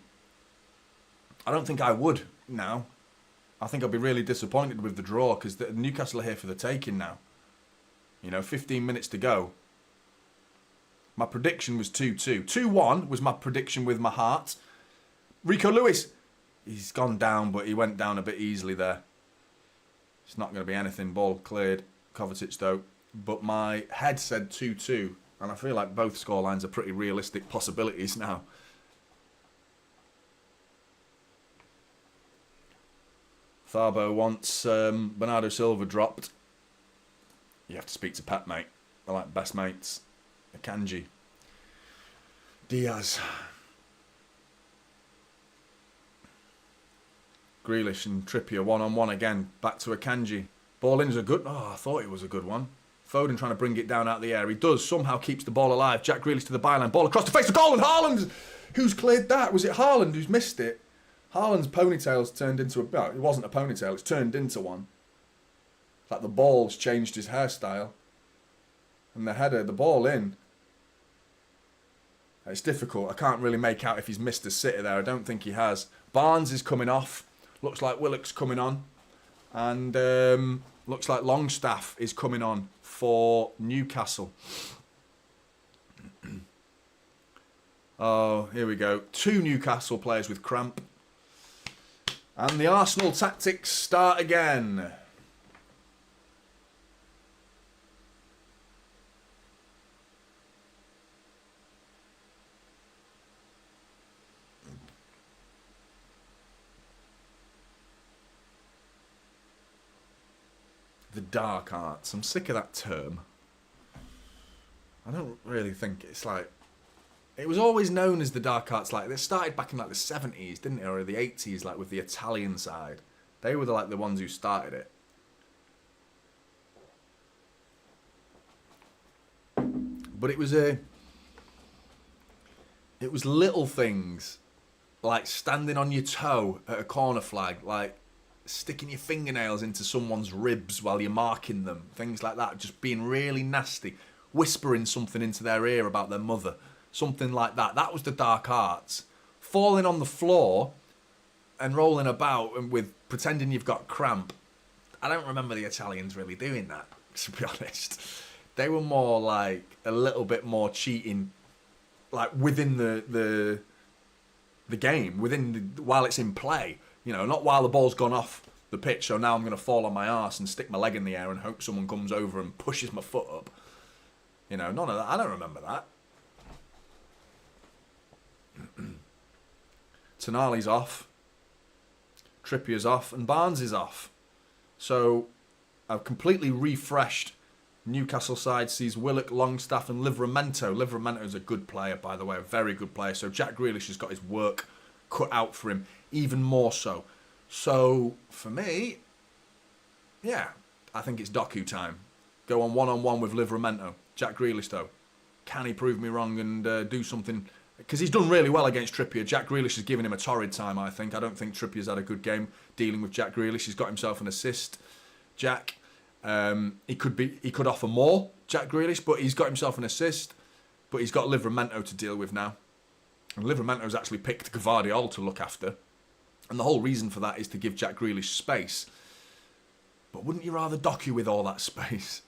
I don't think I would now. I think I'd be really disappointed with the draw because Newcastle are here for the taking now. 15 minutes to go. My prediction was 2-2. 2-1 was my prediction with my heart. Rico Lewis. He's gone down, but he went down a bit easily there. It's not going to be anything. Ball cleared. Kovacic, though. But my head said 2-2. And I feel like both scorelines are pretty realistic possibilities now. Tharbo wants Bernardo Silva dropped. You have to speak to Pep, mate. They're like best mates. Akanji. Diaz. Grealish and Trippier one-on-one again. Back to Akanji. Ball in is a good... Oh, I thought it was a good one. Foden trying to bring it down out the air. He does. Somehow keeps the ball alive. Jack Grealish to the byline. Ball across the face of goal and Haaland! Who's cleared that? Was it Haaland who's missed it? Haaland's ponytail's turned into a... Well, it wasn't a ponytail. It's turned into one. It's like the ball's changed his hairstyle. And the header, the ball in. It's difficult. I can't really make out if he's missed a sitter there. I don't think he has. Barnes is coming off. Looks like Willock's coming on. And looks like Longstaff is coming on for Newcastle. Oh, here we go. 2 Newcastle players with cramp. And the Arsenal tactics start again. The dark arts. I'm sick of that term. I don't really think it's like... It was always known as the dark arts. Like, they started back in like the 70s, didn't it? Or the 80s, like with the Italian side. They were the ones who started it. But it was little things. Like standing on your toe at a corner flag. Like sticking your fingernails into someone's ribs while you're marking them. Things like that. Just being really nasty. Whispering something into their ear about their mother. Something like that. That was the dark arts. Falling on the floor and rolling about and with pretending you've got cramp. I don't remember the Italians really doing that, to be honest. They were more like a little bit more cheating, like within the game, while it's in play. Not while the ball's gone off the pitch. So now I'm going to fall on my arse and stick my leg in the air and hope someone comes over and pushes my foot up. None of that. I don't remember that. Tonali's off. Trippier's off. And Barnes is off. So I've completely refreshed. Newcastle side sees Willock, Longstaff and Livramento. Livramento's a good player, by the way. A very good player. So Jack Grealish has got his work cut out for him. Even more so. So, for me, yeah, I think it's Doku time. Go on one-on-one with Livramento. Jack Grealish, though. Can he prove me wrong and do something... Because he's done really well against Trippier. Jack Grealish has given him a torrid time, I think. I don't think Trippier's had a good game dealing with Jack Grealish. He's got himself an assist. Jack, he could offer more, Jack Grealish, but he's got himself an assist. But he's got Livramento to deal with now. And Livramento's actually picked Gvardiol to look after. And the whole reason for that is to give Jack Grealish space. But wouldn't you rather Doku with all that space?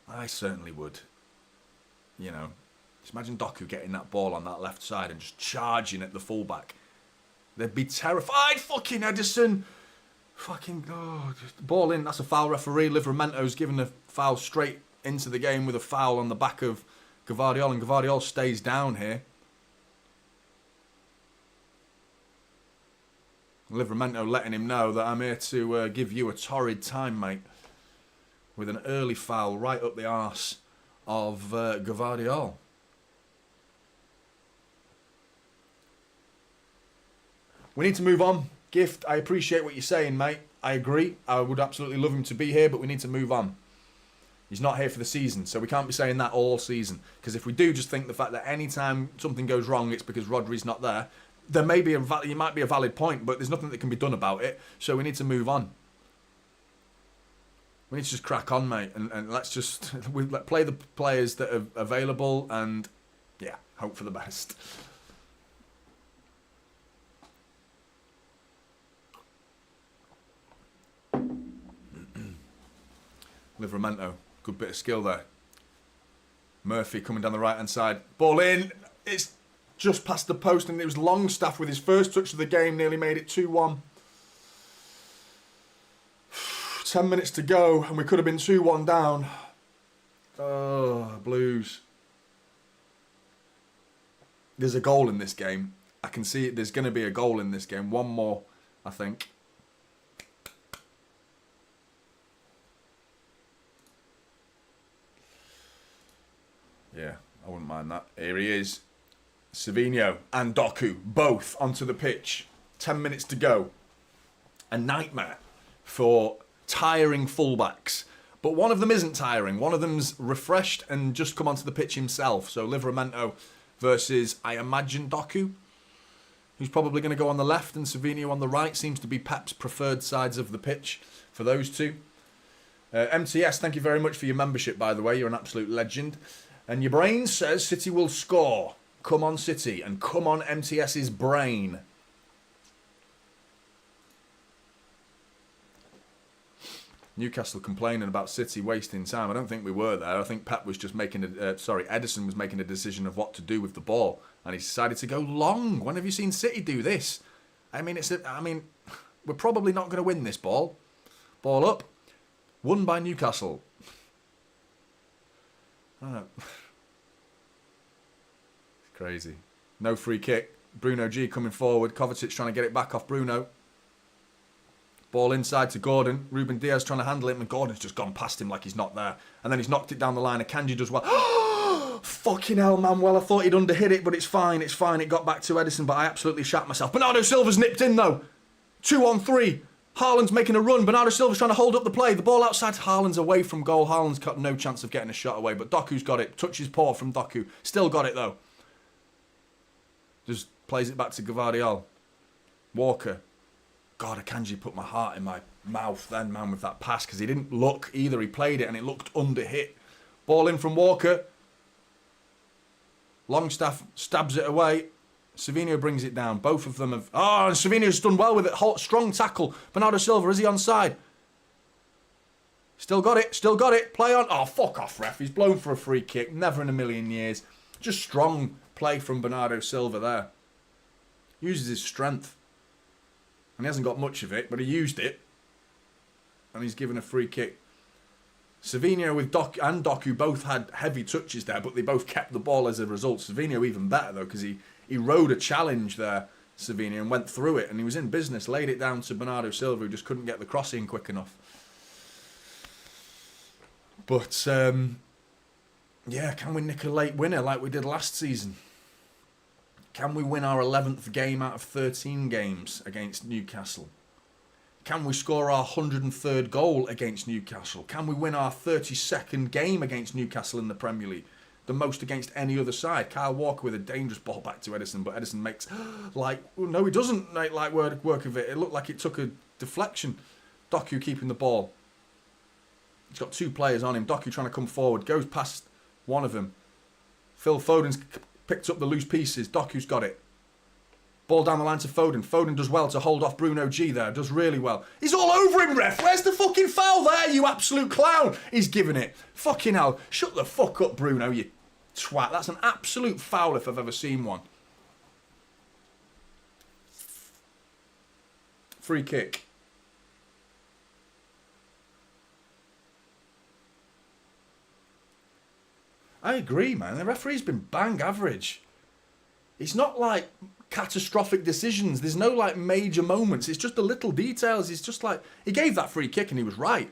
I certainly would. Just imagine Doku getting that ball on that left side and just charging at the fullback. They'd be terrified. Fucking Edison. Fucking, just ball in. That's a foul, referee. Livramento's given a foul straight into the game with a foul on the back of Gvardiol. And Gvardiol stays down here. Livramento letting him know that I'm here to give you a torrid time, mate. With an early foul right up the arse of Gvardiol. We need to move on. Gift, I appreciate what you're saying, mate. I agree. I would absolutely love him to be here, but we need to move on. He's not here for the season, so we can't be saying that all season. Because if we do just think the fact that any time something goes wrong, it's because Rodri's not there, there may be it might be a valid point, but there's nothing that can be done about it. So we need to move on. We need to just crack on, mate, and let's just play the players that are available and, yeah, hope for the best. Livramento, good bit of skill there. Murphy coming down the right-hand side. Ball in. It's just past the post, and it was Longstaff with his first touch of the game, nearly made it 2-1. 10 minutes to go, and we could have been 2-1 down. Oh, Blues. There's a goal in this game. I can see it. There's going to be a goal in this game. One more, I think. Yeah, I wouldn't mind that. Here he is. Savinho and Doku, both onto the pitch. 10 minutes to go. A nightmare for tiring fullbacks. But one of them isn't tiring. One of them's refreshed and just come onto the pitch himself. So Livramento versus, I imagine, Doku, who's probably going to go on the left, and Savinho on the right. Seems to be Pep's preferred sides of the pitch for those two. MTS, thank you very much for your membership, by the way. You're an absolute legend. And your brain says City will score. Come on, City. And come on, MTS's brain. Newcastle complaining about City wasting time. I don't think we were there. I think Pep was just making Edison was making a decision of what to do with the ball. And he decided to go long. When have you seen City do this? I mean, we're probably not going to win this ball. Ball up. Won by Newcastle. It's crazy. No free kick. Bruno G coming forward. Kovacic trying to get it back off Bruno. Ball inside to Gordon. Ruben Diaz trying to handle it, and Gordon's just gone past him like he's not there. And then he's knocked it down the line. Akanji does well. Fucking hell, man. Well, I thought he'd underhit it, but it's fine. It's fine. It got back to Edison, but I absolutely shat myself. Bernardo Silva's nipped in, though. 2-on-3. Haaland's making a run. Bernardo Silva's trying to hold up the play. The ball outside. Haaland's away from goal. Haaland's got no chance of getting a shot away. But Doku's got it. Touches paw from Doku. Still got it, though. Just plays it back to Gvardiol. Walker. God, Akanji put my heart in my mouth then, man, with that pass. Because he didn't look either. He played it and it looked under-hit. Ball in from Walker. Longstaff stabs it away. Savinho brings it down. Both of them have... Oh, and Savinho's done well with it. Strong tackle. Bernardo Silva, is he onside? Still got it. Still got it. Play on. Oh, fuck off, ref. He's blown for a free kick. Never in a million years. Just strong play from Bernardo Silva there. Uses his strength. And he hasn't got much of it, but he used it. And he's given a free kick. Savinho with Doku both had heavy touches there, but they both kept the ball as a result. Savinho even better, though, because he rode a challenge there, Savinho, and went through it. And he was in business, laid it down to Bernardo Silva, who just couldn't get the cross in quick enough. But, yeah, can we nick a late winner like we did last season? Can we win our 11th game out of 13 games against Newcastle? Can we score our 103rd goal against Newcastle? Can we win our 32nd game against Newcastle in the Premier League? The most against any other side. Kyle Walker with a dangerous ball back to Edison, but Edison makes, no, he doesn't make work of it. It looked like it took a deflection. Doku keeping the ball. He's got two players on him. Doku trying to come forward. Goes past one of them. Phil Foden's picked up the loose pieces. Doku's got it. Ball down the line to Foden. Foden does well to hold off Bruno G there. Does really well. He's all over him, ref. Where's the fucking foul there, you absolute clown? He's giving it. Fucking hell. Shut the fuck up, Bruno, you twat. That's an absolute foul if I've ever seen one. Free kick. I agree, man. The referee's been bang average. It's not like catastrophic decisions. There's no like major moments. It's just the little details. It's just like, he gave that free kick and he was right.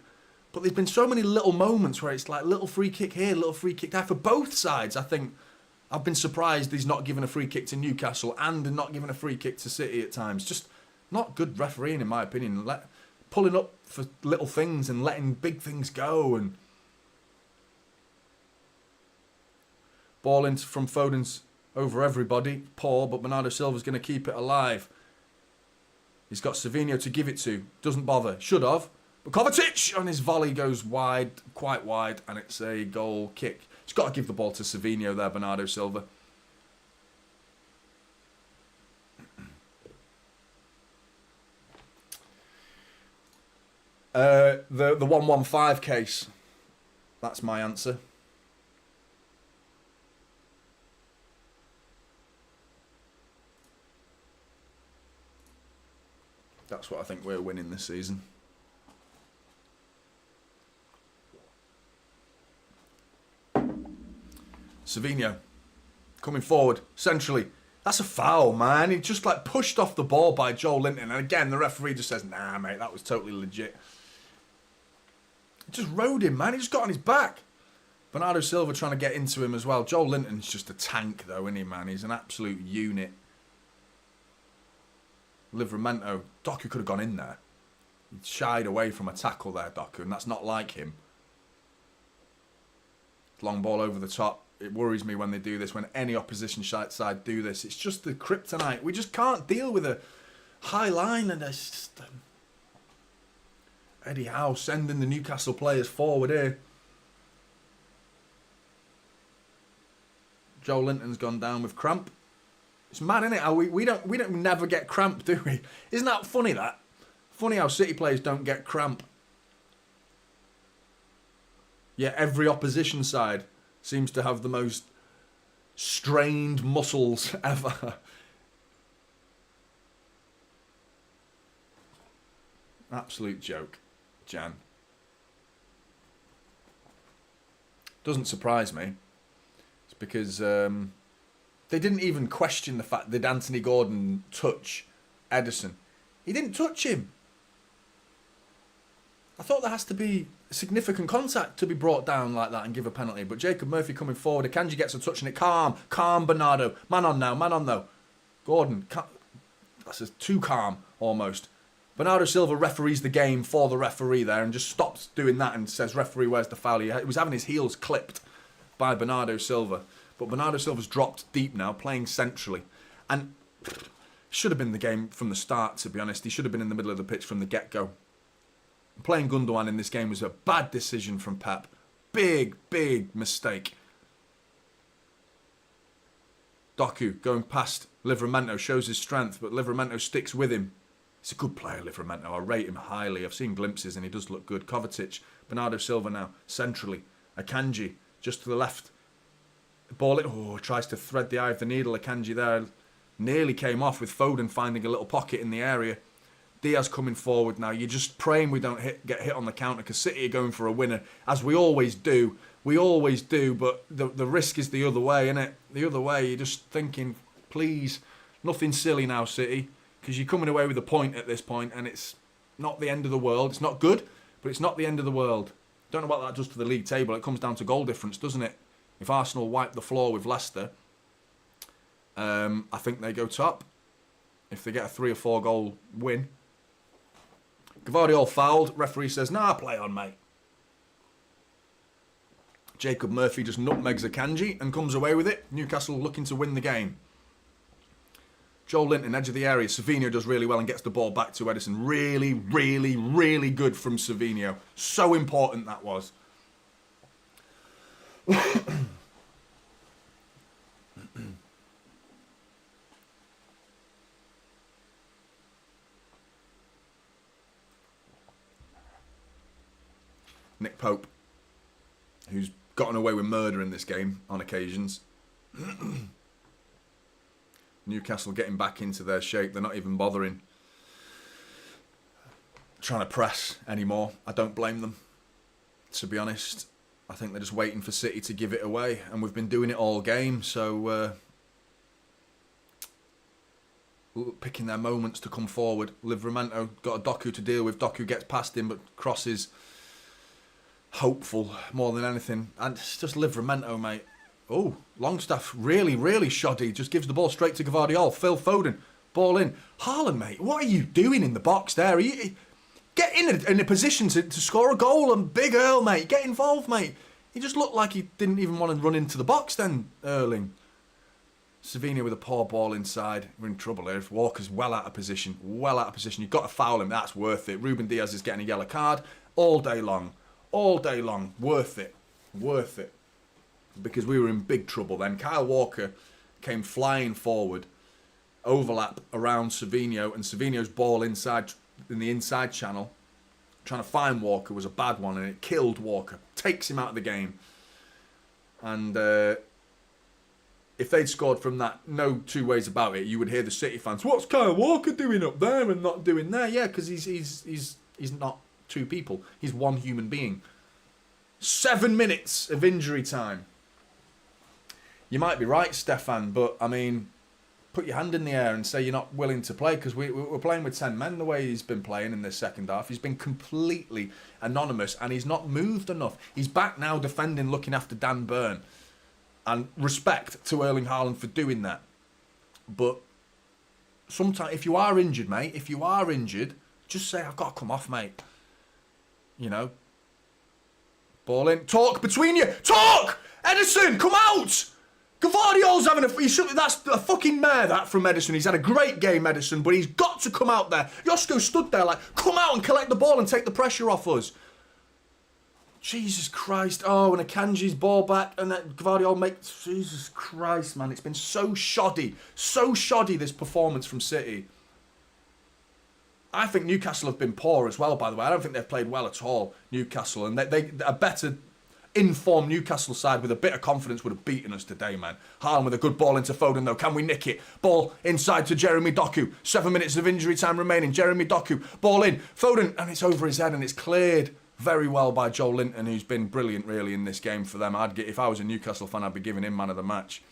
But there's been so many little moments where it's like little free kick here, little free kick there. For both sides, I think I've been surprised he's not given a free kick to Newcastle and not given a free kick to City at times. Just not good refereeing, in my opinion. Pulling up for little things and letting big things go. And Ball in from Foden's over everybody. Poor, but Bernardo Silva's going to keep it alive. He's got Savinho to give it to. Doesn't bother. Should have. But Kovacic on his volley goes wide, quite wide, and it's a goal kick. He's got to give the ball to Savinho there, Bernardo Silva. The 115 case. That's my answer. That's what I think we're winning this season. Savinho coming forward centrally. That's a foul, man. He just like pushed off the ball by Joel Linton. And again, the referee just says, nah, mate, that was totally legit. He just rode him, man. He just got on his back. Bernardo Silva trying to get into him as well. Joel Linton's just a tank, though, isn't he, man? He's an absolute unit. Livramento. Doku could have gone in there. He shied away from a tackle there, Doku, and that's not like him. Long ball over the top. It worries me when they do this, when any opposition side do this. It's just the kryptonite. We just can't deal with a high line, and it's just... Eddie Howe sending the Newcastle players forward here. Joe Linton's gone down with cramp. It's mad, isn't it? How we don't never get cramp, do we? Isn't that funny? That funny how City players don't get cramp. Yeah, every opposition side seems to have the most strained muscles ever. Absolute joke, Jan. Doesn't surprise me. It's because they didn't even question the fact that Anthony Gordon touch Ederson. He didn't touch him. I thought there has to be significant contact to be brought down like that and give a penalty. But Jacob Murphy coming forward. Akanji gets a touch on it. Calm, Bernardo. Man on now, man on though. Gordon, that's too calm almost. Bernardo Silva referees the game for the referee there and just stops doing that and says, referee, where's the foul? He was having his heels clipped by Bernardo Silva. But Bernardo Silva's dropped deep now, playing centrally. And should have been the game from the start, to be honest. He should have been in the middle of the pitch from the get-go. Playing Gundogan in this game was a bad decision from Pep. Big mistake. Doku going past Livramento shows his strength, but Livramento sticks with him. He's a good player, Livramento. I rate him highly. I've seen glimpses and he does look good. Kovacic, Bernardo Silva now, centrally. Akanji, just to the left. Ball it. Oh, tries to thread the eye of the needle. Akanji there nearly came off with Foden finding a little pocket in the area. Diaz coming forward now. You're just praying we don't get hit on the counter because City are going for a winner, as we always do. We always do, but the risk is the other way, isn't it? The other way, you're just thinking, please, nothing silly now, City, because you're coming away with a point at this point, and it's not the end of the world. It's not good, but it's not the end of the world. Don't know what that does to the league table. It comes down to goal difference, doesn't it? If Arsenal wipe the floor with Leicester, I think they go top. If they get a 3 or 4 goal win. Gvardiol fouled. Referee says, nah, play on, mate. Jacob Murphy just nutmegs Akanji and comes away with it. Newcastle looking to win the game. Joel Linton, edge of the area. Savinho does really well and gets the ball back to Ederson. Really good from Savinho. So important that was. Nick Pope, who's gotten away with murder in this game on occasions. Newcastle getting back into their shape. They're not even bothering trying to press anymore. I don't blame them, to be honest. I think they're just waiting for City to give it away, and we've been doing it all game, so picking their moments to come forward. Livramento got a Doku to deal with. Doku gets past him, but crosses. Hopeful more than anything, and it's just Livramento, mate. Oh, Longstaff really shoddy. Just gives the ball straight to Gvardiol. Phil Foden, ball in. Haaland, mate, what are you doing in the box there? Get in a position to score a goal. And Big Earl, mate, get involved, mate. He just looked like he didn't even want to run into the box then, Erling. Savinho with a poor ball inside. We're in trouble here. If Walker's well out of position. Well out of position. You've got to foul him. That's worth it. Ruben Diaz is getting a yellow card all day long. All day long. Worth it. Worth it. Because we were in big trouble then. Kyle Walker came flying forward. Overlap around Savinho. And Savinho's ball inside in the inside channel. Trying to find Walker was a bad one. And it killed Walker. Takes him out of the game. And if they'd scored from that, no two ways about it, you would hear the City fans, what's Kyle Walker doing up there and not doing there? Yeah, because he's not two people. He's one human being. 7 minutes of injury time. You might be right, Stefan, but, I mean, put your hand in the air and say you're not willing to play, because we're playing with 10 men the way he's been playing in this second half. He's been completely anonymous, and he's not moved enough. He's back now defending, looking after Dan Burn. And respect to Erling Haaland for doing that. But sometimes, if you are injured, mate, if you are injured, just say, I've got to come off, mate. You know? Ball in. Talk between you. Talk! Edison, come out! Gvardiol's having that's a fucking mare, that, from Edison. He's had a great game, Edison, but he's got to come out there. Josko stood there like, come out and collect the ball and take the pressure off us. Jesus Christ. Oh, and Akanji's ball back and that Gvardiol makes... Jesus Christ, man. It's been so shoddy. So shoddy, this performance from City. I think Newcastle have been poor as well, by the way. I don't think they've played well at all, Newcastle. And they a better informed Newcastle side with a bit of confidence would have beaten us today, man. Haaland with a good ball into Foden, though. Can we nick it? Ball inside to Jeremy Doku. 7 minutes of injury time remaining. Jeremy Doku. Ball in. Foden. And it's over his head and it's cleared very well by Joe Linton, who's been brilliant, really, in this game for them. If I was a Newcastle fan, I'd be giving him man of the match.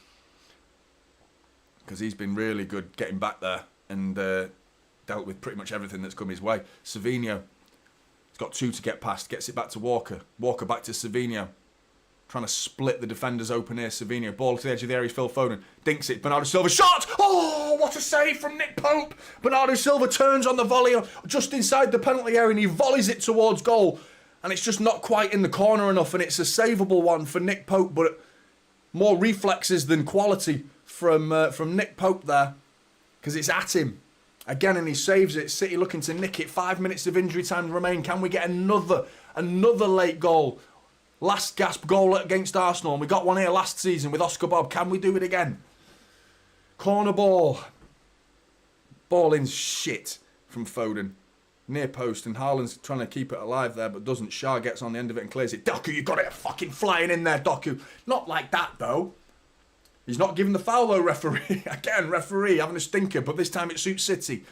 Because he's been really good getting back there and dealt with pretty much everything that's come his way. Savinho. He's got 2 to get past. Gets it back to Walker. Walker back to Savinho. Trying to split the defenders open here. Savinho. Ball to the edge of the area. Phil Foden. Dinks it. Bernardo Silva. Shot! Oh, what a save from Nick Pope. Bernardo Silva turns on the volley just inside the penalty area and he volleys it towards goal. And it's just not quite in the corner enough. And it's a savable one for Nick Pope. But more reflexes than quality from Nick Pope there. Because it's at him. Again, and he saves it. City looking to nick it. 5 minutes of injury time remain. Can we get another late goal? Last gasp goal against Arsenal. And we got one here last season with Oscar Bob. Can we do it again? Corner ball. Ball in shit from Foden. Near post. And Haaland's trying to keep it alive there, but doesn't. Shah gets on the end of it and clears it. Doku, you got it fucking flying in there, Doku. Not like that, though. He's not giving the foul, though, referee. Again, referee having a stinker, but this time it suits City.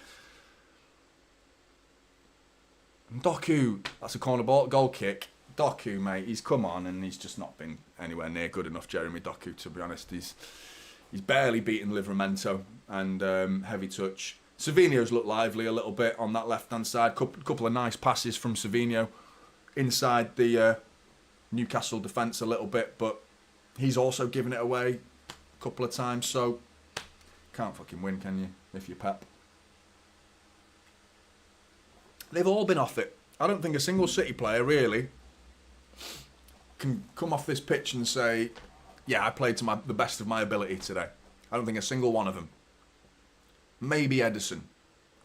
And Doku, that's a corner ball, goal kick. Doku, mate, he's come on and he's just not been anywhere near good enough, Jeremy Doku, to be honest. He's barely beaten Livramento and heavy touch. Savinho's looked lively a little bit on that left-hand side. Couple of nice passes from Savinho inside the Newcastle defence a little bit, but he's also given it away a couple of times, so can't fucking win, can you, if you're Pep? They've all been off it. I don't think a single City player, really, can come off this pitch and say, yeah, I played to the best of my ability today. I don't think a single one of them. Maybe Edison,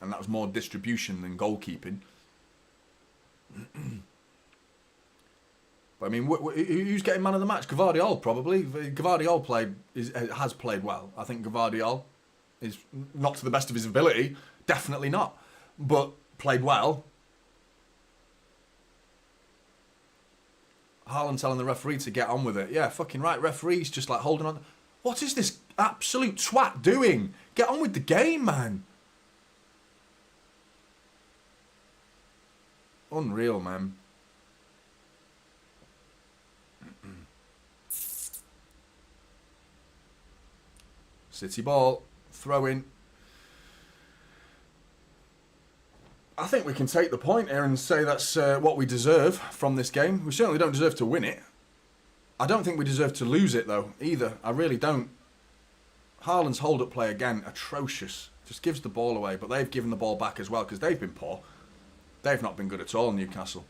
and that was more distribution than goalkeeping. But I mean, who's getting man of the match? Gvardiol, probably. Gvardiol has played well. I think Gvardiol is not to the best of his ability, definitely not, but played well. Haaland telling the referee to get on with it. Yeah, fucking right. Referee's just like holding on. What is this absolute twat doing? Get on with the game, man. Unreal, man. City ball. Throw in. I think we can take the point here and say that's what we deserve from this game. We certainly don't deserve to win it. I don't think we deserve to lose it, though, either. I really don't. Haaland's hold-up play, again, atrocious. Just gives the ball away, but they've given the ball back as well because they've been poor. They've not been good at all, Newcastle.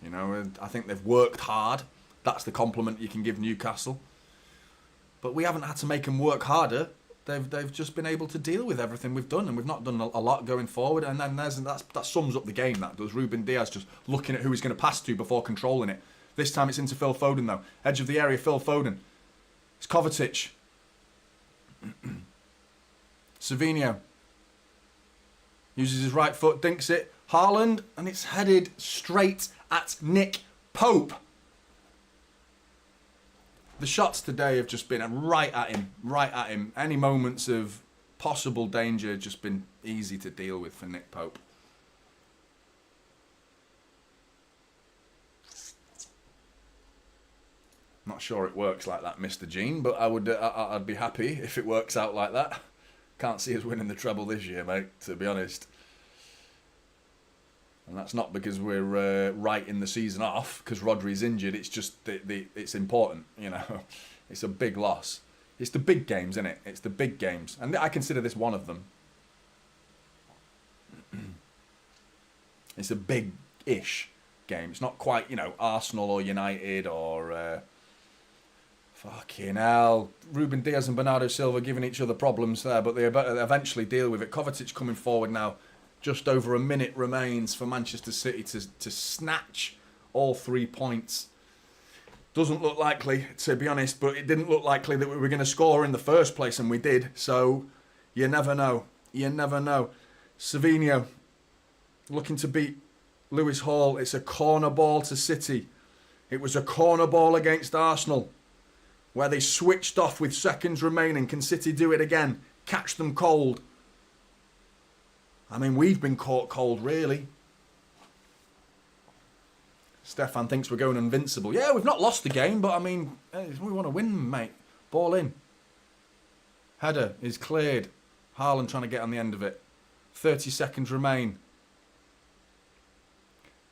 You know, and I think they've worked hard. That's the compliment you can give Newcastle. But we haven't had to make them work harder. They've just been able to deal with everything we've done, and we've not done a lot going forward. And then that sums up the game. That does. Ruben Diaz just looking at who he's going to pass to before controlling it. This time it's into Phil Foden though. Edge of the area, Phil Foden. It's Kovacic. Savinho uses his right foot, dinks it. Haaland, and it's headed straight at Nick Pope. The shots today have just been right at him. Any moments of possible danger have just been easy to deal with for Nick Pope. Not sure it works like that, Mr. Gene, but I'd be happy if it works out like that. Can't see us winning the treble this year, mate, to be honest. And that's not because we're writing the season off, because Rodri's injured. It's just it's important, you know. It's a big loss. It's the big games, isn't it? It's the big games. And I consider this one of them. It's a big-ish game. It's not quite, you know, Arsenal or United or... fucking hell. Ruben Diaz and Bernardo Silva giving each other problems there, but they eventually deal with it. Kovacic coming forward now. Just over a minute remains for Manchester City to snatch all 3 points. Doesn't look likely, to be honest, but it didn't look likely that we were going to score in the first place, and we did. So, you never know. You never know. Savinho looking to beat Lewis Hall. It's a corner ball to City. It was a corner ball against Arsenal, where they switched off with seconds remaining. Can City do it again? Catch them cold. I mean, we've been caught cold, really. Stefan thinks we're going invincible. Yeah, we've not lost the game, but I mean, we want to win, mate. Ball in. Header is cleared. Haaland trying to get on the end of it. 30 seconds remain.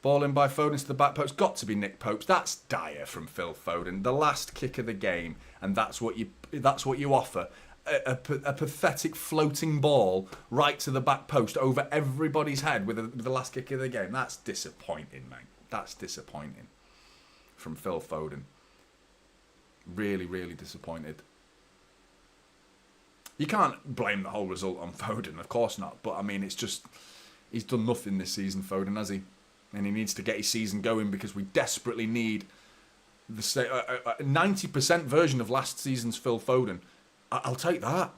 Ball in by Foden to the back post. Got to be Nick Pope's. That's dire from Phil Foden. The last kick of the game, and that's what you offer. A pathetic floating ball right to the back post over everybody's head with the last kick of the game. That's disappointing, mate. That's disappointing from Phil Foden. Really, really disappointed. You can't blame the whole result on Foden, of course not. But I mean, it's just he's done nothing this season, Foden, has he? And he needs to get his season going because we desperately need the 90% version of last season's Phil Foden. I'll take that.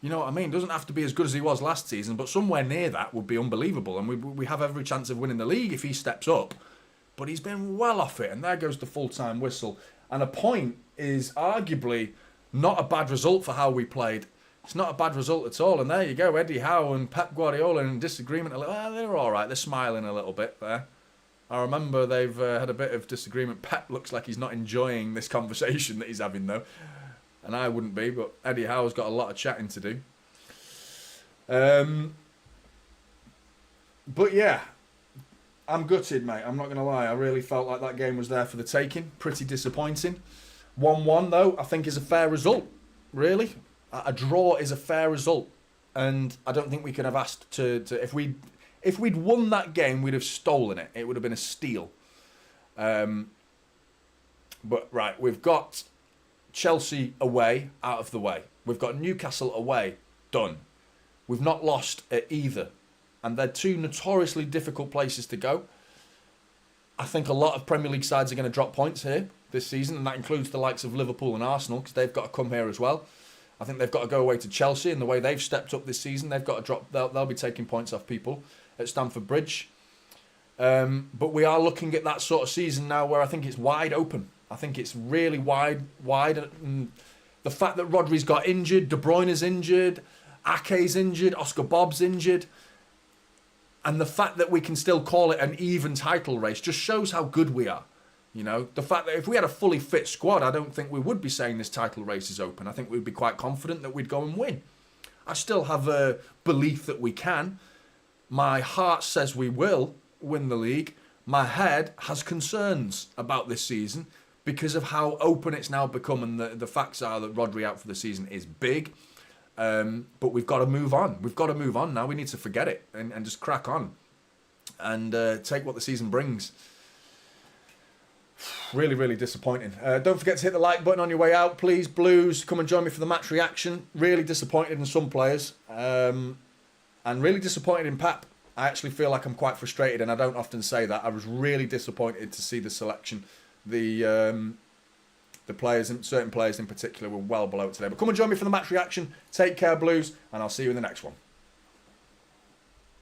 You know what I mean? Doesn't have to be as good as he was last season, but somewhere near that would be unbelievable. And we have every chance of winning the league if he steps up. But he's been well off it, and there goes the full-time whistle. And a point is arguably not a bad result for how we played. It's not a bad result at all. And there you go, Eddie Howe and Pep Gvardiol in disagreement a little. They're all right. They're smiling a little bit there. I remember they've had a bit of disagreement. Pep looks like he's not enjoying this conversation that he's having, though. And I wouldn't be, but Eddie Howe's got a lot of chatting to do. But yeah, I'm gutted, mate. I'm not going to lie. I really felt like that game was there for the taking. Pretty disappointing. 1-1, though, I think is a fair result, really. A draw is a fair result. And I don't think we could have asked to if we'd won that game, we'd have stolen it. It would have been a steal. But, right, we've got Chelsea away, out of the way. We've got Newcastle away, done. We've not lost at either. And they're two notoriously difficult places to go. I think a lot of Premier League sides are going to drop points here this season, and that includes the likes of Liverpool and Arsenal, because they've got to come here as well. I think they've got to go away to Chelsea, and the way they've stepped up this season, they've got to drop. They'll be taking points off people at Stamford Bridge. But we are looking at that sort of season now where I think it's wide open. I think it's really wide. And the fact that Rodri's got injured, De Bruyne's injured, Ake's injured, Oscar Bob's injured, and the fact that we can still call it an even title race just shows how good we are. You know, the fact that if we had a fully fit squad, I don't think we would be saying this title race is open. I think we'd be quite confident that we'd go and win. I still have a belief that we can. My heart says we will win the league. My head has concerns about this season because of how open it's now become, and the facts are that Rodri out for the season is big. But we've got to move on. We've got to move on now. We need to forget it and just crack on and take what the season brings. Really, really disappointing. Don't forget to hit the like button on your way out. Please, Blues, come and join me for the match reaction. Really disappointed in some players. And really disappointed in Pep. I actually feel like I'm quite frustrated, and I don't often say that. I was really disappointed to see the selection. The players, and certain players in particular, were well below it today. But come and join me for the match reaction. Take care, Blues, and I'll see you in the next one.